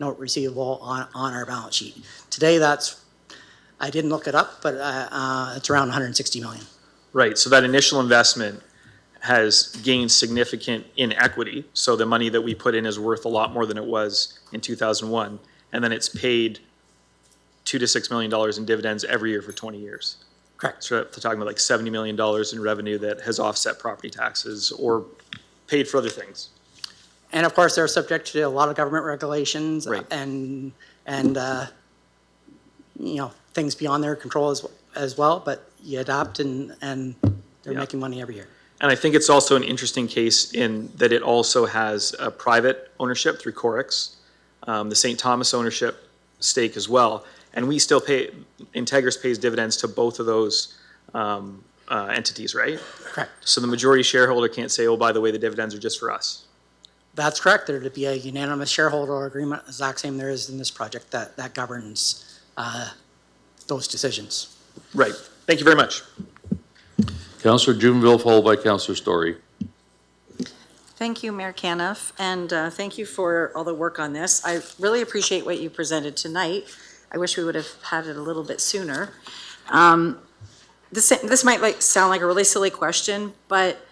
note receivable on our balance sheet. Today, I didn't look it up, but it's around 160 million. Right, so that initial investment has gained significant inequity. So the money that we put in is worth a lot more than it was in 2001. And then it's paid $2 to $6 million in dividends every year for 20 years. Correct. So they're talking about like $70 million in revenue that has offset property taxes or paid for other things. And of course, they're subject to a lot of government regulations, right, and things beyond their control as well. But you adapt, and they're making money every year. And I think it's also an interesting case in that it also has a private ownership through Corix, the St. Thomas ownership stake as well. And we still pay, Integris pays dividends to both of those entities, right? Correct. So the majority shareholder can't say, oh, by the way, the dividends are just for us. That's correct. There to be a unanimous shareholder agreement, exact same there is in this project, that governs those decisions. Right. Thank you very much. Councillor Jumonville, followed by Councillor Story. Thank you, Mayor Caniff, and thank you for all the work on this. I really appreciate what you presented tonight. I wish we would have had it a little bit sooner. This might sound like a really silly question, but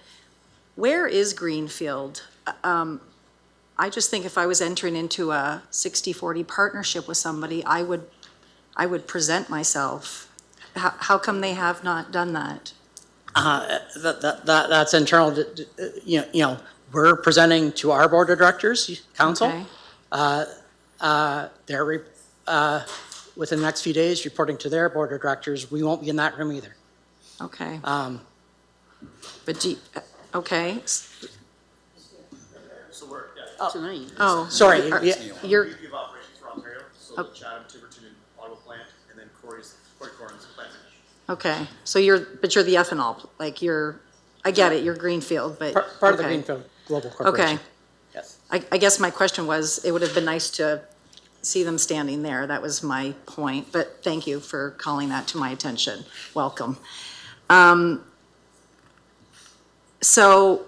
where is Greenfield? I just think if I was entering into a 60-40 partnership with somebody, I would present myself. How come they have not done that? That's internal, you know, we're presenting to our board of directors, council. Okay. They're, within the next few days, reporting to their board of directors. We won't be in that room either. Okay. But okay. Tonight. Oh, sorry. You're. VP of Operations for Ontario, so the Chatham, Tiverton, and Ottawa plant, and then Corey Corn's plant. Okay, so you're the ethanol, like I get it, you're Greenfield, but. Part of the okay. Greenfield Global Corporation. Okay. Yes. I guess my question was, it would have been nice to see them standing there. That was my point, but thank you for calling that to my attention. Welcome. So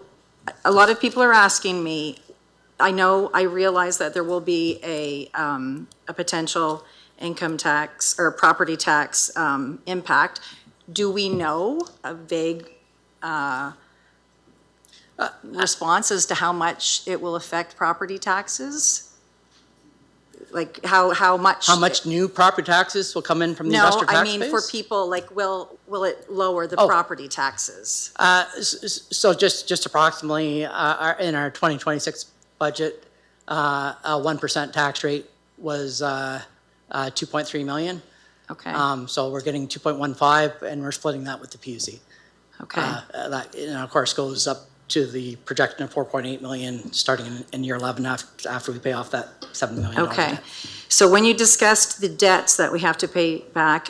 a lot of people are asking me, I realize that there will be a potential income tax or property tax impact. Do we know a vague response as to how much it will affect property taxes? Like how much? How much new property taxes will come in from the investor tax No, I mean, base? for people, like, will it lower the property taxes? So just approximately, in our 2026 budget, a 1% tax rate was 2.3 million. Okay. So we're getting 2.15, and we're splitting that with the PUC. Okay. That, of course, goes up to the projection of 4.8 million starting in year 11 after we pay off that $7 million. Okay. So when you discussed the debts that we have to pay back,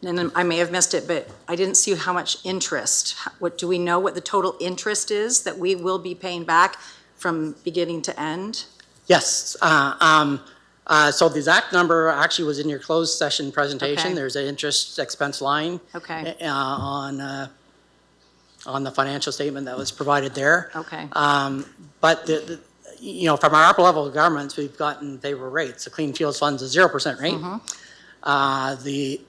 and I may have missed it, but I didn't see how much interest. What do we know what the total interest is that we will be paying back from beginning to end? Yes. So the exact number actually was in your closed session presentation. Okay. There's an interest expense line on the financial statement that was provided there. Okay. But from our upper level of governments, we've gotten favorable rates. The Clean Fuels Fund's a 0% rate. The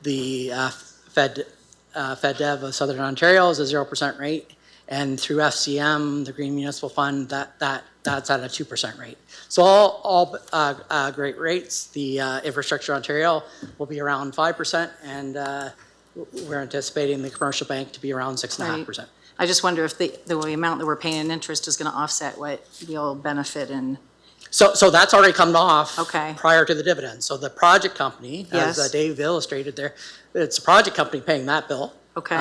FedDev of Southern Ontario is a 0% rate, and through FCM, the Green Municipal Fund, that's at a 2% rate. So all great rates. The Infrastructure Ontario will be around 5%, and we're anticipating the commercial bank to be around 6.5%. I just wonder if the amount that we're paying in interest is going to offset what we'll benefit in. So that's already come off Okay. prior to the dividend. So the project company, Yes. as Dave illustrated there, it's a project company paying that bill. Okay.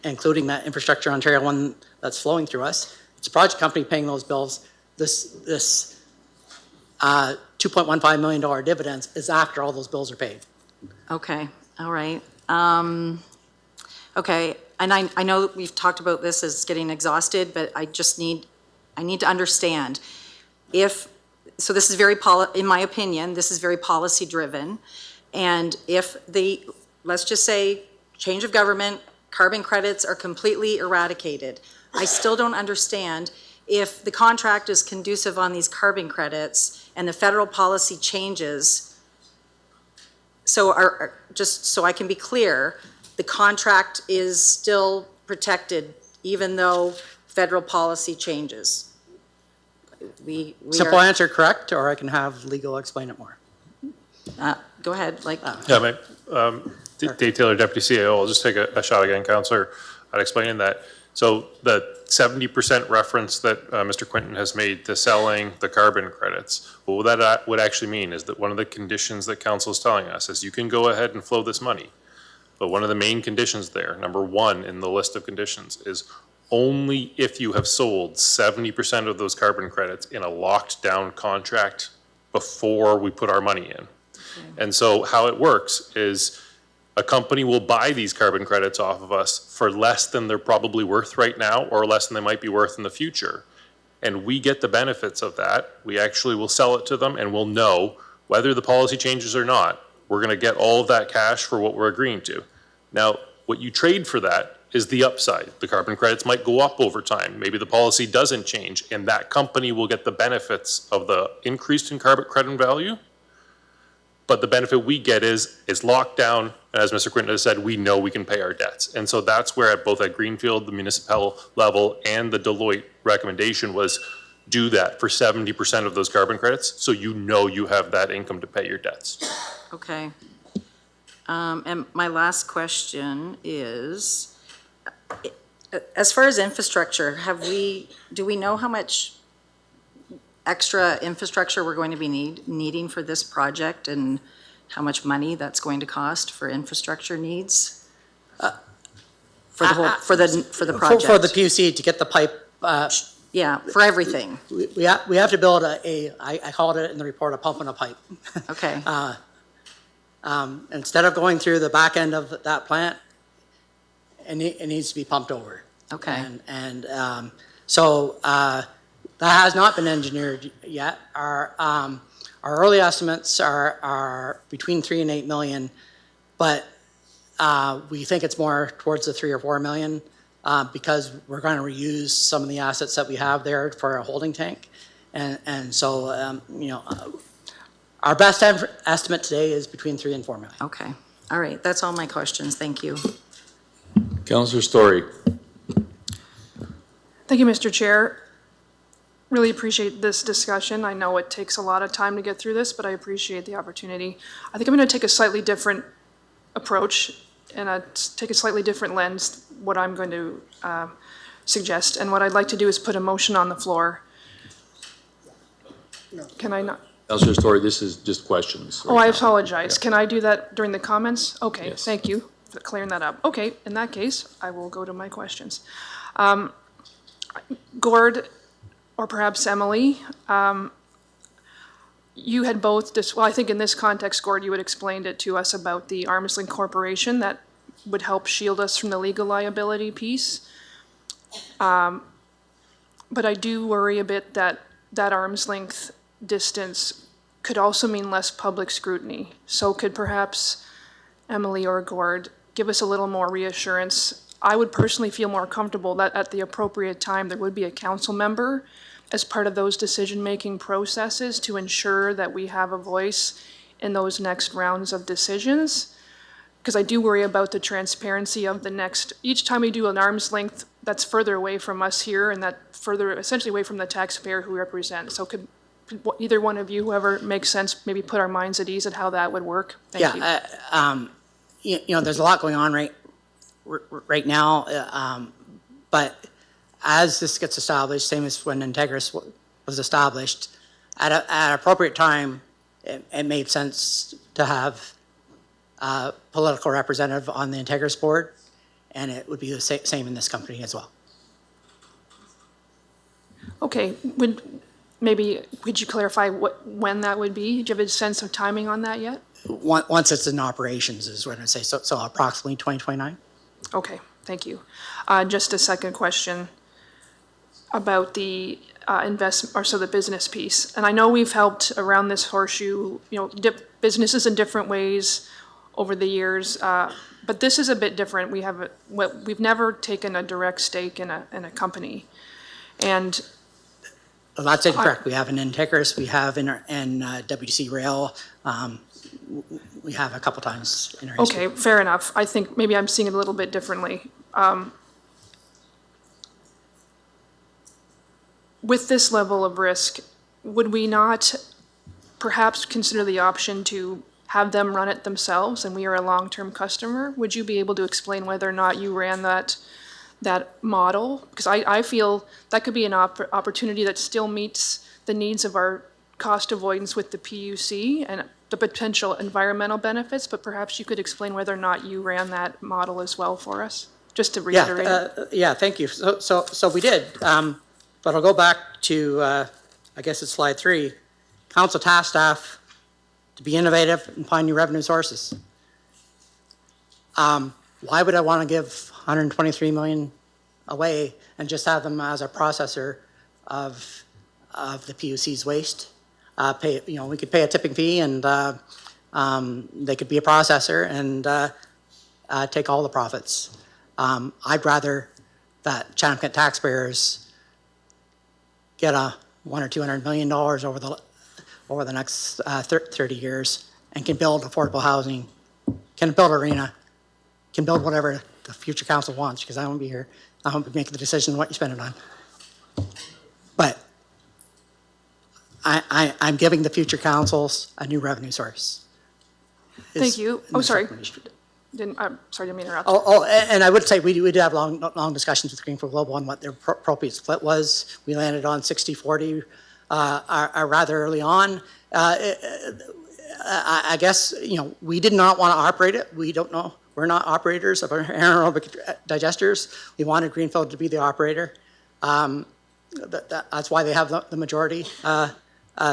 Including that Infrastructure Ontario one that's flowing through us. It's a project company paying those bills. This $2.15 million dividends is after all those bills are paid. Okay, all right. Okay, and I know that we've talked about this as getting exhausted, but I need to understand so this is in my opinion, this is very policy driven. And if let's just say, change of government, carbon credits are completely eradicated, I still don't understand if the contract is conducive on these carbon credits and the federal policy changes. So just so I can be clear, the contract is still protected even though federal policy changes. Simple answer, correct, or I can have legal explain it more. Go ahead, Yeah, Dave Taylor, Deputy CAO, I'll just take a shot again, Councillor, at explaining that. So the 70% reference that Mr. Quinton has made to selling the carbon credits, what that would actually mean is that one of the conditions that Council is telling us is you can go ahead and flow this money. But one of the main conditions there, number one in the list of conditions, is only if you have sold 70% of those carbon credits in a locked down contract before we put our money in. And so how it works is A company will buy these carbon credits off of us for less than they're probably worth right now or less than they might be worth in the future. And we get the benefits of that. We actually will sell it to them and we'll know whether the policy changes or not, we're going to get all of that cash for what we're agreeing to. Now, what you trade for that is the upside. The carbon credits might go up over time. Maybe the policy doesn't change and that company will get the benefits of the increase in carbon credit value. But the benefit we get is locked down. As Mr. Quinton has said, we know we can pay our debts. And so that's where both at Greenfield, the municipal level, and the Deloitte recommendation was do that for 70% of those carbon credits, so you know you have that income to pay your debts. Okay. And my last question is, as far as infrastructure, do we know how much extra infrastructure we're going to be needing for this project and how much money that's going to cost for infrastructure needs? For the whole, for the project? For the PUC to get the pipe. Yeah, for everything. We have to build I called it in the report, a pump and a pipe. Okay. Instead of going through the back end of that plant, it needs to be pumped over. Okay. So that has not been engineered yet. Our early estimates are between 3 and 8 million, but we think it's more towards the 3 or 4 million because we're going to reuse some of the assets that we have there for a holding tank. And so, you know, our best estimate today is between 3 and 4 million. Okay. All right. That's all my questions. Thank you. Councillor Story. Thank you, Mr. Chair. Really appreciate this discussion. I know it takes a lot of time to get through this, but I appreciate the opportunity. I think I'm going to take a slightly different approach and take a slightly different lens, what I'm going to suggest. And what I'd like to do is put a motion on the floor. Can I not? Councillor Story, this is just questions. Oh, I apologize. Can I do that during the comments? Okay, Yes. thank you for clearing that up. Okay, in that case, I will go to my questions. Gord, or perhaps Emily, you had both, well, I think in this context, Gord, you had explained it to us about the arm's length corporation that would help shield us from the legal liability piece. But I do worry a bit that that arm's length distance could also mean less public scrutiny. So could perhaps Emily or Gord give us a little more reassurance? I would personally feel more comfortable that at the appropriate time there would be a council member as part of those decision-making processes to ensure that we have a voice in those next rounds of decisions. Because I do worry about the transparency of the next, each time we do an arm's length, that's further away from us here and that further, essentially away from the taxpayer who we represent. So could either one of you, whoever makes sense, maybe put our minds at ease at how that would work? Thank you. You know, there's a lot going on right now, but as this gets established, same as when Integris was established, at an appropriate time, it made sense to have a political representative on the Integris board, and it would be the same in this company as well. Okay, could you clarify when that would be? Do you have a sense of timing on that yet? Once it's in operations is what I say, so approximately 2029. Okay, thank you. Just a second question about the investment, or so the business piece. And I know we've helped around this horseshoe, you know, businesses in different ways over the years, but this is a bit different. We've never taken a direct stake in a company, and well, that's incorrect. We have an Integris, we have in WTC Rail, we have a couple times in our history. Okay, fair enough. I think maybe I'm seeing it a little bit differently. With this level of risk, would we not perhaps consider the option to have them run it themselves and we are a long-term customer? Would you be able to explain whether or not you ran that model? Because I feel that could be an opportunity that still meets the needs of our cost avoidance with the PUC and the potential environmental benefits, but perhaps you could explain whether or not you ran that model as well for us, just to reiterate. Yeah, thank you. So we did, but I'll go back to, I guess it's slide 3, council task staff to be innovative and find new revenue sources. Why would I want to give 123 million away and just have them as a processor of the PUC's waste? We could pay a tipping fee and they could be a processor and take all the profits. I'd rather that Chatham-Kent taxpayers get $100 or $200 million over the next 30 years and can build affordable housing, can build arena, can build whatever the future council wants, because I won't be here. I won't be making the decision what you spend it on. But I'm giving the future councils a new revenue source. Thank you. Oh, sorry. I'm sorry, didn't mean to interrupt. And I would say we did have long discussions with Greenfield Global on what their appropriate split was. We landed on 60-40 rather early on. I guess, we did not want to operate it. We don't know. We're not operators of our anaerobic digesters. We wanted Greenfield to be the operator. That's why they have the majority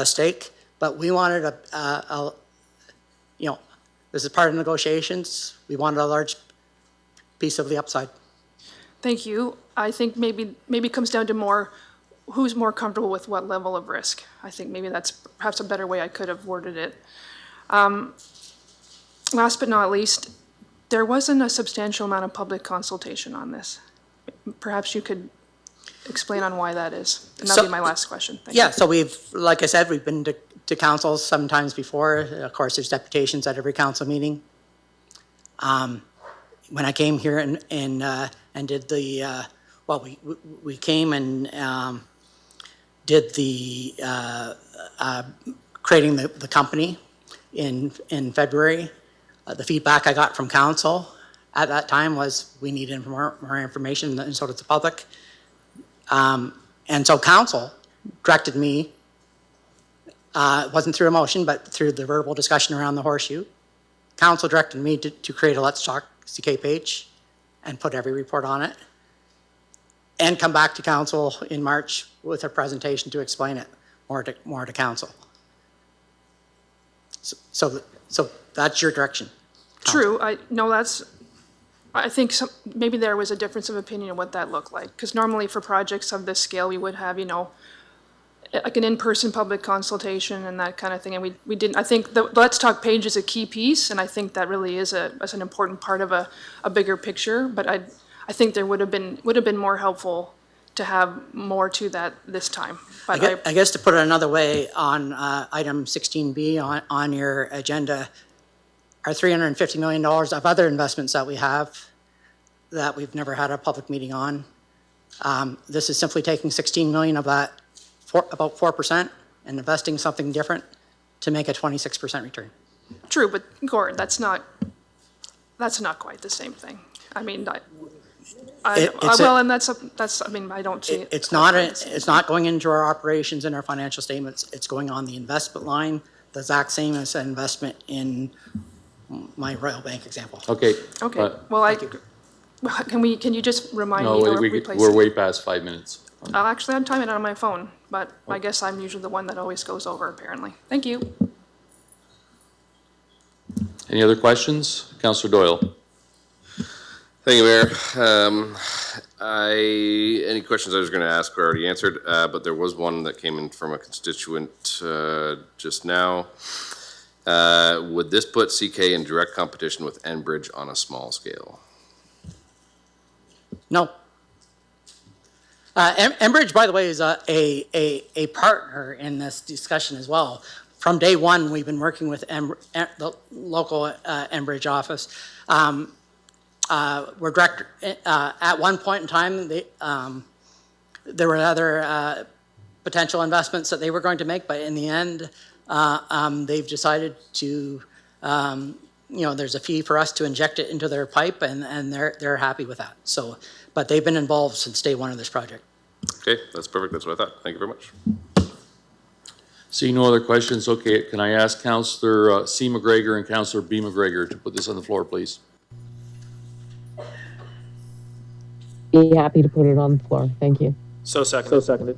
stake. But we wanted this is part of negotiations. We wanted a large piece of the upside. Thank you. I think maybe it comes down to who's more comfortable with what level of risk. I think maybe that's perhaps a better way I could have worded it. Last but not least, there wasn't a substantial amount of public consultation on this. Perhaps you could explain on why that is. And that'll be my last question. Thank you. So like I said, we've been to council sometimes before. Of course, there's deputations at every council meeting. When I came here and did the, we came and did the creating the company in February. The feedback I got from council at that time was we needed more information, and so did the public. And so council directed me, it wasn't through a motion, but through the verbal discussion around the horseshoe. Council directed me to create a Let's Talk CK page and put every report on it and come back to council in March with a presentation to explain it more to council. So that's your direction. True. I think maybe there was a difference of opinion of what that looked like. Because normally for projects of this scale, we would have, like an in-person public consultation and that kind of thing. And we didn't, I think the Let's Talk page is a key piece. And I think that really is an important part of a bigger picture. But I think there would have been more helpful to have more to that this time. But I guess to put it another way, on item 16B on your agenda, our $350 million of other investments that we have that we've never had a public meeting on. This is simply taking 16 million of that, about 4%, and investing something different to make a 26% return. True, but Gord, that's not quite the same thing. I mean, I don't see it. It's not going into our operations and our financial statements. It's going on the investment line, the exact same as an investment in my Royal Bank example. Okay. Okay. Well, can you just remind me to to replace we're it? way past 5 minutes. Actually, I'm timing it on my phone, but I guess I'm usually the one that always goes over, apparently. Thank you. Any other questions? Councillor Doyle. Thank you, Mayor. Any questions I was going to ask were already answered, but there was one that came in from a constituent just now. Would this put CK in direct competition with Enbridge on a small scale? No. Enbridge, by the way, is a partner in this discussion as well. From day one, we've been working with the local Enbridge office. We're direct, at one point in time, there were other potential investments that they were going to make, but in the end, they've decided to, there's a fee for us to inject it into their pipe, and they're happy with that. So, but they've been involved since day one of this project. Okay, that's perfect. That's what I thought. Thank you very much. See no other questions. Okay, can I ask Councillor C. McGregor and Councillor B. McGregor to put this on the floor, please? Be happy to put it on the floor. Thank you. So seconded.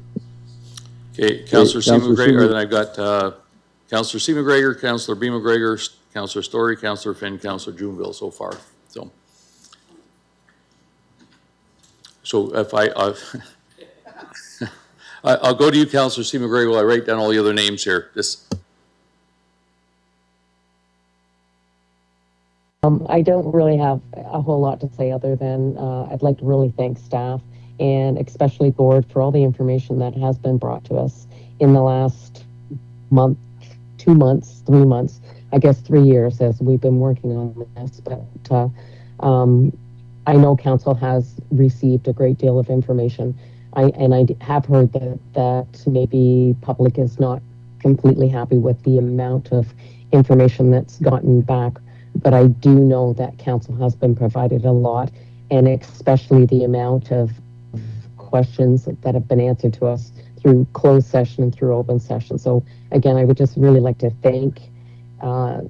Okay, Councillor C. McGregor, then I've got Councillor C. McGregor, Councillor B. McGregor, Councillor Story, Councillor Finn, Councillor Juneville so far. So if I'll go to you, Councillor C. McGregor, while I write down all the other names here. I don't really have a whole lot to say other than I'd like to really thank staff and especially Gord for all the information that has been brought to us in the last month, 2 months, 3 months, I guess 3 years as we've been working on this. But I know council has received a great deal of information. I have heard that maybe public is not completely happy with the amount of information that's gotten back. But I do know that council has been provided a lot, and especially the amount of questions that have been answered to us through closed session and through open session. So again, I would just really like to thank our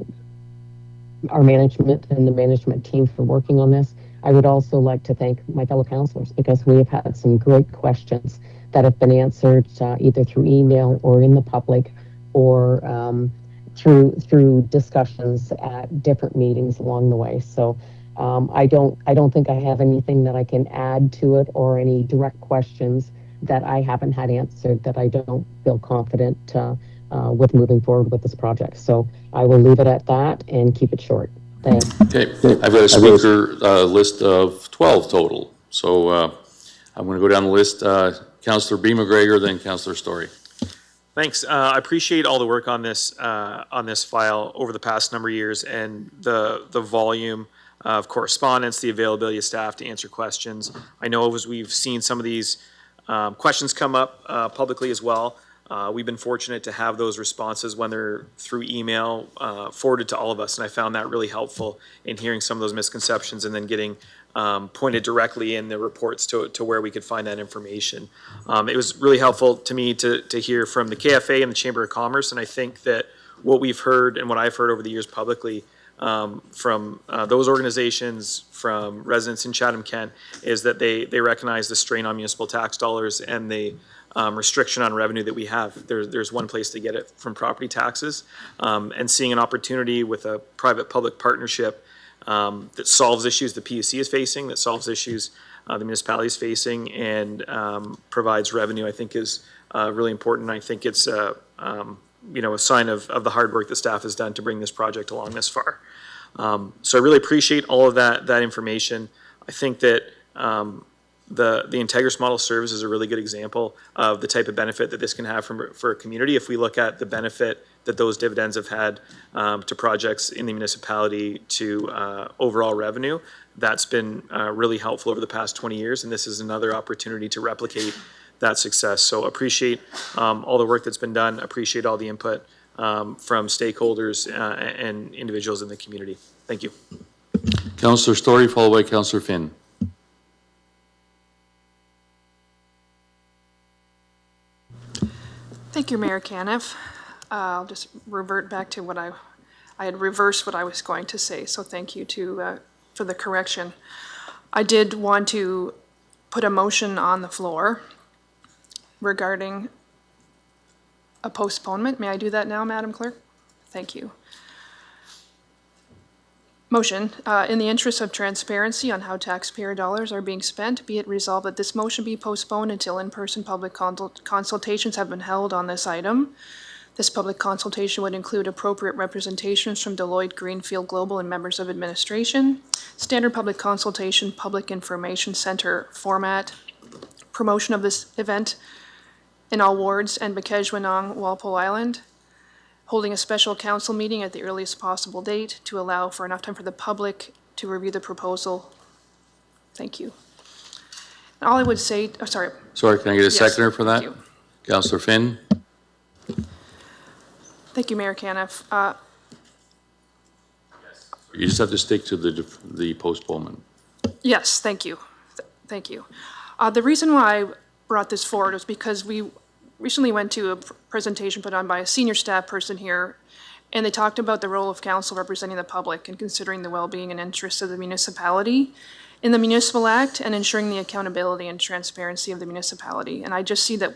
management and the management team for working on this. I would also like to thank my fellow councillors because we have had some great questions that have been answered either through email or in the public or through discussions at different meetings along the way. So I don't think I have anything that I can add to it or any direct questions that I haven't had answered that I don't feel confident with moving forward with this project. So I will leave it at that and keep it short. Thanks. Okay, I've got a speaker list of 12 total. So I'm going to go down the list. Councillor B. McGregor, then Councillor Story. Thanks. I appreciate all the work on this file over the past number of years and the volume of correspondence, the availability of staff to answer questions. I know as we've seen some of these questions come up publicly as well. We've been fortunate to have those responses when they're through email forwarded to all of us, and I found that really helpful in hearing some of those misconceptions and then getting pointed directly in the reports to where we could find that information. It was really helpful to me to hear from the KFA and the Chamber of Commerce, and I think that what we've heard and what I've heard over the years publicly from those organizations, from residents in Chatham-Kent, is that they recognize the strain on municipal tax dollars and the restriction on revenue that we have. There's one place to get it from property taxes, and seeing an opportunity with a private-public partnership that solves issues the PUC is facing, that solves issues the municipality is facing, and provides revenue, I think is really important. I think it's a sign of the hard work that staff has done to bring this project along this far. So I really appreciate all of that information. I think that the Integris model serves as a really good example of the type of benefit that this can have for a community. If we look at the benefit that those dividends have had to projects in the municipality, to overall revenue, that's been really helpful over the past 20 years, and this is another opportunity to replicate that success. So appreciate all the work that's been done, appreciate all the input from stakeholders and individuals in the community. Thank you. Councillor Story, followed by Councillor Finn. Thank you, Mayor Caniff. I'll just revert back to what I had reversed what I was going to say, so thank you for the correction. I did want to put a motion on the floor regarding a postponement. May I do that now, Madam Clerk? Thank you. Motion, in the interest of transparency on how taxpayer dollars are being spent, be it resolved that this motion be postponed until in-person public consultations have been held on this item. This public consultation would include appropriate representations from Deloitte, Greenfield Global, and members of administration, standard public consultation, public information center format, promotion of this event in all wards and Bikej-Winong, Walpole Island, holding a special council meeting at the earliest possible date to allow for enough time for the public to review the proposal. Thank you. And all I would say, sorry. Sorry, can I get a seconder for that? Thank you. Councillor Finn. Thank you, Mayor Caniff. You just have to stick to the postponement. Yes, thank you. Thank you. The reason why I brought this forward was because we recently went to a presentation put on by a senior staff person here, and they talked about the role of council representing the public and considering the well-being and interests of the municipality in the Municipal Act and ensuring the accountability and transparency of the municipality. And I just see that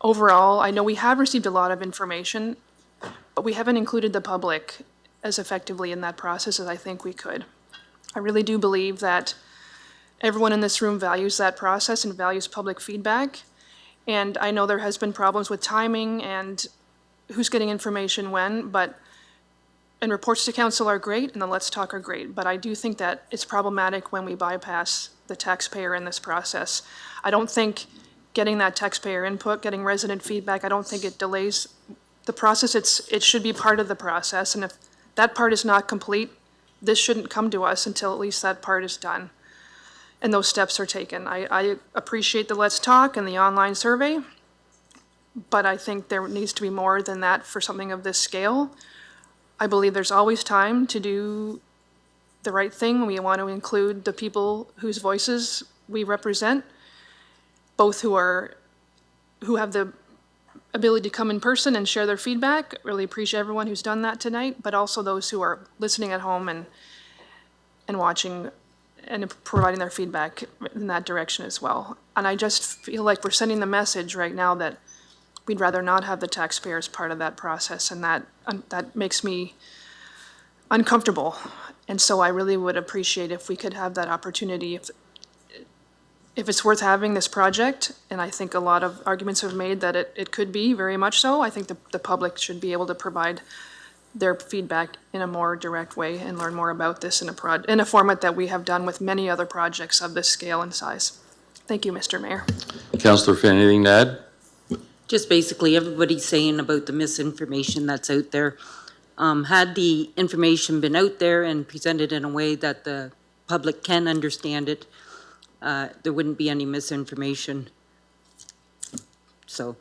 overall, I know we have received a lot of information, but we haven't included the public as effectively in that process as I think we could. I really do believe that everyone in this room values that process and values public feedback. And I know there has been problems with timing and who's getting information when, and reports to council are great and the Let's Talk are great, but I do think that it's problematic when we bypass the taxpayer in this process. I don't think getting that taxpayer input, getting resident feedback, I don't think it delays the process. It should be part of the process, and if that part is not complete, this shouldn't come to us until at least that part is done and those steps are taken. I appreciate the Let's Talk and the online survey, but I think there needs to be more than that for something of this scale. I believe there's always time to do the right thing. We want to include the people whose voices we represent, both who have the ability to come in person and share their feedback. Really appreciate everyone who's done that tonight, but also those who are listening at home and watching and providing their feedback in that direction as well. And I just feel like we're sending the message right now that we'd rather not have the taxpayers part of that process, and that makes me uncomfortable. And so I really would appreciate if we could have that opportunity, if it's worth having this project, and I think a lot of arguments have made that it could be, very much so. I think the public should be able to provide their feedback in a more direct way and learn more about this in a format that we have done with many other projects of this scale and size. Thank you, Mr. Mayor. Councillor Finn, anything to add? Just basically, everybody's saying about the misinformation that's out there. Had the information been out there and presented in a way that the public can understand it, there wouldn't be any misinformation. So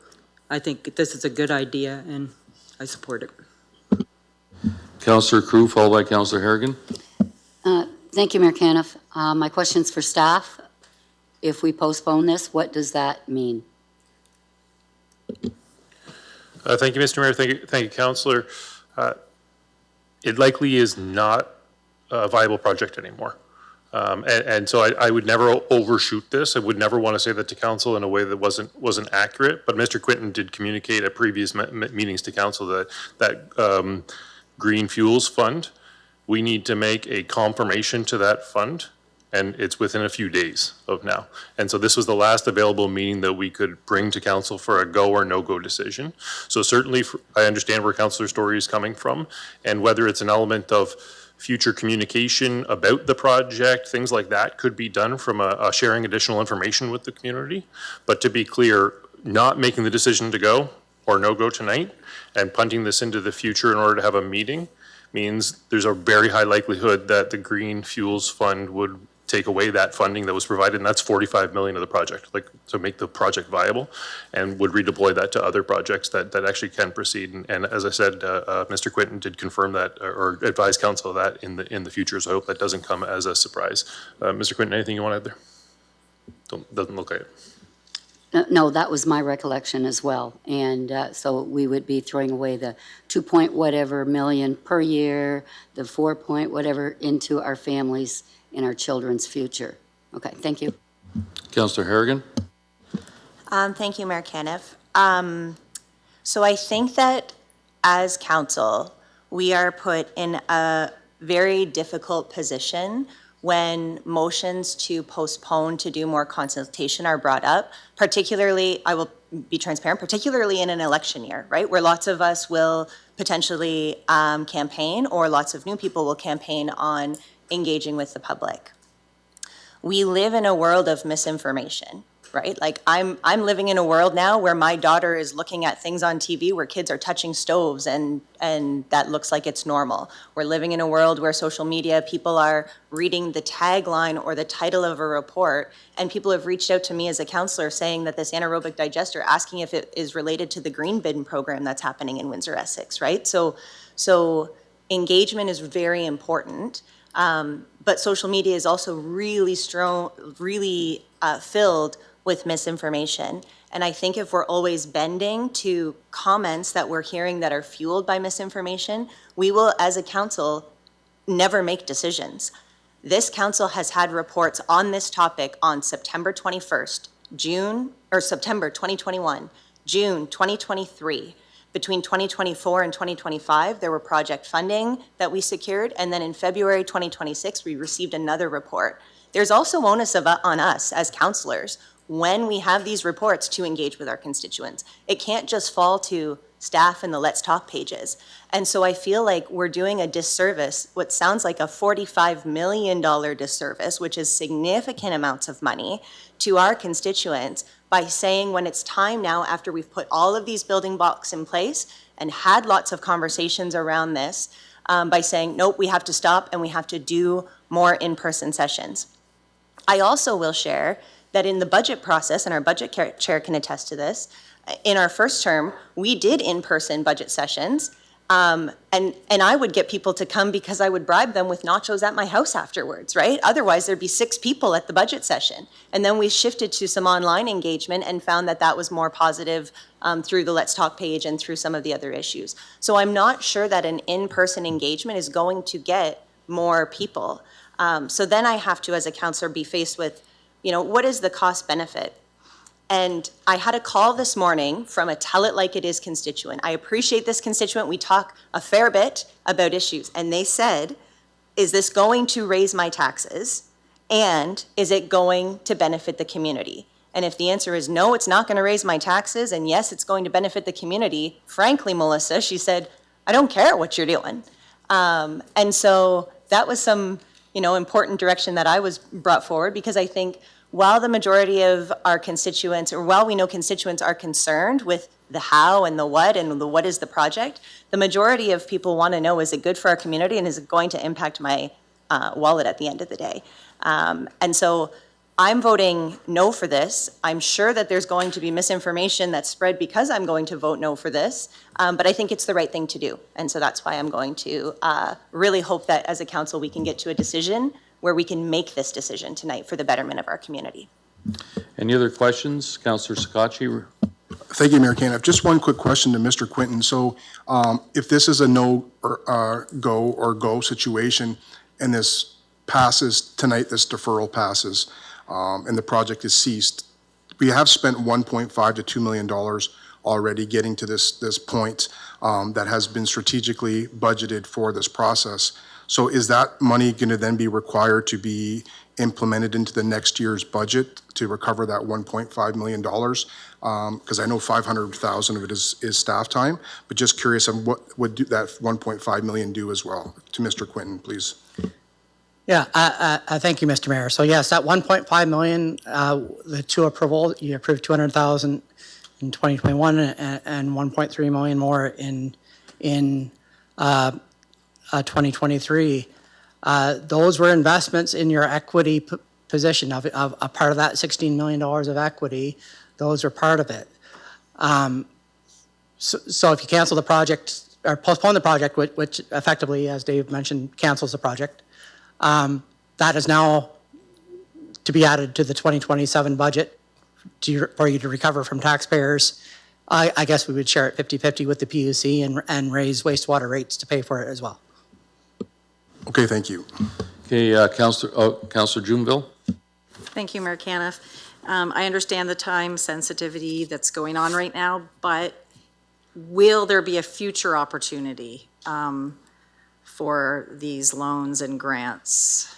I think this is a good idea and I support it. Councillor Crew, followed by Councillor Harrigan. Thank you, Mayor Caniff. My question's for staff. If we postpone this, what does that mean? Thank you, Mr. Mayor. Thank you, Councillor. It likely is not a viable project anymore. And so I would never overshoot this. I would never want to say that to council in a way that wasn't accurate. But Mr. Quinton did communicate at previous meetings to council that Green Fuels Fund, we need to make a confirmation to that fund, and it's within a few days of now. And so this was the last available meeting that we could bring to council for a go or no-go decision. So certainly I understand where Councillor Story is coming from, and whether it's an element of future communication about the project, things like that could be done from a sharing additional information with the community. But to be clear, not making the decision to go or no go tonight and punting this into the future in order to have a meeting means there's a very high likelihood that the Green Fuels Fund would take away that funding that was provided, and that's 45 million of the project, like to make the project viable, and would redeploy that to other projects that actually can proceed. And as I said, Mr. Quinton did confirm that or advise council of that in the future, so I hope that doesn't come as a surprise. Mr. Quinton, anything you want to add there? Doesn't look like it. No, that was my recollection as well. And so we would be throwing away the 2 whatever million per year, the 4 whatever into our families and our children's future. Okay, thank you. Councillor Harrigan. Thank you, Mayor Caniff. So I think that as council, we are put in a very difficult position when motions to postpone to do more consultation are brought up, particularly, I will be transparent, particularly in an election year, right? Where lots of us will potentially campaign, or lots of new people will campaign on engaging with the public. We live in a world of misinformation, right? Like I'm living in a world now where my daughter is looking at things on TV where kids are touching stoves and that looks like it's normal. We're living in a world where social media, people are reading the tagline or the title of a report, and people have reached out to me as a counselor saying that this anaerobic digester, asking if it is related to the green bin program that's happening in Windsor, Essex, right? So engagement is very important. But social media is also really strong, really filled with misinformation. And I think if we're always bending to comments that we're hearing that are fueled by misinformation, we will, as a council, never make decisions. This council has had reports on this topic on September 21st, September 2021, June 2023. Between 2024 and 2025, there were project funding that we secured, and then in February 2026, we received another report. There's also onus on us as councillors when we have these reports to engage with our constituents. It can't just fall to staff in the Let's Talk pages. And so I feel like we're doing a disservice, what sounds like a $45 million disservice, which is significant amounts of money, to our constituents by saying when it's time now, after we've put all of these building blocks in place and had lots of conversations around this, by saying, nope, we have to stop and we have to do more in-person sessions. I also will share that in the budget process, and our budget chair can attest to this, in our first term, we did in-person budget sessions, and I would get people to come because I would bribe them with nachos at my house afterwards, right? Otherwise, there'd be 6 people at the budget session. And then we shifted to some online engagement and found that that was more positive through the Let's Talk page and through some of the other issues. So I'm not sure that an in-person engagement is going to get more people. So then I have to, as a councillor, be faced with, you know, what is the cost benefit? And I had a call this morning from a tell it like it is constituent. I appreciate this constituent. We talk a fair bit about issues. And they said, is this going to raise my taxes? And is it going to benefit the community? And if the answer is no, it's not going to raise my taxes, and yes, it's going to benefit the community, frankly, Melissa, she said, I don't care what you're doing. And so that was some, you know, important direction that I was brought forward, because I think while the majority of our constituents, or while we know constituents are concerned with the how and the what and the what is the project, the majority of people want to know, is it good for our community and is it going to impact my wallet at the end of the day? And so I'm voting no for this. I'm sure that there's going to be misinformation that's spread because I'm going to vote no for this, but I think it's the right thing to do. And so that's why I'm going to really hope that as a council we can get to a decision where we can make this decision tonight for the betterment of our community. Any other questions? Councillor Sakachi? Thank you, Mayor Caniff. Just one quick question to Mr. Quinton. So if this is a no go situation and this passes tonight, this deferral passes, and the project is ceased, we have spent $1.5 to $2 million already getting to this point that has been strategically budgeted for this process. So is that money going to then be required to be implemented into the next year's budget to recover that $1.5 million? Because I know 500,000 of it is staff time, but just curious on what would that 1.5 million do as well? To Mr. Quinton, please. Yeah, thank you, Mr. Mayor. So yes, that 1.5 million, the two approval, you approved 200,000 in 2021 and 1.3 million more in 2023. Those were investments in your equity position of a part of that $16 million of equity. Those are part of it. So if you cancel the project or postpone the project, which effectively, as Dave mentioned, cancels the project, that is now to be added to the 2027 budget for you to recover from taxpayers. I guess we would share it 50-50 with the PUC and raise wastewater rates to pay for it as well. Okay, thank you. Okay, Councillor Juneville. Thank you, Mayor Caniff. I understand the time sensitivity that's going on right now, but will there be a future opportunity for these loans and grants?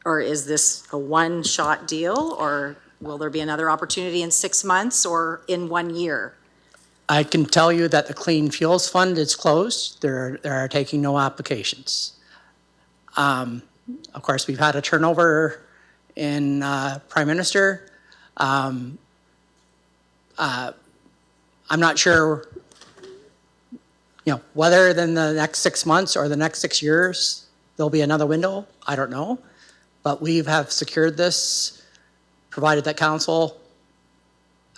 Or is this a one-shot deal, or will there be another opportunity in 6 months or in 1 year? I can tell you that the Clean Fuels Fund is closed. They're taking no applications. Of course, we've had a turnover in Prime Minister. I'm not sure, whether in the next 6 months or the next 6 years there'll be another window. I don't know, but we have secured this, provided that council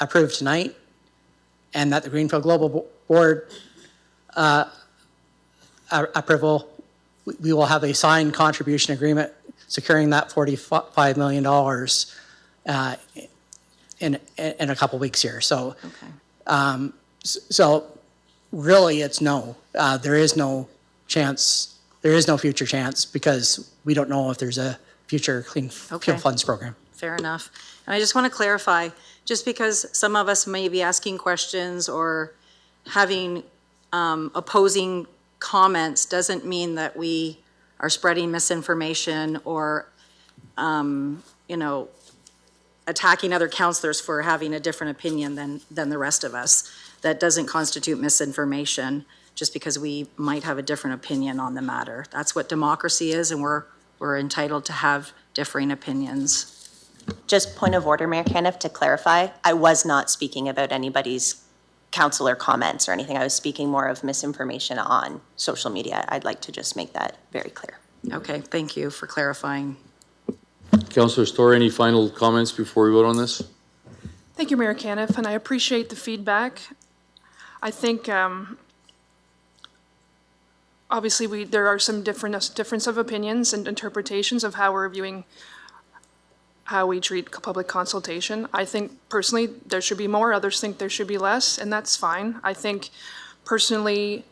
approved tonight, and that the Greenfield Global Board approval. We will have a signed contribution agreement securing that $45 million in a couple weeks here. So, okay. So really, it's no. There is no chance. There is no future chance because we don't know if there's a future Clean Fuel Funds program. Fair enough. And I just want to clarify, just because some of us may be asking questions or having opposing comments doesn't mean that we are spreading misinformation or, attacking other counselors for having a different opinion than the rest of us. That doesn't constitute misinformation just because we might have a different opinion on the matter. That's what democracy is, and we're entitled to have differing opinions. Just point of order, Mayor Caniff, to clarify, I was not speaking about anybody's councillor comments or anything. I was speaking more of misinformation on social media. I'd like to just make that very clear. Okay, thank you for clarifying. Councillor Story, any final comments before we vote on this? Thank you, Mayor Caniff, and I appreciate the feedback. I think obviously there are some difference of opinions and interpretations of how we're viewing how we treat public consultation. I think personally there should be more, others think there should be less, and that's fine. I think personally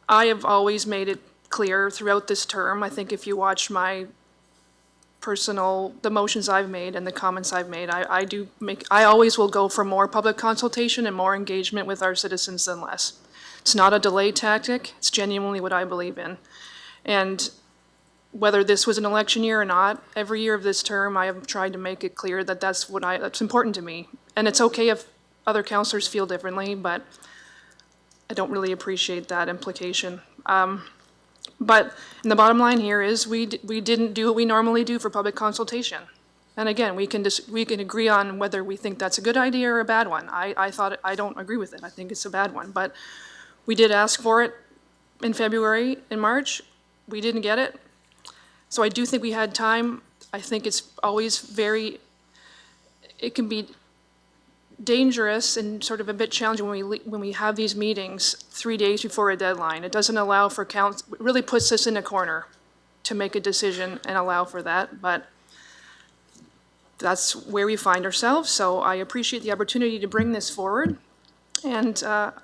I have always made it clear throughout this term. I think if you watch my the motions I've made and the comments I've made, I always will go for more public consultation and more engagement with our citizens than less. It's not a delay tactic, it's genuinely what I believe in. And whether this was an election year or not, every year of this term I have tried to make it clear that that's important to me. And it's okay if other councillors feel differently, but I don't really appreciate that implication. But the bottom line here is we didn't do what we normally do for public consultation. And again, we can agree on whether we think that's a good idea or a bad one. I don't agree with it. I think it's a bad one. But we did ask for it in February, in March. We didn't get it. So I do think we had time. I think it's always it can be dangerous and sort of a bit challenging when we have these meetings 3 days before a deadline. It doesn't allow for it really puts us in a corner to make a decision and allow for that, but that's where we find ourselves. So I appreciate the opportunity to bring this forward and to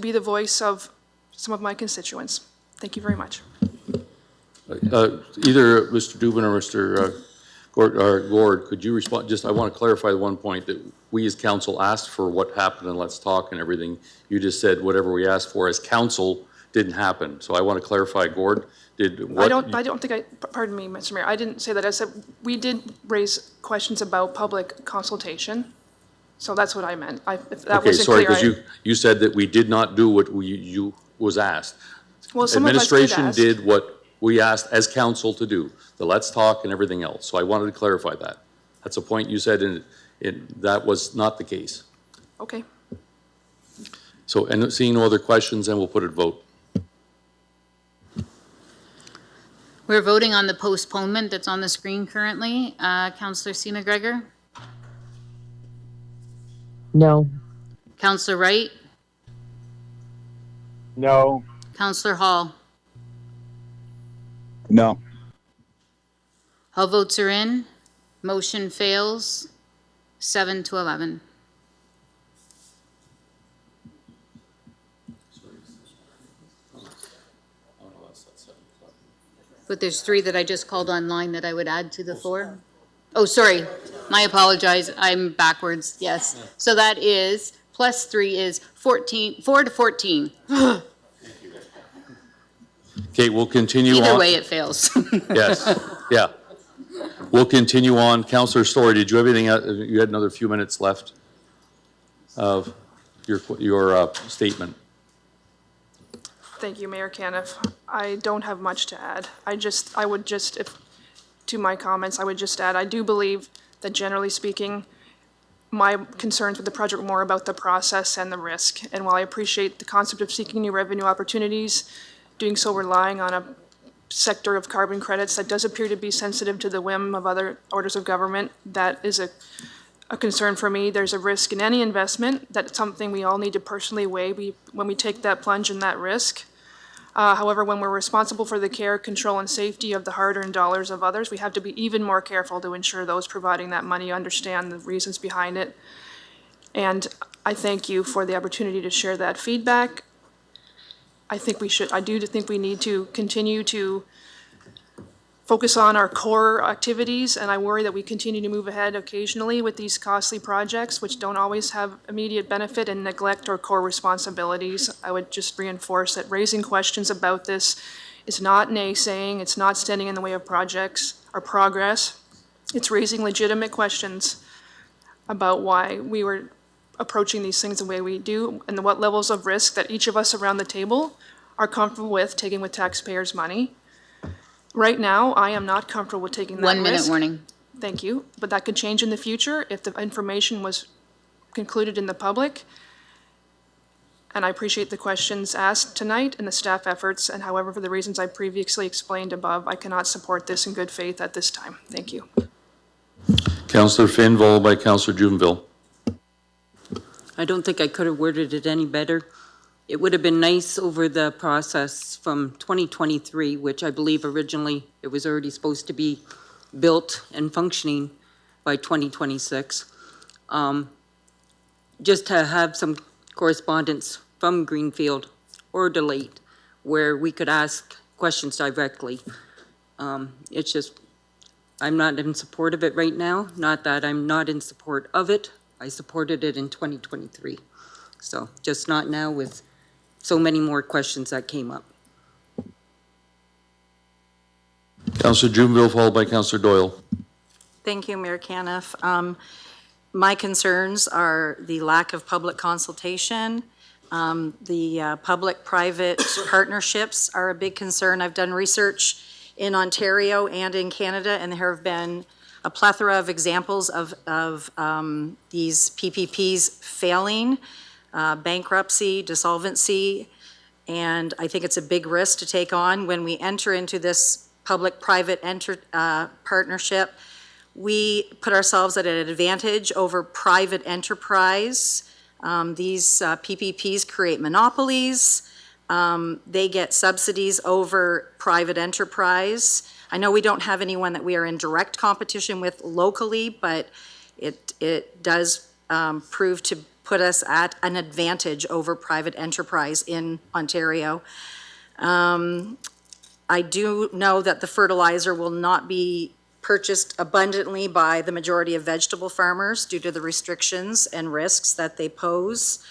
be the voice of some of my constituents. Thank you very much. Either Mr. Dubin or Mr. Gord, could you respond? I want to clarify the one point that we as council asked for what happened and let's talk and everything. You just said whatever we asked for as council didn't happen. So I want to clarify, Gord, pardon me, Mr. Mayor, I didn't say that. I said we did raise questions about public consultation. So that's what I meant. If that wasn't clear. Okay, sorry, because you said that we did not do what you was asked. Well, some of us did ask. Administration did what we asked as council to do, the let's talk and everything else. So I wanted to clarify that. That's a point you said, and that was not the case. Okay. So, and seeing no other questions, then we'll put it to vote. We're voting on the postponement that's on the screen currently. Councillor C. McGregor? No. Councillor Wright? No. Councillor Hall? No. All votes are in. Motion fails 7-11. But there's 3 that I just called online that I would add to the 4. Oh, sorry. I apologize. I'm backwards. Yes. So that is, plus 3 is 4 to 14. Okay, we'll continue on. Either way, it fails. Yes, yeah. We'll continue on. Councillor Story, did you have anything? You had another few minutes left of your statement. Thank you, Mayor Caniff. I don't have much to add. To my comments, I would just add, I do believe that generally speaking, my concerns with the project were more about the process and the risk. And while I appreciate the concept of seeking new revenue opportunities, doing so relying on a sector of carbon credits that does appear to be sensitive to the whim of other orders of government, that is a concern for me. There's a risk in any investment. That's something we all need to personally weigh when we take that plunge and that risk. However, when we're responsible for the care, control, and safety of the hard-earned dollars of others, we have to be even more careful to ensure those providing that money understand the reasons behind it. And I thank you for the opportunity to share that feedback. I do think we need to continue to focus on our core activities, and I worry that we continue to move ahead occasionally with these costly projects, which don't always have immediate benefit, and neglect our core responsibilities. I would just reinforce that raising questions about this is not naysaying, it's not standing in the way of projects or progress. It's raising legitimate questions about why we were approaching these things the way we do, and what levels of risk that each of us around the table are comfortable with taking with taxpayers' money. Right now, I am not comfortable with taking that risk. 1 minute warning. Thank you, but that could change in the future if the information was concluded in the public. And I appreciate the questions asked tonight and the staff efforts, and however, for the reasons I previously explained above, I cannot support this in good faith at this time. Thank you. Councillor Finn, followed by Councillor Juvenville. I don't think I could have worded it any better. It would have been nice over the process from 2023, which I believe originally it was already supposed to be built and functioning by 2026. Just to have some correspondence from Greenfield or Delate where we could ask questions directly. It's just, I'm not in support of it right now. Not that I'm not in support of it. I supported it in 2023. So just not now with so many more questions that came up. Councillor Juvenville, followed by Councillor Doyle. Thank you, Mayor Caniff. My concerns are the lack of public consultation. The public-private partnerships are a big concern. I've done research in Ontario and in Canada, and there have been a plethora of examples of these PPPs failing, bankruptcy, dissolvency, and I think it's a big risk to take on. When we enter into this public-private partnership, we put ourselves at an advantage over private enterprise. These PPPs create monopolies. They get subsidies over private enterprise. I know we don't have anyone that we are in direct competition with locally, but it does prove to put us at an advantage over private enterprise in Ontario. I do know that the fertilizer will not be purchased abundantly by the majority of vegetable farmers due to the restrictions and risks that they pose.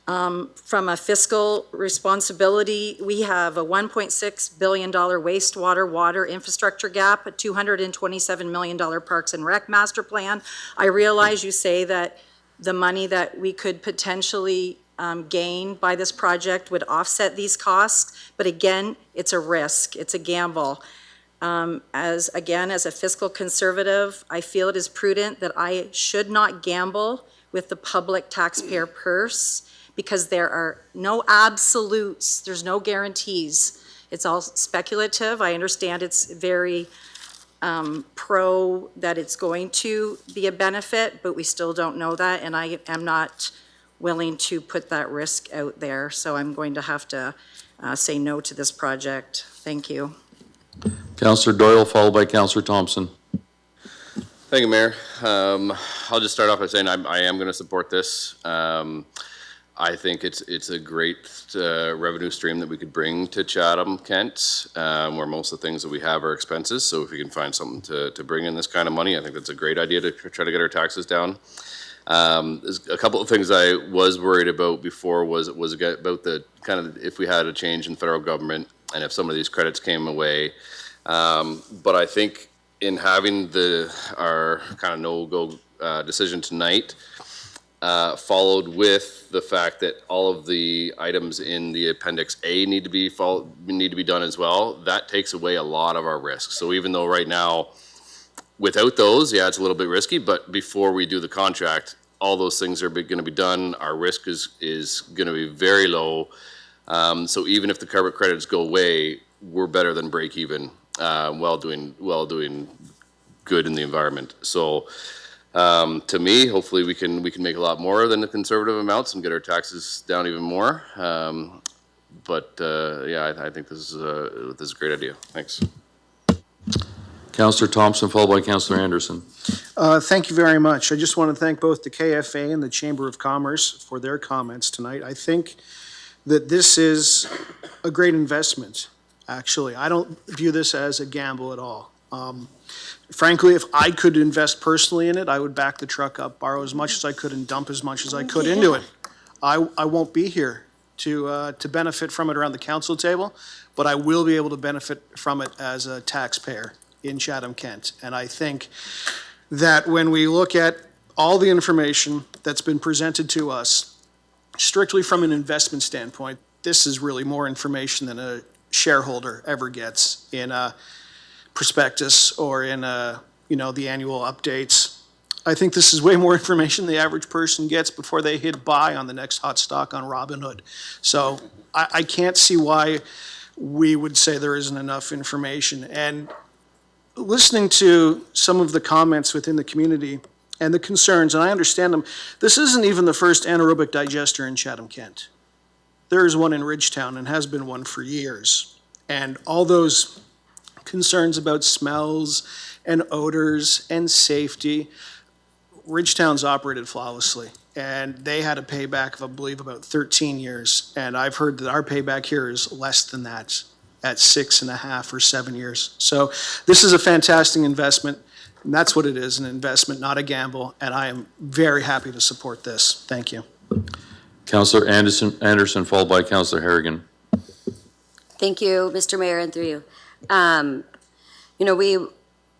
From a fiscal responsibility, we have a $1.6 billion wastewater water infrastructure gap, a $227 million Parks and Rec master plan. I realize you say that the money that we could potentially gain by this project would offset these costs, but again, it's a risk, it's a gamble. As a fiscal conservative, I feel it is prudent that I should not gamble with the public taxpayer purse, because there are no absolutes, there's no guarantees. It's all speculative. I understand it's very pro that it's going to be a benefit, but we still don't know that, and I am not willing to put that risk out there, so I'm going to have to say no to this project. Thank you. Councillor Doyle, followed by Councillor Thompson. Thank you, Mayor. I'll just start off by saying I am going to support this. I think it's a great revenue stream that we could bring to Chatham-Kent, where most of the things that we have are expenses. So if we can find something to bring in this kind of money, I think that's a great idea to try to get our taxes down. There's a couple of things I was worried about before was about the kind of if we had a change in federal government and if some of these credits came away. But I think in having our kind of no-go decision tonight, followed with the fact that all of the items in the Appendix A need to be done as well, that takes away a lot of our risks. So even though right now, without those, yeah, it's a little bit risky, but before we do the contract, all those things are going to be done. Our risk is going to be very low. So even if the carbon credits go away, we're better than break even, while doing good in the environment. So to me, hopefully we can make a lot more than the conservative amounts and get our taxes down even more. But yeah, I think this is a great idea. Thanks. Councillor Thompson, followed by Councillor Anderson. Thank you very much. I just want to thank both the KFA and the Chamber of Commerce for their comments tonight. I think that this is a great investment. actually. I don't view this as a gamble at all. Frankly, if I could invest personally in it, I would back the truck up, borrow as much as I could, and dump as much as I could into it. I won't be here to benefit from it around the council table, but I will be able to benefit from it as a taxpayer in Chatham-Kent. And I think that when we look at all the information that's been presented to us, strictly from an investment standpoint, this is really more information than a shareholder ever gets in a prospectus or in the annual updates. I think this is way more information the average person gets before they hit buy on the next hot stock on Robinhood. So I can't see why we would say there isn't enough information. And listening to some of the comments within the community and the concerns, and I understand them, this isn't even the first anaerobic digester in Chatham-Kent. There is one in Ridgetown and has been one for years. And all those concerns about smells and odors and safety, Ridgetown's operated flawlessly. And they had a payback of, I believe, about 13 years. And I've heard that our payback here is less than that, at 6.5 or 7 years. So this is a fantastic investment. And that's what it is, an investment, not a gamble. And I am very happy to support this. Thank you. Councillor Anderson, followed by Councillor Harrigan. Thank you, Mr. Mayor, and through you. We,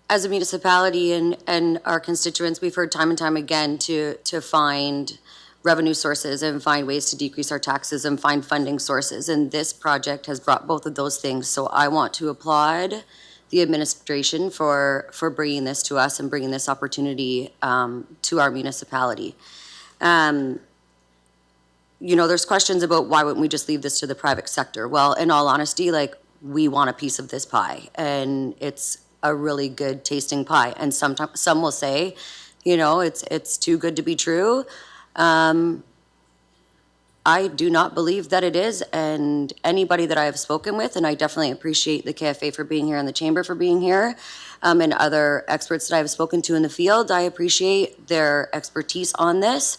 as a municipality and our constituents, we've heard time and time again to find revenue sources and find ways to decrease our taxes and find funding sources. And this project has brought both of those things. So I want to applaud the administration for bringing this to us and bringing this opportunity to our municipality. There's questions about why wouldn't we just leave this to the private sector? Well, in all honesty, we want a piece of this pie, and it's a really good tasting pie. And sometimes some will say, it's too good to be true. I do not believe that it is, and anybody that I have spoken with, and I definitely appreciate the KFA for being here and the Chamber for being here, and other experts that I've spoken to in the field, I appreciate their expertise on this.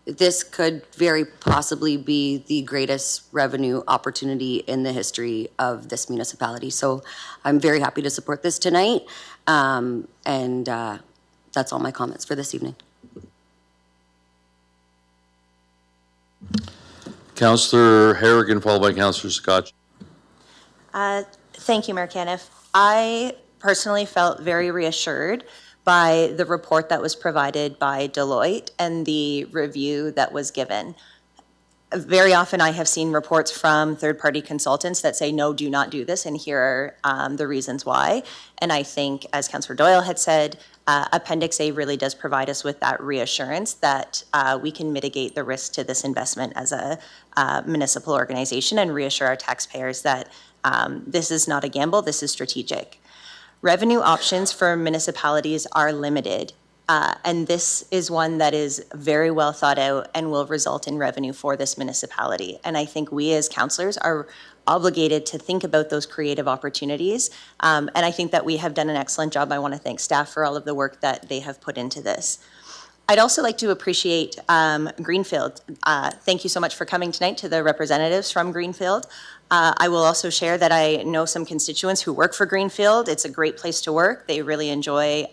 This could very possibly be the greatest revenue opportunity in the history of this municipality. So I'm very happy to support this tonight, and that's all my comments for this evening. Councillor Harrigan, followed by Councillor Scott. Thank you, Mayor Caniff. I personally felt very reassured by the report that was provided by Deloitte and the review that was given. Very often I have seen reports from third-party consultants that say, no, do not do this, and here are the reasons why. And I think, as Councillor Doyle had said, Appendix A really does provide us with that reassurance that we can mitigate the risk to this investment as a municipal organization and reassure our taxpayers that this is not a gamble, this is strategic. Revenue options for municipalities are limited, and this is one that is very well thought out and will result in revenue for this municipality. And I think we as councillors are obligated to think about those creative opportunities, and I think that we have done an excellent job. I want to thank staff for all of the work that they have put into this. I'd also like to appreciate Greenfield. Thank you so much for coming tonight, to the representatives from Greenfield. I will also share that I know some constituents who work for Greenfield. It's a great place to work. They really enjoy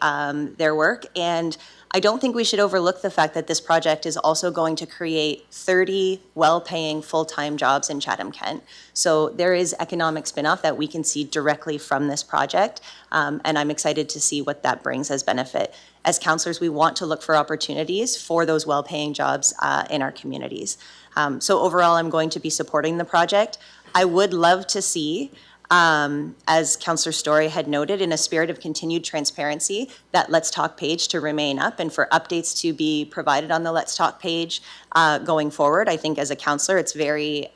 their work. And I don't think we should overlook the fact that this project is also going to create 30 well-paying full-time jobs in Chatham-Kent. So there is economic spin-off that we can see directly from this project. And I'm excited to see what that brings as benefit. As councillors, we want to look for opportunities for those well-paying jobs in our communities. So overall, I'm going to be supporting the project. I would love to see, as Councillor Story had noted, in a spirit of continued transparency, that Let's Talk page to remain up and for updates to be provided on the Let's Talk page going forward. I think as a councillor, it's very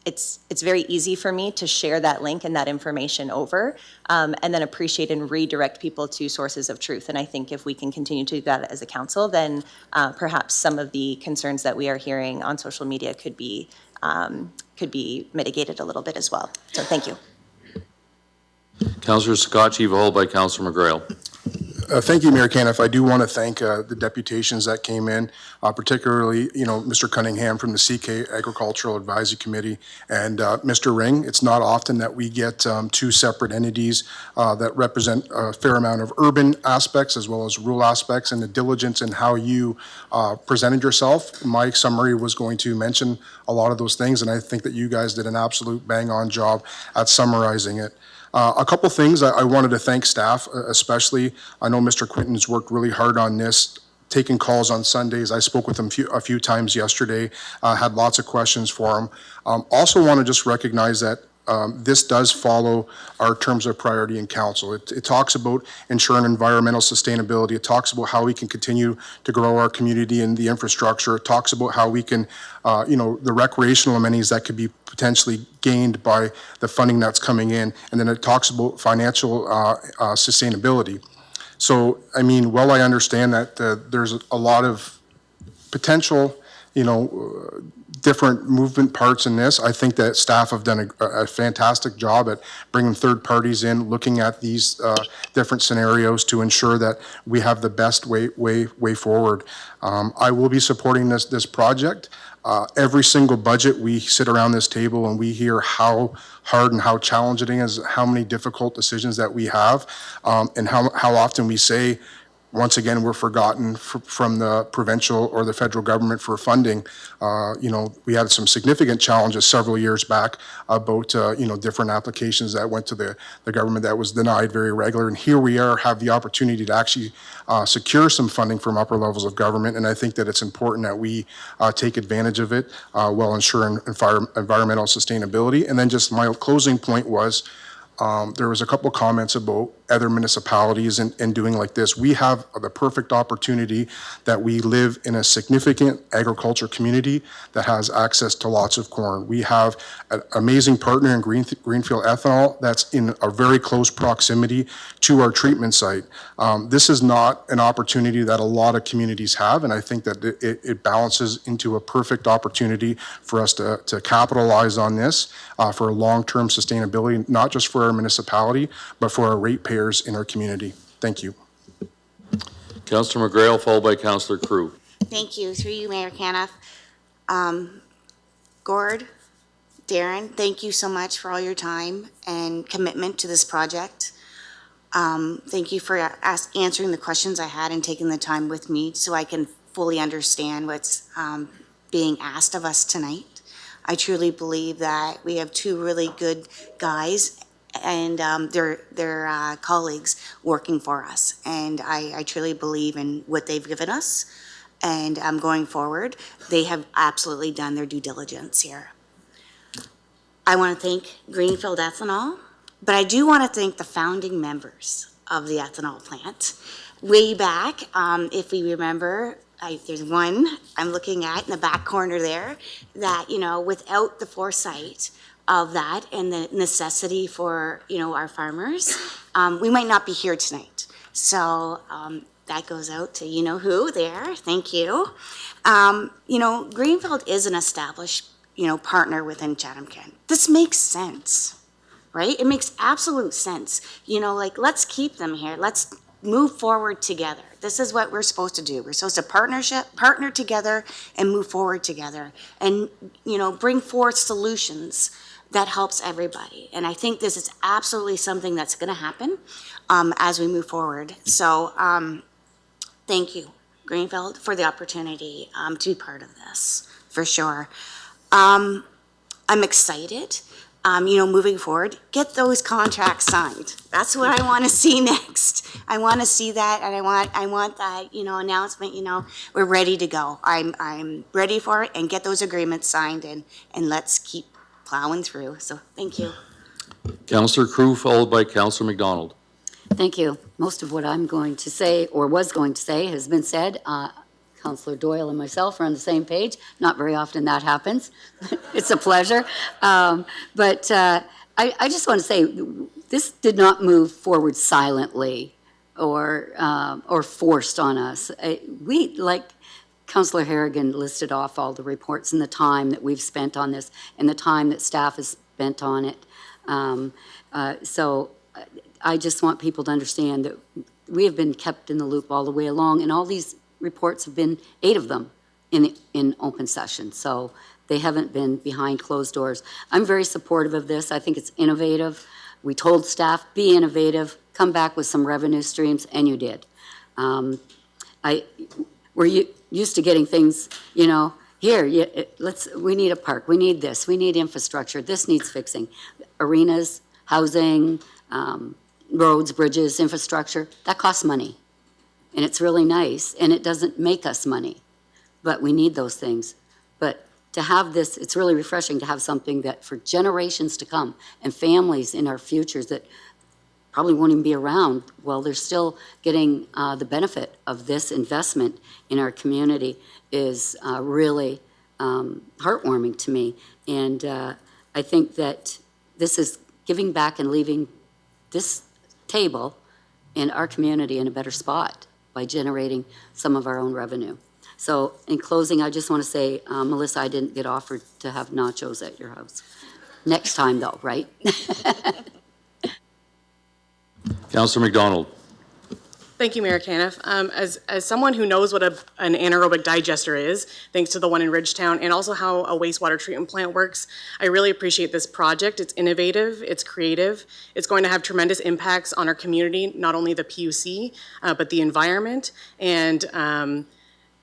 it's very easy for me to share that link and that information over, and then appreciate and redirect people to sources of truth. And I think if we can continue to do that as a council, then perhaps some of the concerns that we are hearing on social media could be mitigated a little bit as well. So thank you. Councillor Scott, followed by Councillor McGrail. Thank you, Mayor Caniff. I do want to thank the deputations that came in, particularly, Mr. Cunningham from the CK Agricultural Advisory Committee and Mr. Ring. It's not often that we get two separate entities that represent a fair amount of urban aspects as well as rural aspects, and the diligence in how you presented yourself. My summary was going to mention a lot of those things, and I think that you guys did an absolute bang-on job at summarizing it. A couple things I wanted to thank staff, especially. I know Mr. Quinton's worked really hard on this, taking calls on Sundays. I spoke with him a few times yesterday, had lots of questions for him. Also want to just recognize that this does follow our terms of priority in council. It talks about ensuring environmental sustainability. It talks about how we can continue to grow our community and the infrastructure. It talks about how we can, the recreational amenities that could be potentially gained by the funding that's coming in. And then it talks about financial sustainability. So, I mean, while I understand that there's a lot of potential, different movement parts in this, I think that staff have done a fantastic job at bringing third parties in, looking at these different scenarios to ensure that we have the best way forward. I will be supporting this project. Every single budget, we sit around this table and we hear how hard and how challenging it is, how many difficult decisions that we have, and how often we say, once again, we're forgotten from the provincial or the federal government for funding. We had some significant challenges several years back about, different applications that went to the government that was denied very regular. And here we are, have the opportunity to actually secure some funding from upper levels of government. And I think that it's important that we take advantage of it while ensuring environmental sustainability. And then just my closing point was, there was a couple comments about other municipalities and doing like this. We have the perfect opportunity that we live in a significant agriculture community that has access to lots of corn. We have an amazing partner in Greenfield Ethanol that's in a very close proximity to our treatment site. This is not an opportunity that a lot of communities have, and I think that it balances into a perfect opportunity for us to capitalize on this for long-term sustainability, not just for our municipality, but for our ratepayers in our community. Thank you. Councillor McGrail, followed by Councillor Crew. Thank you. Through you, Mayor Caniff. Gord, Darren, thank you so much for all your time and commitment to this project. Thank you for answering the questions I had and taking the time with me so I can fully understand what's being asked of us tonight. I truly believe that we have two really good guys and their colleagues working for us. And I truly believe in what they've given us. And going forward, they have absolutely done their due diligence here. I want to thank Greenfield Ethanol, but I do want to thank the founding members of the ethanol plant. Way back, if we remember, there's one I'm looking at in the back corner there that, without the foresight of that and the necessity for, our farmers, we might not be here tonight. So that goes out to who there. Thank you. Greenfield is an established, partner within Chatham-Kent. This makes sense, right? It makes absolute sense. Let's keep them here. Let's move forward together. This is what we're supposed to do. We're supposed to partner together and move forward together and, bring forth solutions that helps everybody. And I think this is absolutely something that's going to happen as we move forward. So thank you, Greenfield, for the opportunity to be part of this, for sure. I'm excited, moving forward. Get those contracts signed. That's what I want to see next. I want to see that, and I want that, announcement, we're ready to go. I'm ready for it, and get those agreements signed, and let's keep plowing through. So thank you. Councillor Crew, followed by Councillor McDonald. Thank you. Most of what I'm going to say or was going to say has been said. Councillor Doyle and myself are on the same page. Not very often that happens. It's a pleasure. But I just want to say this did not move forward silently or forced on us. We, like Councillor Harrigan listed off all the reports and the time that we've spent on this and the time that staff has spent on it. So I just want people to understand that we have been kept in the loop all the way along, and all these reports have been, 8 of them, in open session. So they haven't been behind closed doors. I'm very supportive of this. I think it's innovative. We told staff, be innovative, come back with some revenue streams, and you did. We're used to getting things, you know, here, we need a park, we need this, we need infrastructure, this needs fixing. Arenas, housing, roads, bridges, infrastructure, that costs money. And it's really nice, and it doesn't make us money, but we need those things. But to have this, it's really refreshing to have something that for generations to come and families in our futures that probably won't even be around, well, they're still getting the benefit of this investment in our community is really heartwarming to me. And I think that this is giving back and leaving this table and our community in a better spot by generating some of our own revenue. So in closing, I just want to say, Melissa, I didn't get offered to have nachos at your house. Next time though, right? Councillor McDonald. Thank you, Mayor Caniff. As someone who knows what an anaerobic digester is, thanks to the one in Ridgetown, and also how a wastewater treatment plant works, I really appreciate this project. It's innovative, it's creative, it's going to have tremendous impacts on our community, not only the PUC, but the environment, and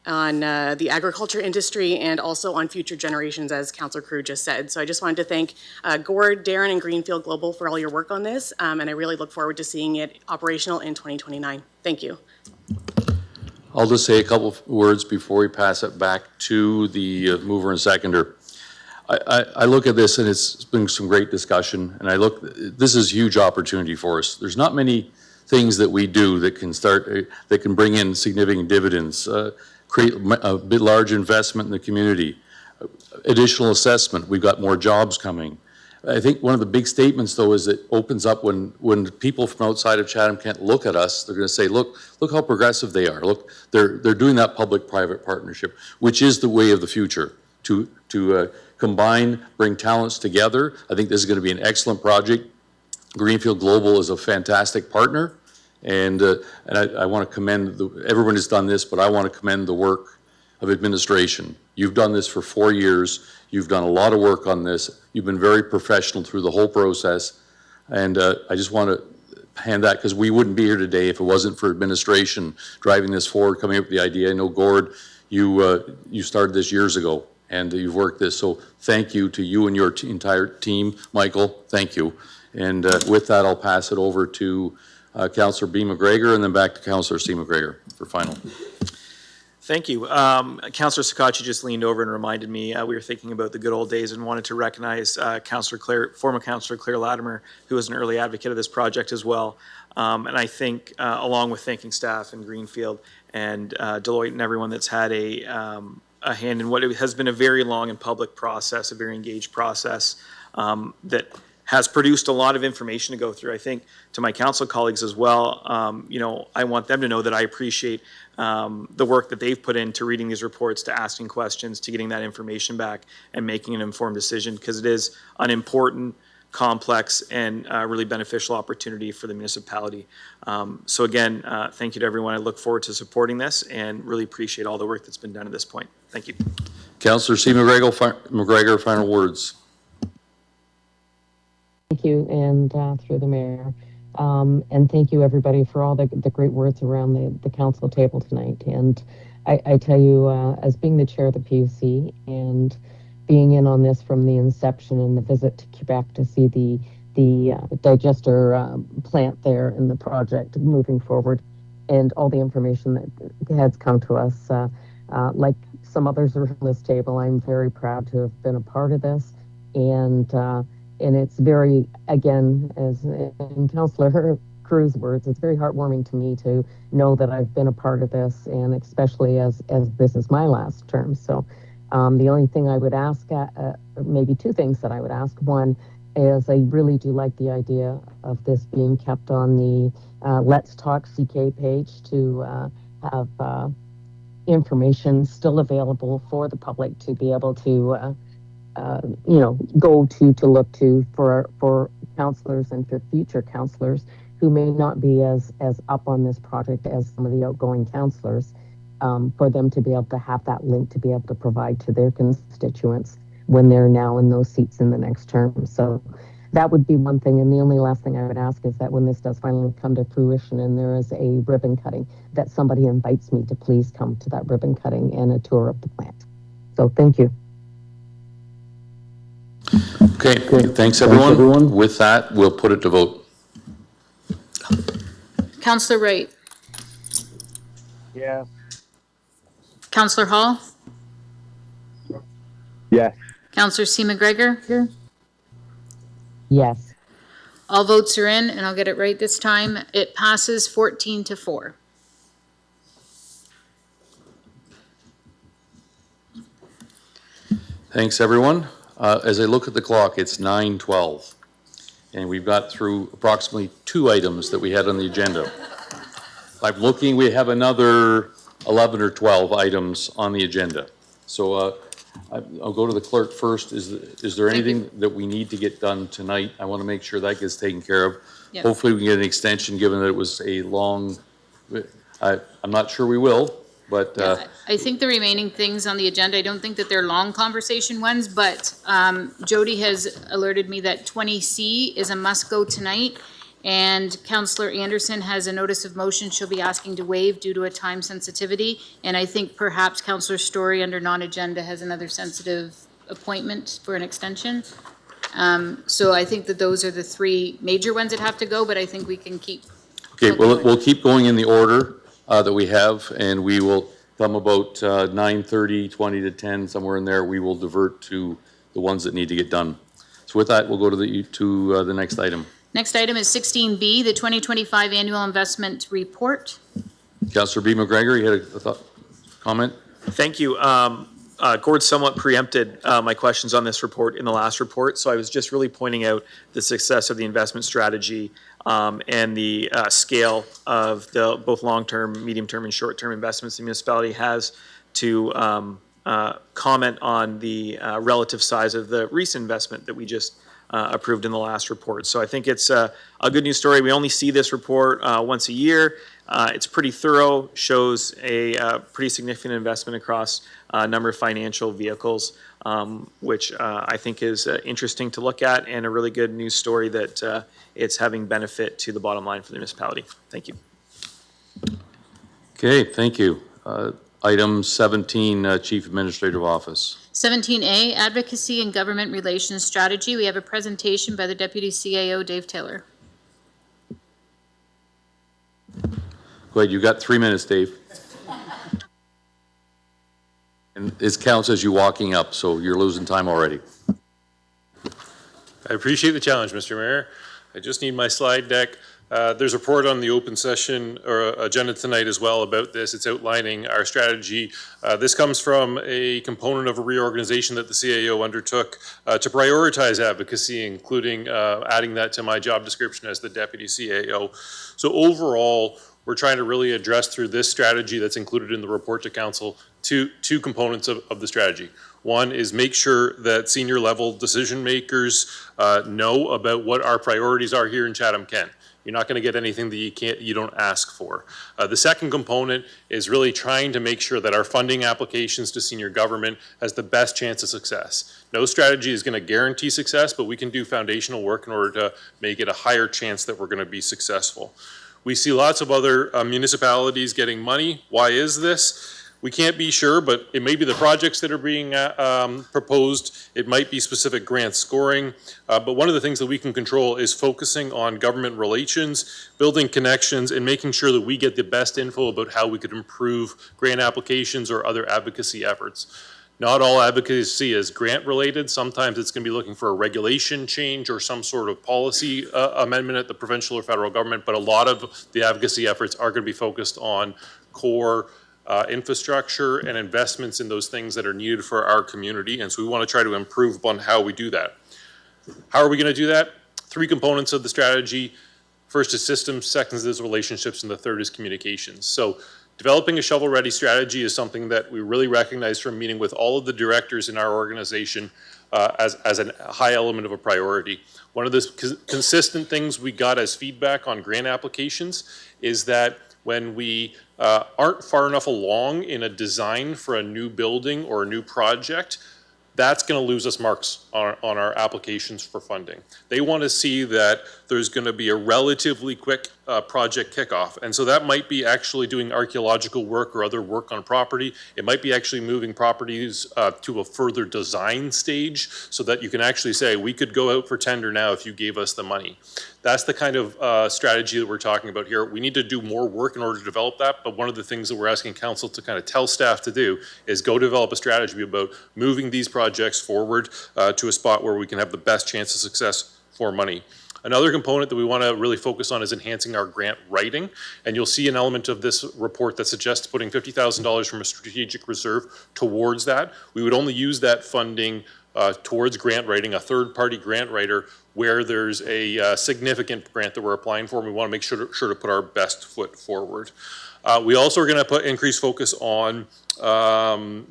on the agriculture industry, and also on future generations, as Councillor Crew just said. So I just wanted to thank Gord, Darren, and Greenfield Global for all your work on this, and I really look forward to seeing it operational in 2029. Thank you. I'll just say a couple of words before we pass it back to the mover and seconder. I look at this, and it's been some great discussion, and this is a huge opportunity for us. There's not many things that we do that can bring in significant dividends. Create a bit large investment in the community, additional assessment, we've got more jobs coming. I think one of the big statements though is it opens up when people from outside of Chatham-Kent look at us, they're going to say, look how progressive they are. Look, they're doing that public-private partnership, which is the way of the future, to combine, bring talents together. I think this is going to be an excellent project. Greenfield Global is a fantastic partner. And I want to commend, everyone has done this, but I want to commend the work of administration. You've done this for 4 years. You've done a lot of work on this. You've been very professional through the whole process. And I just want to hand that, because we wouldn't be here today if it wasn't for administration driving this forward, coming up with the idea. I know, Gord, you started this years ago, and you've worked this. So thank you to you and your entire team. Michael, thank you. And with that, I'll pass it over to Councillor B. McGregor, and then back to Councillor C. McGregor for final. Thank you. Councillor Sakachi just leaned over and reminded me we were thinking about the good old days and wanted to recognize former Councillor Claire Latimer, who was an early advocate of this project as well. And I think, along with thanking staff in Greenfield and Deloitte and everyone that's had a hand in what has been a very long and public process, a very engaged process that has produced a lot of information to go through. I think to my council colleagues as well, I want them to know that I appreciate the work that they've put into reading these reports, to asking questions, to getting that information back and making an informed decision, because it is an important, complex, and really beneficial opportunity for the municipality. So again, thank you to everyone. I look forward to supporting this and really appreciate all the work that's been done at this point. Thank you. Councillor C. McGregor, final words. Thank you, and through the mayor. And thank you, everybody, for all the great words around the council table tonight. And I tell you, as being the chair of the PUC and being in on this from the inception and the visit to Quebec to see the digester plant there and the project moving forward, and all the information that has come to us, like some others around this table, I'm very proud to have been a part of this. And it's very, again, as in Councillor Crew's words, it's very heartwarming to me to know that I've been a part of this, and especially as this is my last term. So the only thing I would ask, maybe 2 things that I would ask. One is I really do like the idea of this being kept on the Let's Talk CK page to have information still available for the public to be able to go to look to for councillors and for future councillors, who may not be as up on this project as some of the outgoing councillors, for them to be able to have that link to be able to provide to their constituents when they're now in those seats in the next term. So that would be one thing. And the only last thing I would ask is that when this does finally come to fruition and there is a ribbon cutting, that somebody invites me to please come to that ribbon cutting and a tour of the plant. So thank you. Okay, thanks everyone. With that, we'll put it to vote. Councillor Wright. Yes. Councillor Hall. Yes. Councillor C. McGregor. Yes. All votes are in, and I'll get it right this time. It passes 14-4. Thanks, everyone. As I look at the clock, it's 9:12, and we've got through approximately 2 items that we had on the agenda. I'm looking, we have another 11 or 12 items on the agenda. So I'll go to the clerk first. Is there anything that we need to get done tonight? I want to make sure that gets taken care of. Yep. Hopefully we can get an extension, given that it was a long, I'm not sure we will, but I think the remaining things on the agenda, I don't think that they're long conversation ones, but Jody has alerted me that 20C is a must-go tonight, and Councillor Anderson has a notice of motion she'll be asking to waive due to a time sensitivity, and I think perhaps Councillor Story under non-agenda has another sensitive appointment for an extension. So I think that those are the 3 major ones that have to go, but I think we can keep. okay, we'll keep going in the order that we have, and we will come about 9:30, 20 to 10, somewhere in there, we will divert to the ones that need to get done. So with that, we'll go to the next item. Next item is 16B, the 2025 Annual Investment Report. Councillor B. McGregor, you had a comment? Thank you. Gord somewhat preempted my questions on this report in the last report, so I was just really pointing out the success of the investment strategy and the scale of the both long-term, medium-term, and short-term investments the municipality has to comment on the relative size of the recent investment that we just approved in the last report. So I think it's a good news story. We only see this report once a year. It's pretty thorough, shows a pretty significant investment across a number of financial vehicles, which I think is interesting to look at, and a really good news story that it's having benefit to the bottom line for the municipality. Thank you. Okay, thank you. Item 17, Chief Administrative Office. 17A, Advocacy and Government Relations Strategy. We have a presentation by the Deputy CAO, Dave Taylor. Go ahead, you've got 3 minutes, Dave. And it counts as you walking up, so you're losing time already. I appreciate the challenge, Mr. Mayor. I just need my slide deck. There's a report on the open session or agenda tonight as well about this. It's outlining our strategy. This comes from a component of a reorganization that the CAO undertook to prioritize advocacy, including adding that to my job description as the Deputy CAO. So overall, we're trying to really address through this strategy that's included in the report to council two components of the strategy. One is make sure that senior level decision makers know about what our priorities are here in Chatham-Kent. You're not going to get anything that you don't ask for. The second component is really trying to make sure that our funding applications to senior government has the best chance of success. No strategy is going to guarantee success, but we can do foundational work in order to make it a higher chance that we're going to be successful. We see lots of other municipalities getting money. Why is this? We can't be sure, but it may be the projects that are being proposed. It might be specific grant scoring. But one of the things that we can control is focusing on government relations, building connections, and making sure that we get the best info about how we could improve grant applications or other advocacy efforts. Not all advocacy is grant related. Sometimes it's going to be looking for a regulation change or some sort of policy amendment at the provincial or federal government, but a lot of the advocacy efforts are going to be focused on core infrastructure and investments in those things that are needed for our community. And so we want to try to improve upon how we do that. How are we going to do that? 3 components of the strategy. First is systems, second is relationships, and the third is communications. So Developing a shovel-ready strategy is something that we really recognize from meeting with all of the directors in our organization as a high element of a priority. One of the consistent things we got as feedback on grant applications is that when we aren't far enough along in a design for a new building or a new project, that's going to lose us marks on our applications for funding. They want to see that there's going to be a relatively quick project kickoff. And so that might be actually doing archaeological work or other work on property. It might be actually moving properties to a further design stage so that you can actually say, we could go out for tender now if you gave us the money. That's the kind of strategy that we're talking about here. We need to do more work in order to develop that, but one of the things that we're asking council to kind of tell staff to do is go develop a strategy about moving these projects forward to a spot where we can have the best chance of success for money. Another component that we want to really focus on is enhancing our grant writing, and you'll see an element of this report that suggests putting $50,000 from a strategic reserve towards that. We would only use that funding towards grant writing, a third-party grant writer, where there's a significant grant that we're applying for, and we want to make sure to put our best foot forward. We also are going to put increased focus on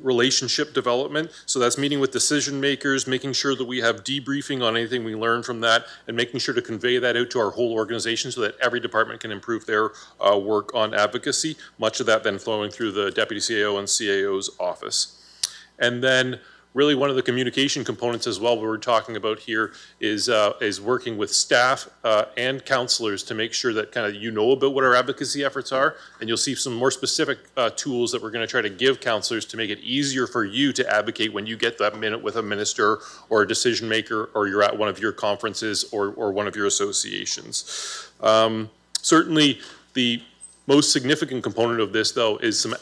relationship development. So that's meeting with decision makers, making sure that we have debriefing on anything we learn from that, and making sure to convey that out to our whole organization so that every department can improve their work on advocacy, much of that then flowing through the Deputy CAO and CAO's office. And then really one of the communication components as well we're talking about here is working with staff and counselors to make sure that kind of you know about what our advocacy efforts are, and you'll see some more specific tools that we're going to try to give counselors to make it easier for you to advocate when you get that minute with a minister or a decision maker, or you're at one of your conferences or one of your associations. Certainly the most significant component of this, though, is some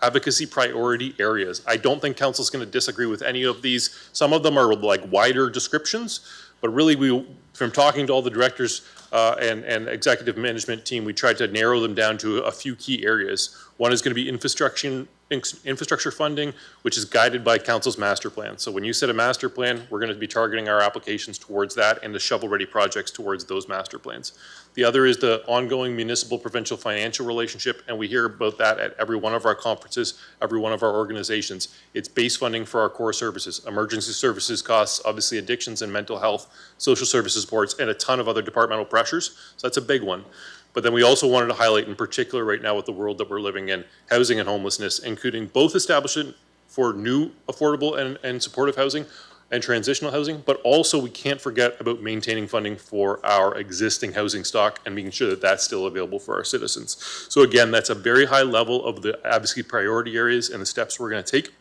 advocacy priority areas. I don't think council's going to disagree with any of these. Some of them are like wider descriptions, but really from talking to all the directors and executive management team, we tried to narrow them down to a few key areas. One is going to be infrastructure funding, which is guided by council's master plan. So when you set a master plan, we're going to be targeting our applications towards that and the shovel-ready projects towards those master plans. The other is the ongoing municipal-provincial financial relationship, and we hear about that at every one of our conferences, every one of our organizations. It's base funding for our core services, emergency services costs, obviously addictions and mental health, social services supports, and a ton of other departmental pressures. So that's a big one. But then we also wanted to highlight in particular right now with the world that we're living in, housing and homelessness, including both establishment for new affordable and supportive housing and transitional housing, but also we can't forget about maintaining funding for our existing housing stock and making sure that that's still available for our citizens. So again, that's a very high level of the advocacy priority areas and the steps we're going to take.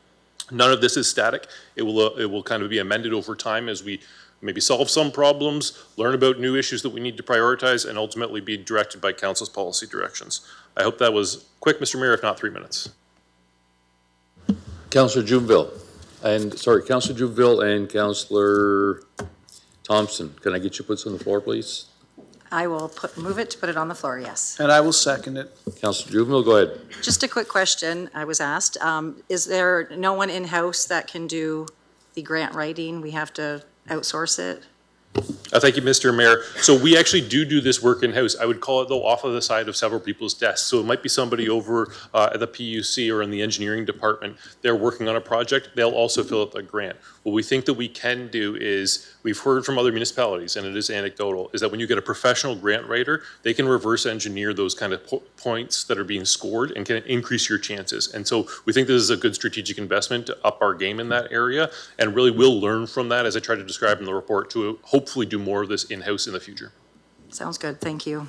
None of this is static. It will kind of be amended over time as we maybe solve some problems, learn about new issues that we need to prioritize, and ultimately be directed by council's policy directions. I hope that was quick, Mr. Mayor, if not 3 minutes. Councillor Juville, Councillor Juville and Councillor Thompson, can I get you put on the floor, please? I will move it to put it on the floor, yes. And I will second it. Councillor Juville, go ahead. Just a quick question I was asked. Is there no one in-house that can do the grant writing? We have to outsource it? Thank you, Mr. Mayor. So we actually do this work in-house. I would call it, though, off of the side of several people's desks. So it might be somebody over at the PUC or in the engineering department. They're working on a project. They'll also fill out the grant. What we think that we can do is, we've heard from other municipalities, and it is anecdotal, is that when you get a professional grant writer, they can reverse engineer those kind of points that are being scored and can increase your chances. And so we think this is a good strategic investment to up our game in that area, and really we'll learn from that, as I tried to describe in the report, to hopefully do more of this in-house in the future. Sounds good. Thank you.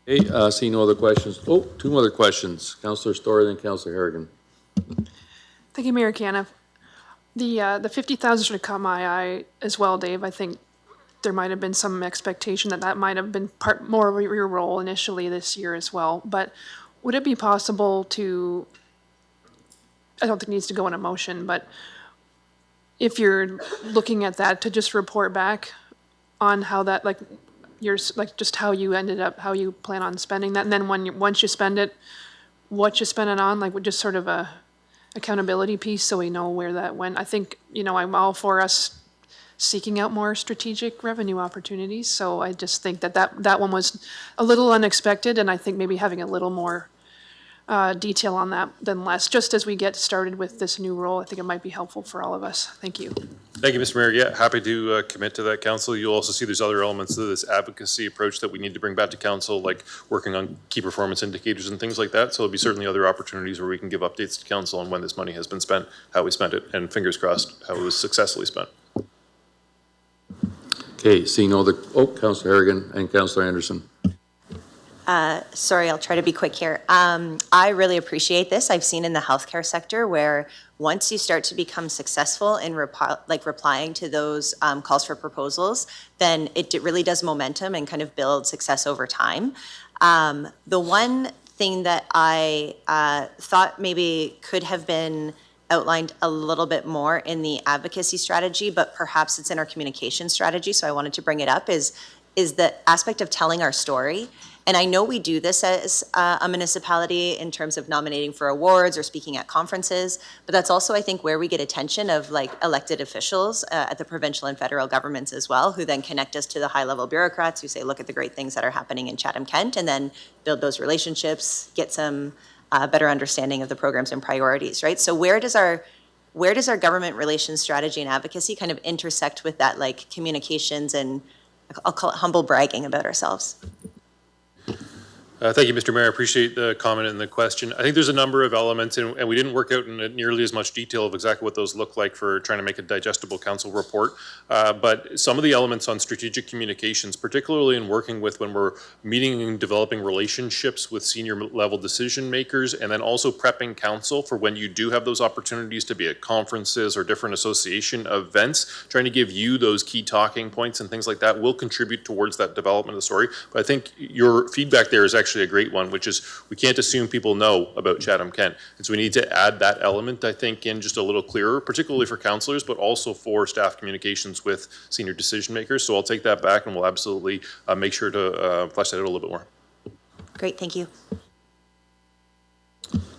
Hey, see no other questions. Oh, two other questions. Councillor Story, then Councillor Harrigan. Thank you, Mayor Caniff. The 50,000 should have caught my eye as well, Dave. I think there might have been some expectation that might have been more of your role initially this year as well. But would it be possible to, I don't think it needs to go in a motion, but if you're looking at that, to just report back on how that, just how you ended up, how you plan on spending that, and then once you spend it, what you spend it on, with just sort of a accountability piece so we know where that went. I think, I'm all for us seeking out more strategic revenue opportunities, so I just think that one was a little unexpected, and I think maybe having a little more detail on that than less. Just as we get started with this new role, I think it might be helpful for all of us. Thank you. Thank you, Mr. Mayor. Yeah, happy to commit to that, Council. You'll also see there's other elements of this advocacy approach that we need to bring back to Council, like working on key performance indicators and things like that. So there'll be certainly other opportunities where we can give updates to Council on when this money has been spent, how we spent it, and fingers crossed, how it was successfully spent. Okay, seeing no other, Councillor Harrigan and Councillor Anderson. Sorry, I'll try to be quick here. I really appreciate this. I've seen in the healthcare sector where once you start to become successful in replying to those calls for proposals, then it really does momentum and kind of build success over time. The one thing that I thought maybe could have been outlined a little bit more in the advocacy strategy, but perhaps it's in our communication strategy, so I wanted to bring it up, is the aspect of telling our story. And I know we do this as a municipality in terms of nominating for awards or speaking at conferences, but that's also, I think, where we get attention of like elected officials at the provincial and federal governments as well, who then connect us to the high-level bureaucrats who say, look at the great things that are happening in Chatham-Kent, and then build those relationships, get some better understanding of the programs and priorities, right? So where does our government relations strategy and advocacy kind of intersect with that like communications and I'll call it humble bragging about ourselves? Thank you, Mr. Mayor. I appreciate the comment and the question. I think there's a number of elements, and we didn't work out in nearly as much detail of exactly what those look like for trying to make a digestible council report. But some of the elements on strategic communications, particularly in working with when we're meeting and developing relationships with senior level decision makers, and then also prepping council for when you do have those opportunities to be at conferences or different association events, trying to give you those key talking points and things like that will contribute towards that development of the story. But I think your feedback there is actually a great one, which is we can't assume people know about Chatham-Kent. And so we need to add that element, I think, in just a little clearer, particularly for councillors, but also for staff communications with senior decision makers. So I'll take that back and we'll absolutely make sure to flesh that out a little bit more. Great, thank you.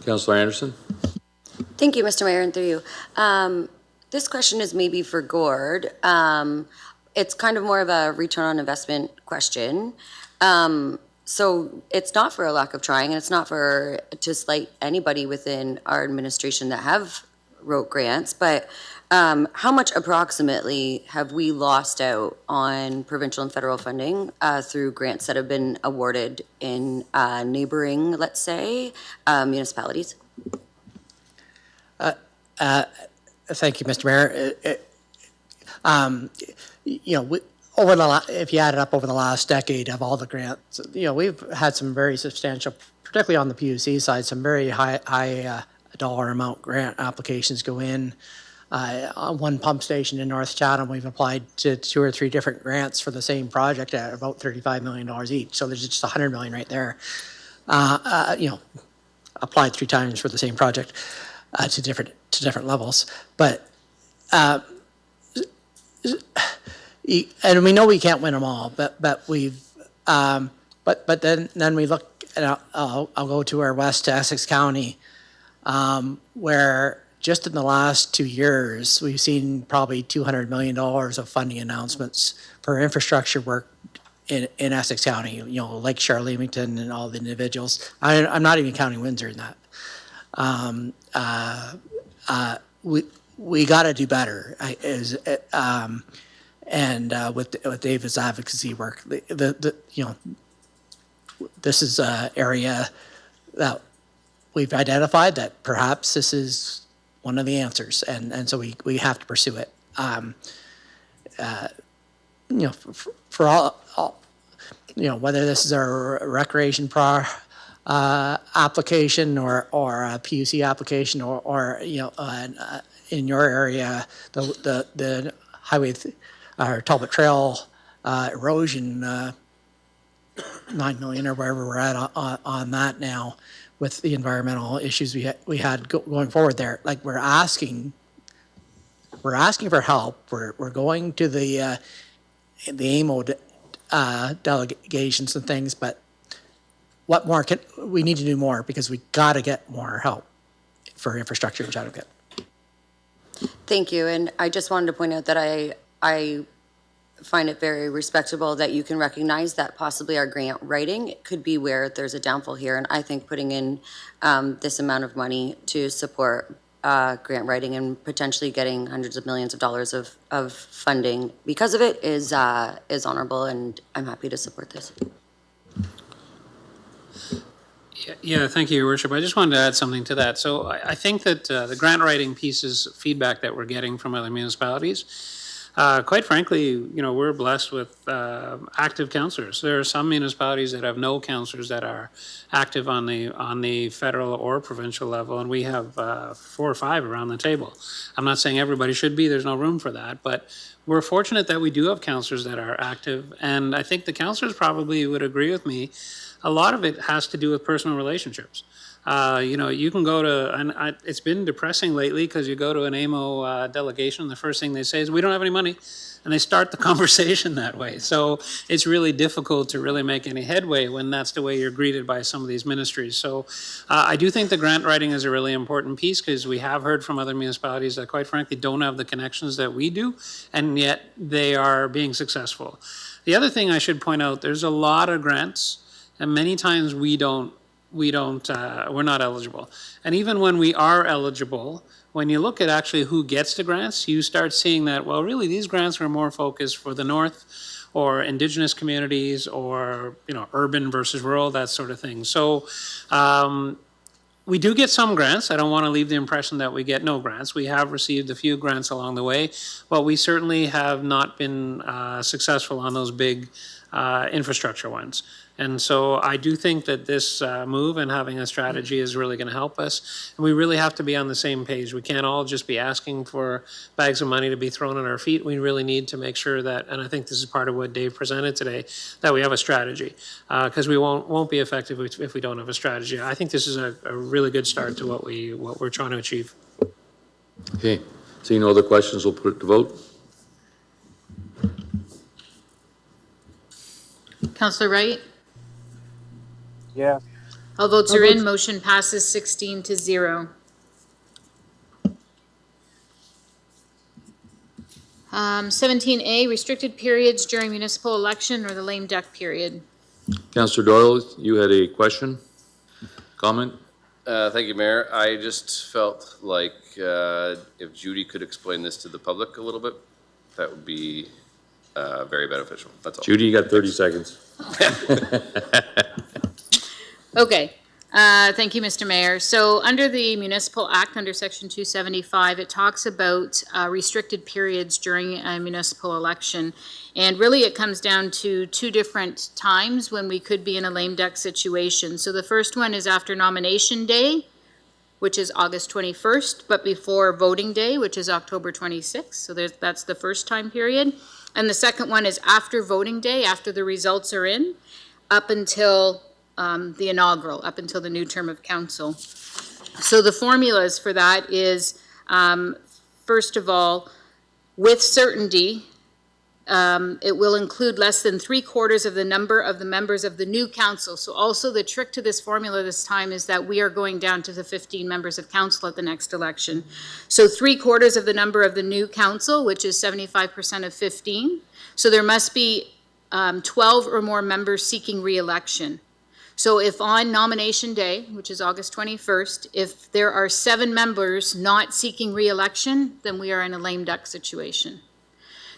Councillor Anderson. Thank you, Mr. Mayor, and through you. This question is maybe for Gord. It's kind of more of a return on investment question. So it's not for a lack of trying, and it's not for to slight anybody within our administration that have wrote grants, but how much approximately have we lost out on provincial and federal funding through grants that have been awarded in neighboring, let's say, municipalities? Thank you, Mr. Mayor. If you add it up over the last decade of all the grants, we've had some very substantial, particularly on the PUC side, some very high dollar amount grant applications go in. On one pump station in North Chatham, we've applied to 2 or 3 different grants for the same project at about $35 million each. So there's just $100 million right there. Applied 3 times for the same project to different levels, but. And we know we can't win them all, but we've, but then we look, and I'll go to our West Essex County, where just in the last 2 years, we've seen probably $200 million of funding announcements for infrastructure work in Essex County, like Charleamington and all the individuals. I'm not even counting Windsor in that. We got to do better. And with David's advocacy work, this is an area that we've identified that perhaps this is one of the answers, and so we have to pursue it. For all whether this is a recreation application or a PUC application or in your area the highway. Our Talbot Trail erosion, 9 million or wherever we're at on that now, with the environmental issues we had going forward there. Like we're asking for help. We're going to the AMO delegations and things, but what more we need to do more, because we got to get more help for infrastructure in Chatham-Kent. Thank you, and I just wanted to point out that I find it very respectable that you can recognize that possibly our grant writing could be where there's a downfall here. And I think putting in this amount of money to support grant writing and potentially getting hundreds of millions of dollars of funding because of it is honorable, and I'm happy to support this. Yeah, thank you, Your Worship. I just wanted to add something to that. So I think that the grant writing pieces, feedback that we're getting from other municipalities, quite frankly, you know, we're blessed with active councillors. There are some municipalities that have no councillors that are active on the federal or provincial level, and we have 4 or 5 around the table. I'm not saying everybody should be, there's no room for that, but we're fortunate that we do have councillors that are active, and I think the councillors probably would agree with me. A lot of it has to do with personal relationships. You know, you can go to, and it's been depressing lately because you go to an AMO delegation, the first thing they say is, we don't have any money. And they start the conversation that way. So it's really difficult to really make any headway when that's the way you're greeted by some of these ministries. So I do think the grant writing is a really important piece because we have heard from other municipalities that quite frankly don't have the connections that we do, and yet they are being successful. The other thing I should point out, there's a lot of grants, and many times we're not eligible. And even when we are eligible, when you look at actually who gets the grants, you start seeing that, well, really these grants are more focused for the North or Indigenous communities or, you know, urban versus rural, that sort of thing. So we do get some grants. I don't want to leave the impression that we get no grants. We have received a few grants along the way, but we certainly have not been successful on those big infrastructure ones. And so I do think that this move and having a strategy is really going to help us. And we really have to be on the same page. We can't all just be asking for bags of money to be thrown at our feet. We really need to make sure that, and I think this is part of what Dave presented today, that we have a strategy. Because we won't be effective if we don't have a strategy. I think this is a really good start to what we're trying to achieve. Okay. Seeing no other questions, we'll put it to vote. Councillor Wright? Yeah. All votes are in. Motion passes 16-0. 17A, restricted periods during municipal election or the lame duck period. Councillor Doyle, you had a question, comment? Thank you, Mayor. I just felt like if Judy could explain this to the public a little bit, that would be very beneficial. That's all. Judy, you got 30 seconds. Okay. Thank you, Mr. Mayor. So under the Municipal Act, under Section 275, it talks about restricted periods during a municipal election. And really it comes down to 2 different times when we could be in a lame duck situation. So the first one is after nomination day, which is August 21st, but before voting day, which is October 26th. So that's the first time period. And the second one is after voting day, after the results are in, up until the inaugural, up until the new term of council. So the formulas for that is, first of all, with certainty, it will include less than 3/4 of the number of the members of the new council. So also the trick to this formula this time is that we are going down to the 15 members of council at the next election. So 3/4 of the number of the new council, which is 75% of 15. So there must be 12 or more members seeking re-election. So if on nomination day, which is August 21st, if there are 7 members not seeking re-election, then we are in a lame duck situation.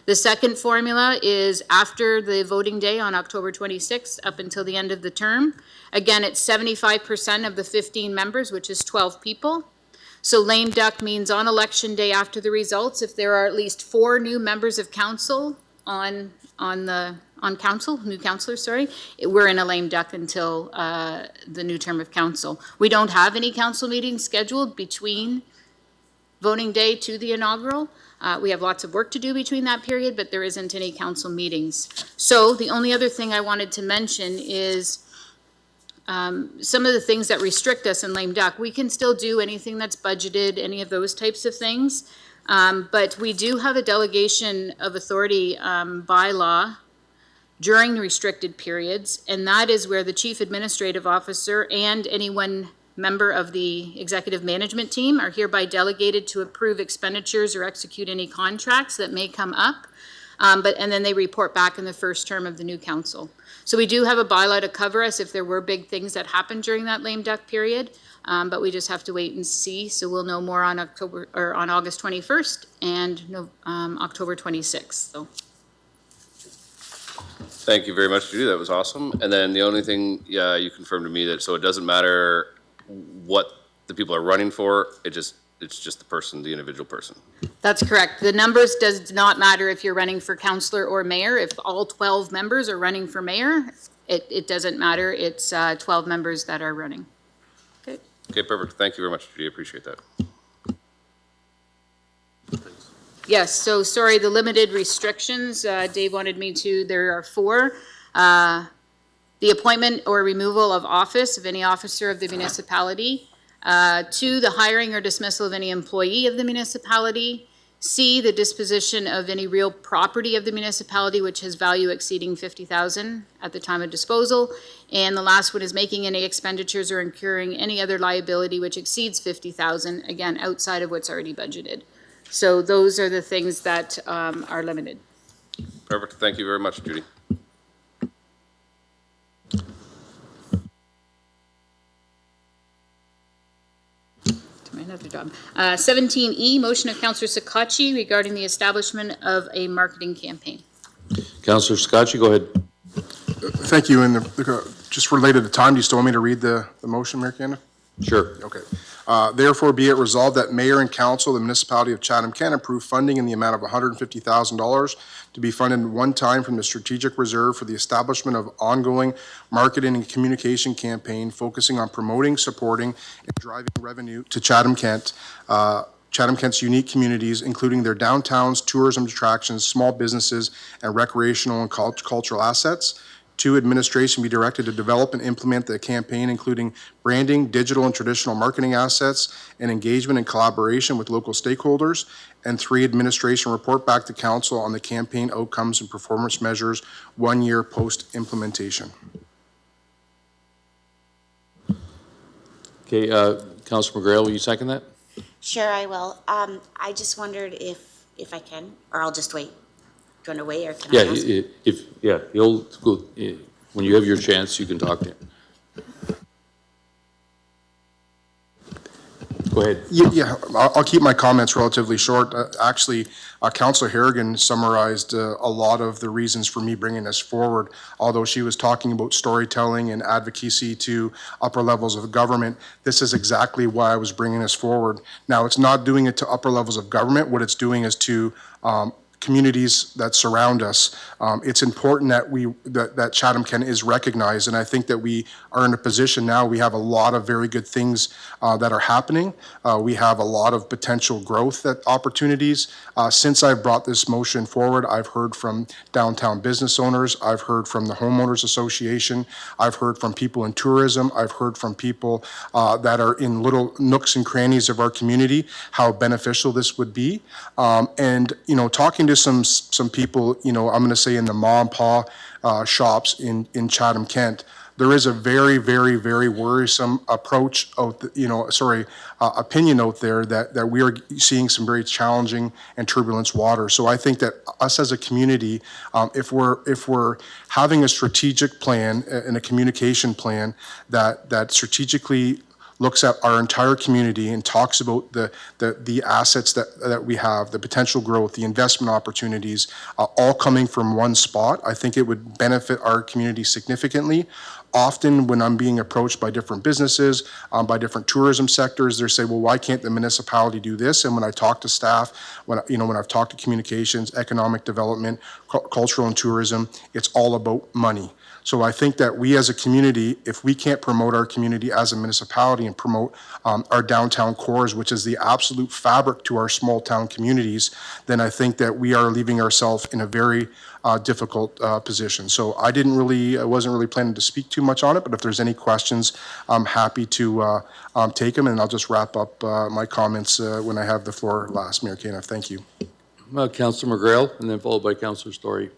The second formula is after the voting day on October 26th up until the end of the term. Again, it's 75% of the 15 members, which is 12 people. So lame duck means on election day after the results, if there are at least 4 new members of council new councilors, we're in a lame duck until the new term of council. We don't have any council meetings scheduled between voting day to the inaugural. We have lots of work to do between that period, but there isn't any council meetings. So the only other thing I wanted to mention is some of the things that restrict us in lame duck. We can still do anything that's budgeted, any of those types of things, but we do have a delegation of authority bylaw during the restricted periods, and that is where the chief administrative officer and any one member of the executive management team are hereby delegated to approve expenditures or execute any contracts that may come up. and then they report back in the first term of the new council. So we do have a bylaw to cover us if there were big things that happened during that lame duck period, but we just have to wait and see. So we'll know more on August 21st and October 26th. So. Thank you very much, Judy. That was awesome. And then the only thing, you confirmed to me that, so it doesn't matter what the people are running for, it's just the person, the individual person. That's correct. The numbers does not matter if you're running for councillor or mayor. If all 12 members are running for mayor, it doesn't matter. It's 12 members that are running. Okay. Okay, perfect. Thank you very much, Judy. I appreciate that. Yes, so sorry, the limited restrictions, Dave wanted me to, there are 4. The appointment or removal of office of any officer of the municipality. 2, the hiring or dismissal of any employee of the municipality. C, the disposition of any real property of the municipality which has value exceeding $50,000 at the time of disposal. And the last one is making any expenditures or incurring any other liability which exceeds $50,000, again, outside of what's already budgeted. So those are the things that are limited. Perfect. Thank you very much, Judy. My other job. 17E, motion of Councillor Sakachi regarding the establishment of a marketing campaign. Councillor Scotchy, go ahead. Thank you. And just related to time, do you still want me to read the motion, Mayor Canada? Sure. Okay. Therefore, be it resolved that Mayor and Council of the Municipality of Chatham-Kent approve funding in the amount of $150,000 to be funded one time from the Strategic Reserve for the establishment of ongoing marketing and communication campaign focusing on promoting, supporting, and driving revenue to Chatham-Kent, Chatham-Kent's unique communities, including their downtowns, tourism attractions, small businesses, and recreational and cultural assets. 2, administration be directed to develop and implement the campaign, including branding, digital and traditional marketing assets, and engagement and collaboration with local stakeholders. And 3, administration report back to council on the campaign outcomes and performance measures 1 year post-implementation. Okay, Councillor McGrail, will you second that? Sure, I will. I just wondered if I can, or I'll just wait. Do you want to wait, or can I ask? You'll go, when you have your chance, you can talk to him. Go ahead. Yeah, I'll keep my comments relatively short. Actually, Councillor Harrigan summarized a lot of the reasons for me bringing this forward. Although she was talking about storytelling and advocacy to upper levels of government, this is exactly why I was bringing this forward. Now, it's not doing it to upper levels of government. What it's doing is to communities that surround us. It's important that that Chatham-Kent is recognized, and I think that we are in a position now. We have a lot of very good things that are happening. We have a lot of potential growth opportunities. Since I've brought this motion forward, I've heard from downtown business owners. I've heard from the Homeowners Association. I've heard from people in tourism. I've heard from people that are in little nooks and crannies of our community, how beneficial this would be. And, you know, talking to some people, you know, I'm going to say in the ma and pa shops in Chatham-Kent, there is a very, very, very worrisome approach out, opinion out there that we are seeing some very challenging and turbulent water. So I think that us as a community, if we're having a strategic plan and a communication plan that strategically looks at our entire community and talks about the assets that we have, the potential growth, the investment opportunities, all coming from one spot, I think it would benefit our community significantly. Often when I'm being approached by different businesses, by different tourism sectors, they say, well, why can't the municipality do this? And when I talk to staff, when I've talked to communications, economic development, cultural and tourism, it's all about money. So I think that we as a community, if we can't promote our community as a municipality and promote our downtown cores, which is the absolute fabric to our small town communities, then I think that we are leaving ourselves in a very difficult position. So I wasn't really planning to speak too much on it, but if there's any questions, I'm happy to take them, and I'll just wrap up my comments when I have the floor last, Mayor Caniff. Thank you. Councillor McGrail, and then followed by Councillor Story.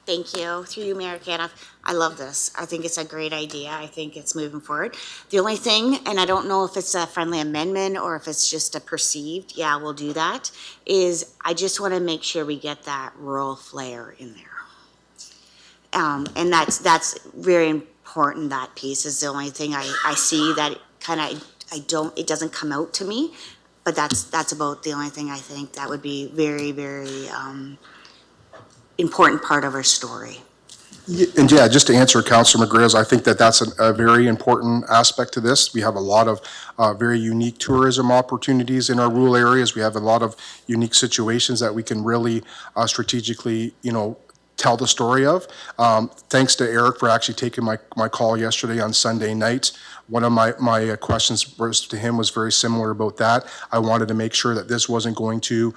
Thank you. Through you, Mayor Caniff. I love this. I think it's a great idea. I think it's moving forward. The only thing, and I don't know if it's a friendly amendment or if it's just a perceived, yeah, we'll do that, is I just want to make sure we get that rural flair in there. And that's very important, that piece is the only thing I see that kind of, it doesn't come out to me, but that's about the only thing I think that would be very, very important part of our story. And yeah, just to answer Councillor McGrail's, I think that that's a very important aspect to this. We have a lot of very unique tourism opportunities in our rural areas. We have a lot of unique situations that we can really strategically, tell the story of. Thanks to Eric for actually taking my call yesterday on Sunday night. One of my questions to him was very similar about that. I wanted to make sure that this wasn't going to,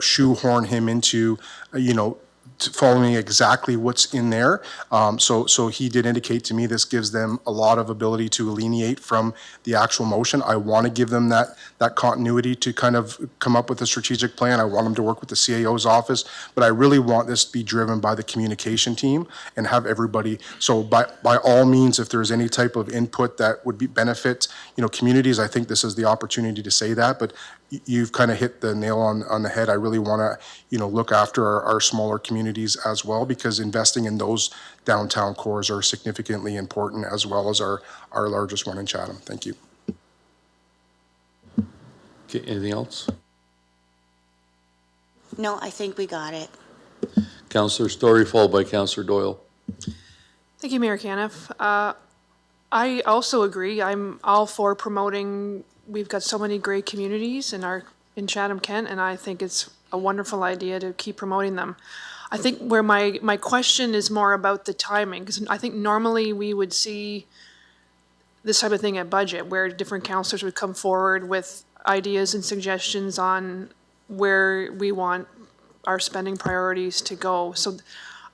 shoehorn him into, following exactly what's in there. So he did indicate to me this gives them a lot of ability to alienate from the actual motion. I want to give them that continuity to kind of come up with a strategic plan. I want them to work with the CAO's office, but I really want this to be driven by the communication team and have everybody. So by all means, if there's any type of input that would benefit, communities, I think this is the opportunity to say that, but you've kind of hit the nail on the head. I really want to, look after our smaller communities as well, because investing in those downtown cores are significantly important, as well as our largest one in Chatham. Thank you. Okay, anything else? No, I think we got it. Councillor Story, followed by Councillor Doyle. Thank you, Mayor Caniff. I also agree. I'm all for promoting. We've got so many great communities in Chatham-Kent, and I think it's a wonderful idea to keep promoting them. I think where my question is more about the timing, because I think normally we would see this type of thing at budget, where different councillors would come forward with ideas and suggestions on where we want our spending priorities to go. So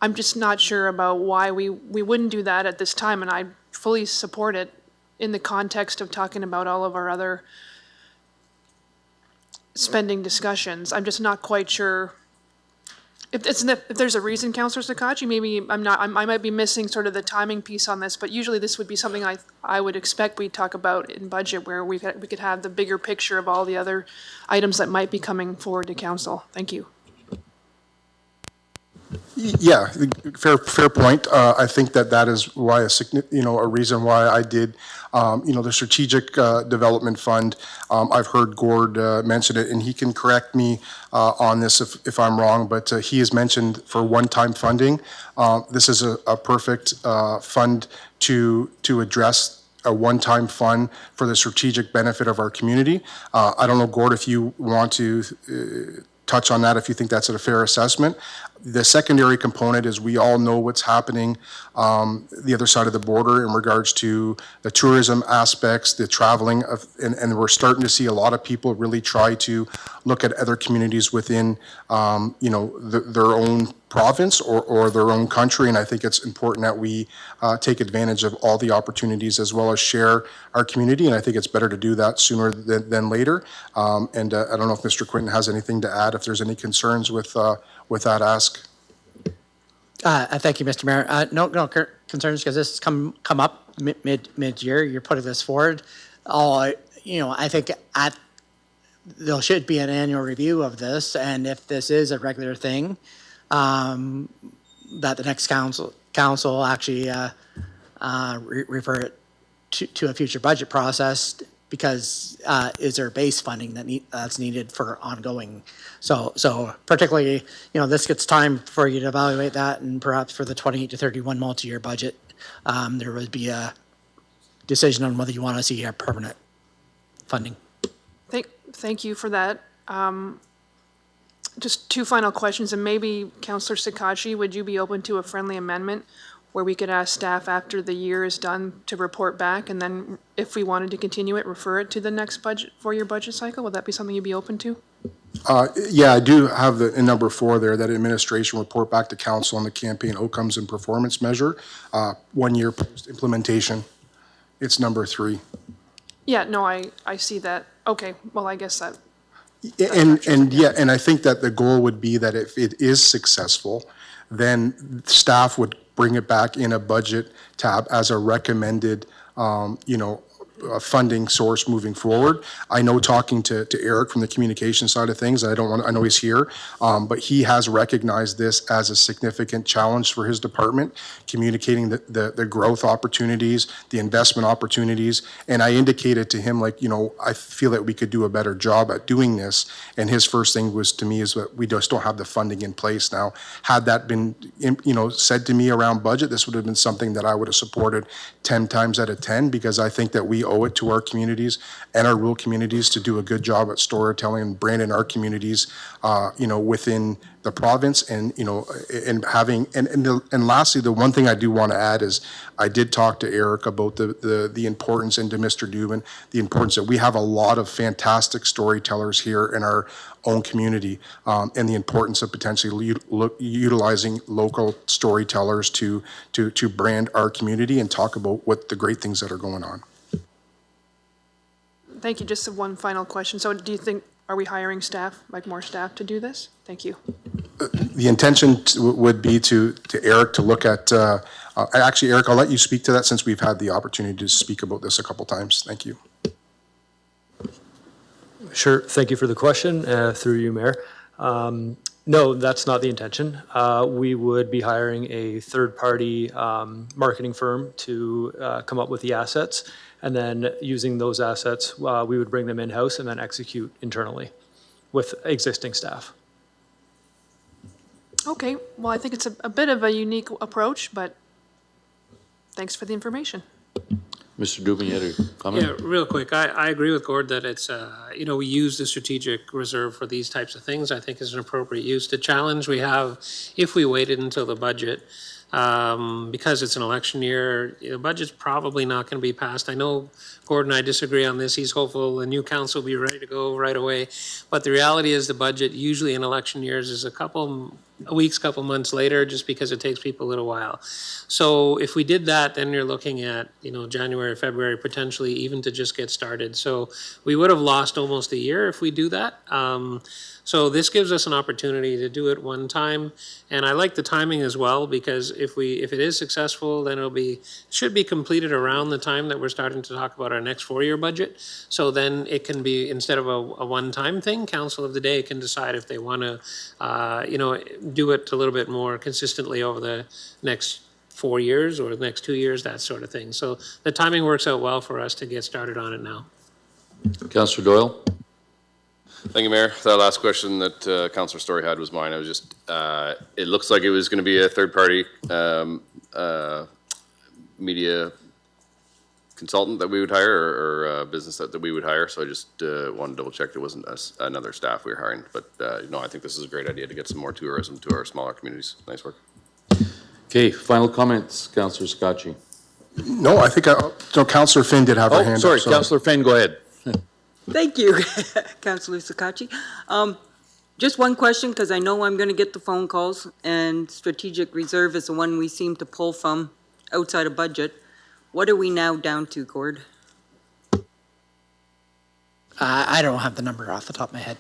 I'm just not sure about why we wouldn't do that at this time, and I fully support it in the context of talking about all of our other spending discussions. I'm just not quite sure if there's a reason, Councillor Sakachi, maybe I might be missing sort of the timing piece on this, but usually this would be something I would expect we'd talk about in budget, where we could have the bigger picture of all the other items that might be coming forward to council. Thank you. Yeah, fair point. I think that is why a reason why I did, the strategic development fund. I've heard Gord mention it, and he can correct me on this if I'm wrong. But he has mentioned for one-time funding. This is a perfect fund to address a one-time fund for the strategic benefit of our community. I don't know, Gord, if you want to touch on that, if you think that's a fair assessment. The secondary component is we all know what's happening the other side of the border in regards to the tourism aspects, the traveling, and we're starting to see a lot of people really try to look at other communities within, their own province or their own country. And I think it's important that we take advantage of all the opportunities as well as share our community. And I think it's better to do that sooner than later. And I don't know if Mr. Quinton has anything to add, if there's any concerns with that ask. Thank you, Mr. Mayor. No concerns, because this has come up mid-year. You're putting this forward. I think there should be an annual review of this, and if this is a regular thing, that the next council actually refer it to a future budget process, because is there base funding that's needed for ongoing? So particularly, this gets time for you to evaluate that, and perhaps for the 28 to 31 multi-year budget, there would be a decision on whether you want to see a permanent funding. Thank you for that. Just two final questions, and maybe Councillor Sakachi, would you be open to a friendly amendment where we could ask staff after the year is done to report back, and then if we wanted to continue it, refer it to the next budget, 4-year budget cycle? Would that be something you'd be open to? Yeah, I do have in number 4 there, that administration report back to council on the campaign outcomes and performance measure, 1 year post implementation. It's number 3. Yeah, no, I see that. Okay, well, I guess that. And I think that the goal would be that if it is successful, then staff would bring it back in a budget tab as a recommended, funding source moving forward. I know talking to Eric from the communication side of things, I know he's here, but he has recognized this as a significant challenge for his department, communicating the growth opportunities, the investment opportunities, and I indicated to him, I feel that we could do a better job at doing this, and his first thing was to me is that we just don't have the funding in place now. Had that been, said to me around budget, this would have been something that I would have supported 10 times out of 10, because I think that we owe it to our communities and our rural communities to do a good job at storytelling and branding our communities, within the province, and and lastly, the one thing I do want to add is I did talk to Eric about the importance, and to Mr. Dubin, the importance that we have a lot of fantastic storytellers here in our own community, and the importance of potentially utilizing local storytellers to brand our community and talk about what the great things that are going on. Thank you. Just one final question. So do you think, are we hiring staff, more staff to do this? Thank you. The intention would be to Eric to look at, actually, Eric, I'll let you speak to that since we've had the opportunity to speak about this a couple times. Thank you. Sure. Thank you for the question, through you, Mayor. No, that's not the intention. We would be hiring a third-party marketing firm to come up with the assets, and then using those assets, we would bring them in-house and then execute internally with existing staff. Okay. Well, I think it's a bit of a unique approach, but thanks for the information. Mr. Dubin, you had a comment? Yeah, real quick. I agree with Gord that it's, we use the strategic reserve for these types of things. I think is an appropriate use. The challenge we have, if we waited until the budget, because it's an election year, the budget's probably not going to be passed. I know Gord and I disagree on this. He's hopeful the new council will be ready to go right away. But the reality is the budget usually in election years is a couple weeks, couple months later, just because it takes people a little while. So if we did that, then you're looking at, January, February, potentially even to just get started. So we would have lost almost a year if we do that. So this gives us an opportunity to do it one time. And I like the timing as well, because if it is successful, then should be completed around the time that we're starting to talk about our next 4-year budget. So then it can be, instead of a one-time thing, council of the day can decide if they want to, do it a little bit more consistently over the next 4 years or the next 2 years, that sort of thing. So the timing works out well for us to get started on it now. Councillor Doyle? Thank you, Mayor. That last question that Councillor Story had was mine. I was just, it looks like it was going to be a third-party media consultant that we would hire, or a business that we would hire. So I just wanted to double check there wasn't another staff we were hiring. But no, I think this is a great idea to get some more tourism to our smaller communities. Nice work. Okay, final comments, Councillor Scotchy. No, I think Councillor Finn did have her hand up. Sorry, Councillor Finn, go ahead. Thank you, Councillor Sakachi. Just one question, because I know I'm going to get the phone calls, and strategic reserve is the one we seem to pull from outside of budget. What are we now down to, Gord? I don't have the number off the top of my head.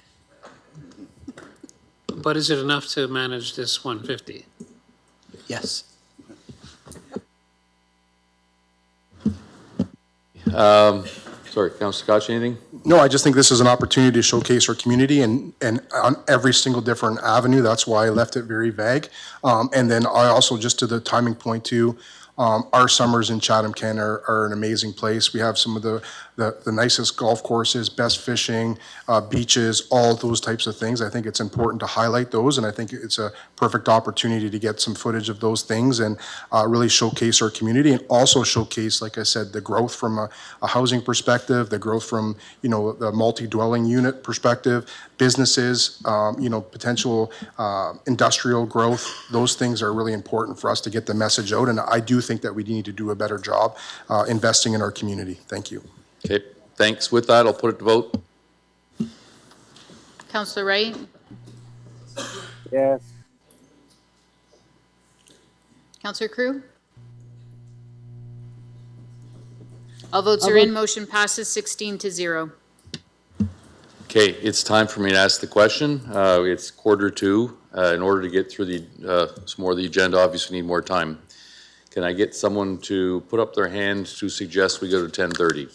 But is it enough to manage this 150? Yes. Sorry, Councillor Scotch, anything? No, I just think this is an opportunity to showcase our community and on every single different avenue. That's why I left it very vague. And then I also, just to the timing point too, our summers in Chatham-Kent are an amazing place. We have some of the nicest golf courses, best fishing, beaches, all those types of things. I think it's important to highlight those, and I think it's a perfect opportunity to get some footage of those things and really showcase our community, and also showcase, like I said, the growth from a housing perspective, the growth from, the multi-dwelling unit perspective, businesses, potential industrial growth. Those things are really important for us to get the message out, and I do think that we need to do a better job investing in our community. Thank you. Okay, thanks. With that, I'll put it to vote. Councillor Wright? Yes. Councillor Crew? All votes are in. Motion passes 16-0. Okay, it's time for me to ask the question. It's 1:45. In order to get through some more of the agenda, obviously we need more time. Can I get someone to put up their hand to suggest we go to 10:30?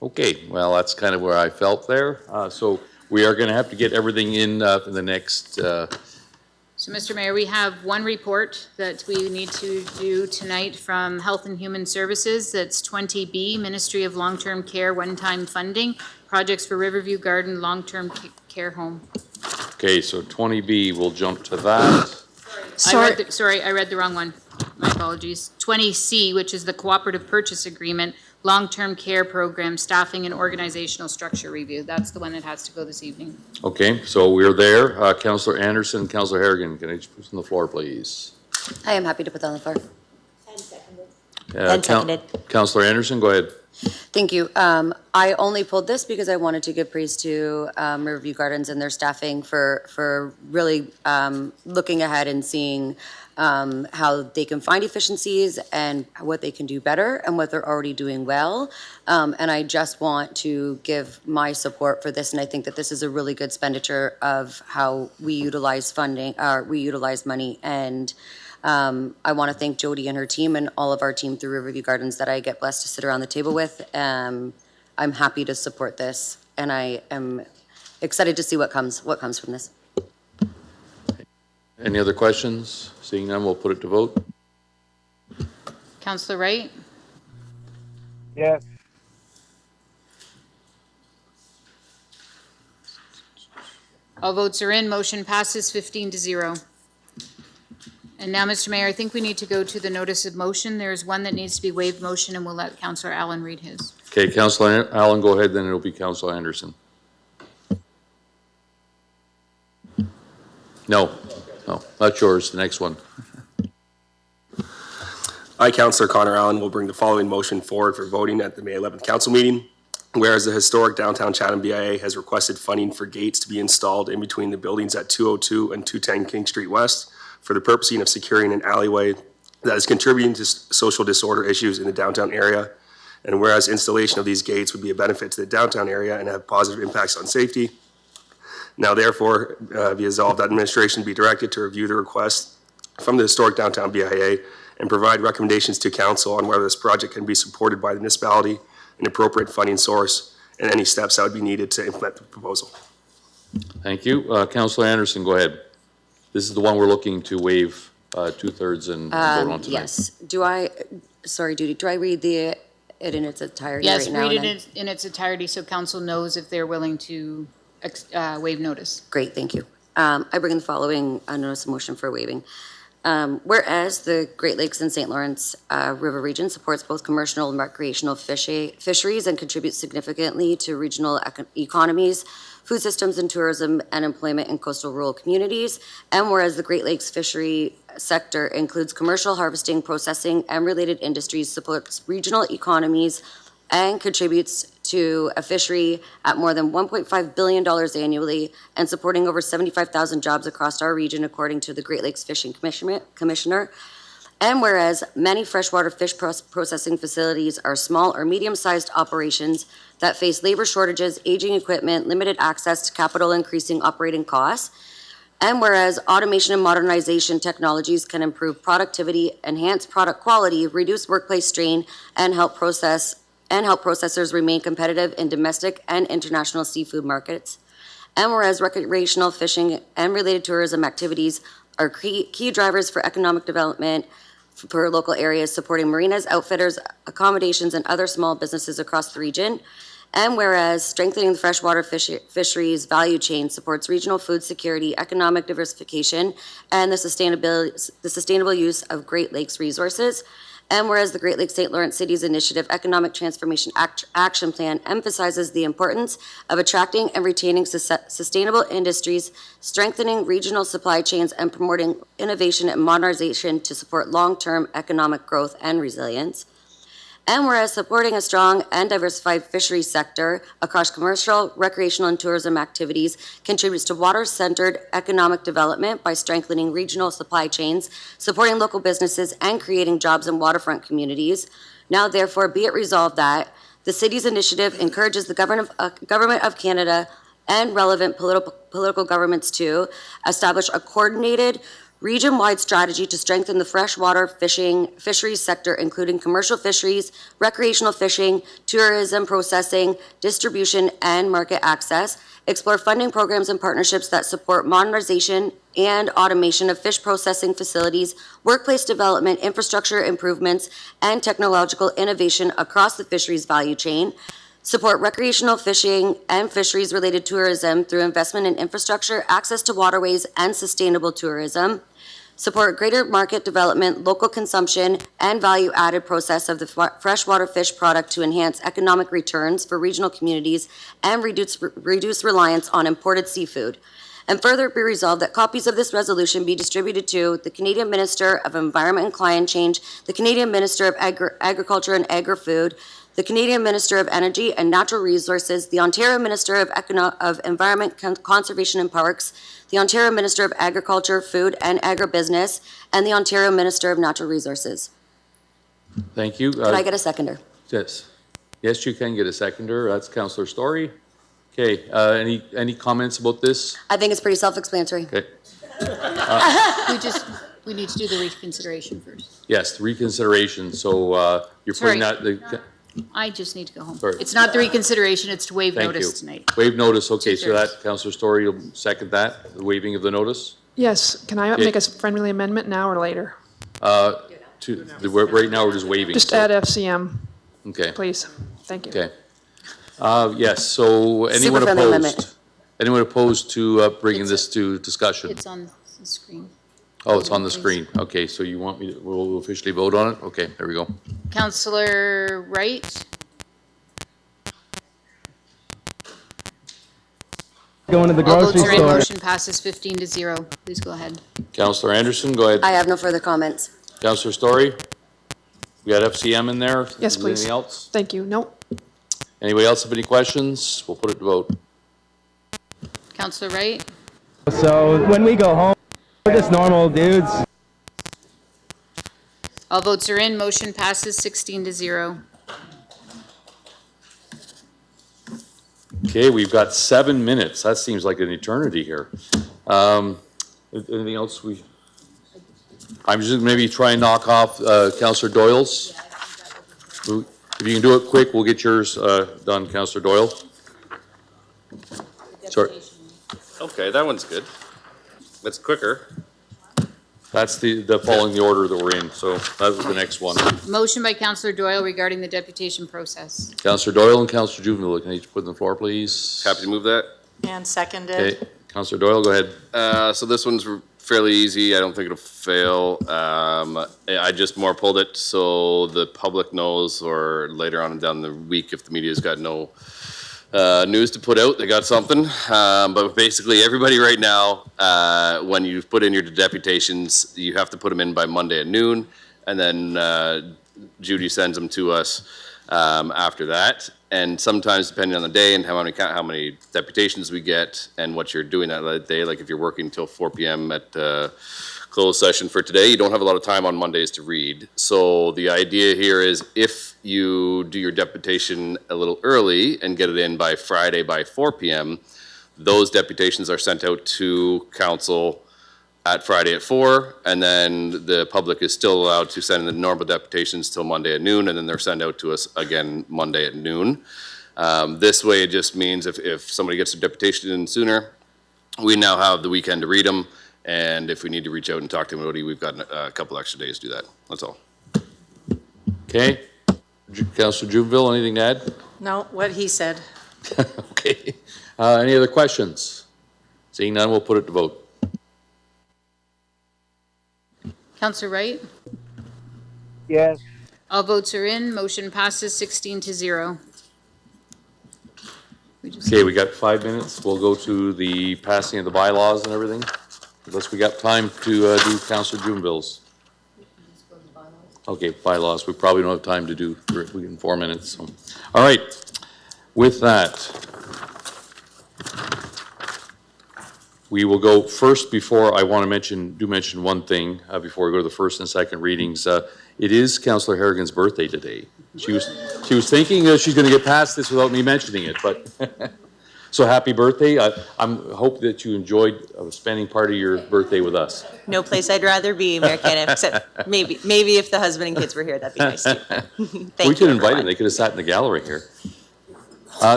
Okay, well, that's kind of where I felt there. So we are going to have to get everything in the next. So, Mr. Mayor, we have one report that we need to do tonight from Health and Human Services. That's 20B, Ministry of Long-Term Care One-Time Funding, Projects for Riverview Garden Long-Term Care Home. Okay, so 20B, we'll jump to that. I read the wrong one. My apologies. 20C, which is the Cooperative Purchase Agreement, Long-Term Care Program, Staffing and Organizational Structure Review. That's the one that has to go this evening. Okay, so we're there. Councillor Anderson, Councillor Harrigan, can I just put on the floor, please? I am happy to put that on the floor. And seconded. Councillor Anderson, go ahead. Thank you. I only pulled this because I wanted to give praise to Riverview Gardens and their staffing for really looking ahead and seeing how they can find efficiencies and what they can do better and what they're already doing well. And I just want to give my support for this. And I think that this is a really good expenditure of how we utilize funding, we utilize money. And I want to thank Jody and her team and all of our team through Riverview Gardens that I get blessed to sit around the table with. I'm happy to support this, and I am excited to see what comes from this. Any other questions? Seeing none, we'll put it to vote. Councillor Wright? Yes. All votes are in. Motion passes 15-0. And now, Mr. Mayor, I think we need to go to the notice of motion. There's one that needs to be waived motion, and we'll let Councillor Allen read his. Okay, Councillor Allen, go ahead, then it'll be Councillor Anderson. No, not yours, the next one. I, Councillor Connor Allen, will bring the following motion forward for voting at the May 11th council meeting. Whereas the historic downtown Chatham BIA has requested funding for gates to be installed in between the buildings at 202 and 210 King Street West for the purposing of securing an alleyway that is contributing to social disorder issues in the downtown area. And whereas installation of these gates would be a benefit to the downtown area and have positive impacts on safety. Now therefore, be resolved that administration be directed to review the request from the historic downtown BIA and provide recommendations to council on whether this project can be supported by the municipality, an appropriate funding source, and any steps that would be needed to implement the proposal. Thank you. Councillor Anderson, go ahead. This is the one we're looking to waive 2/3 and vote on tonight. Yes. Sorry, Judy, do I read it in its entirety Yes, right now? read it in its entirety so council knows if they're willing to waive notice. Great, thank you. I bring the following notice of motion for waiving. Whereas the Great Lakes and St. Lawrence River region supports both commercial and recreational fisheries and contributes significantly to regional economies, food systems and tourism and employment in coastal rural communities. And whereas the Great Lakes fishery sector includes commercial harvesting, processing, and related industries, supports regional economies, and contributes to a fishery at more than $1.5 billion annually and supporting over 75,000 jobs across our region, according to the Great Lakes Fishing Commissioner. And whereas many freshwater fish processing facilities are small or medium-sized operations that face labor shortages, aging equipment, limited access to capital, increasing operating costs. And whereas automation and modernization technologies can improve productivity, enhance product quality, reduce workplace strain, and help processors remain competitive in domestic and international seafood markets. And whereas recreational fishing and related tourism activities are key drivers for economic development for local areas, supporting marinas, outfitters, accommodations, and other small businesses across the region. And whereas strengthening the freshwater fisheries value chain supports regional food security, economic diversification, and the sustainable use of Great Lakes resources. And whereas the Great Lakes St. Lawrence City's Initiative Economic Transformation Action Plan emphasizes the importance of attracting and retaining sustainable industries, strengthening regional supply chains, and promoting innovation and modernization to support long-term economic growth and resilience. And whereas supporting a strong and diversified fisheries sector across commercial, recreational, and tourism activities contributes to water-centered economic development by strengthening regional supply chains, supporting local businesses, and creating jobs in waterfront communities. Now, therefore, be it resolved that The city's initiative encourages the Government of Canada and relevant political governments to establish a coordinated, region-wide strategy to strengthen the freshwater fisheries sector, including commercial fisheries, recreational fishing, tourism processing, distribution, and market access. Explore funding programs and partnerships that support modernization and automation of fish processing facilities, workplace development, infrastructure improvements, and technological innovation across the fisheries value chain. Support recreational fishing and fisheries-related tourism through investment in infrastructure, access to waterways, and sustainable tourism. Support greater market development, local consumption, and value-added process of the freshwater fish product to enhance economic returns for regional communities and reduce reliance on imported seafood. And further be resolved that copies of this resolution be distributed to the Canadian Minister of Environment and Climate Change, the Canadian Minister of Agriculture and Agri-Food, the Canadian Minister of Energy and Natural Resources, the Ontario Minister of Environment, Conservation and Parks, the Ontario Minister of Agriculture, Food and Agribusiness, and the Ontario Minister of Natural Resources. Thank you. Can I get a seconder? Yes. Yes, you can get a seconder. That's Councillor Story. Okay, any comments about this? I think it's pretty self-explanatory. Okay. We need to do the reconsideration first. Yes, reconsideration. So you're putting Sorry. that. I just need to go home. Sorry. It's not the reconsideration, it's to waive Thank notice you. tonight. Waive notice, okay, so Two-thirds. that, Councillor Story, you'll second that, the waiving of the notice? Yes, can I Okay. make a friendly amendment now or later? Right now, we're just waiving. Just so- add FCM, Okay, please. Thank you. okay. Yes, so anyone friendly opposed? amendment. Anyone opposed to bringing this to discussion? It's on the screen. Oh, it's on the screen. Okay, so you want me, we'll officially vote on it? Okay, there we go. Councillor Wright? Going to the All votes grocery are in, store. motion passes 15-0. Please go ahead. Councillor Anderson, go ahead. I have no further comments. Councillor Story? We got FCM in there? Yes, Is there please. Anything else? Thank you. Nope. Anybody else have any questions? We'll put it to vote. Councillor Wright? So when we go home, we're just normal dudes. All votes are in, motion passes 16-0. Okay, we've got 7 minutes. That seems like an eternity here. Anything else I'm just maybe try and knock off Councillor Doyle's. If you can do it quick, we'll get yours done, Councillor Doyle. Sorry. Okay, that one's good. That's quicker. That's the following the order that we're in, so that was the next one. Motion by Councillor Doyle regarding the deputation process. Councillor Doyle and Councillor Juvenile, can I each put on the floor, please? Happy to move that. And seconded. Okay, Councillor Doyle, go ahead. So this one's fairly easy. I don't think it'll fail. I just more pulled it so the public knows, or later on down the week, if the media's got no news to put out, they got something. But basically, everybody right now, when you put in your deputations, you have to put them in by Monday at noon, and then Judy sends them to us after that. And sometimes, depending on the day and how many deputations we get and what you're doing that day, like if you're working until 4 p.m. at closed session for today, you don't have a lot of time on Mondays to read. So the idea here is if you do your deputation a little early and get it in by Friday by 4 p.m., those deputations are sent out to council at Friday at 4, and then the public is still allowed to send in the normal deputations till Monday at noon, and then they're sent out to us again Monday at noon. This way, it just means if somebody gets a deputation in sooner, we now have the weekend to read them, and if we need to reach out and talk to anybody, we've got a couple extra days to do that. That's all. Okay. Councillor Juveville, anything to add? No, what he said. Okay. Any other questions? Seeing none, we'll put it to vote. Councillor Wright? Yes. All votes are in, motion passes 16-0. Okay, we got 5 minutes. We'll go to the passing of the bylaws and everything, unless we got time to do Councillor Juveville's. Okay, bylaws, we probably don't have time to do in 4 minutes. So. All right, with that, we will go first. Before I want to mention one thing before we go to the first and second readings. It is Councillor Harrigan's birthday today. She was thinking she's going to get past this without me mentioning it, but so happy birthday. I hope that you enjoyed spending part of your birthday with us. No place I'd rather be, Mayor Canniff, except maybe if the husband and kids were here, that'd be nice too. We could invite them. They could have sat in the gallery here.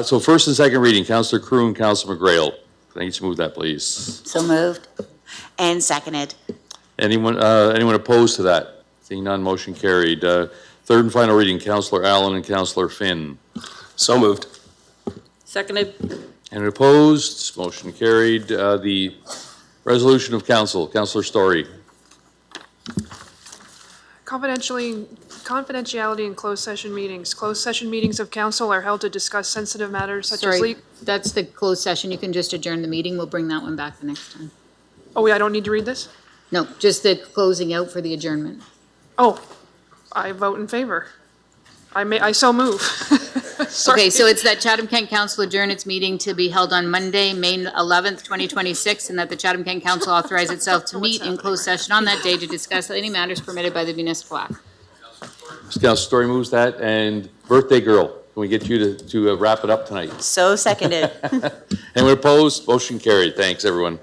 So first and second reading, Councillor Crew and Councillor McGrail. Can I each move that, please? So moved. And seconded. Anyone opposed to that? Seeing none, motion carried. Third and final reading, Councillor Allen and Councillor Finn. So moved. Seconded. Anyone opposed? Motion carried. The resolution of council, Councillor Story. Confidentiality in closed session meetings. Closed session meetings of council are held to discuss sensitive matters such as Sorry, that's the closed session. You can just adjourn the meeting. We'll bring that one back the next time. Oh, wait, I don't need to read this? No, just the closing out for the adjournment. Oh, I vote in favor. I so move. Sorry. Okay, so it's that Chatham-Kent Council adjourn its meeting to be held on Monday, May 11th, 2026, and that the Chatham-Kent Council authorize itself to meet in closed session on that day to discuss any matters permitted by the Municipal Act. Councillor Story moves that, and birthday girl, can we get you to wrap it up tonight? So seconded. Anyone opposed? Motion carried. Thanks, everyone.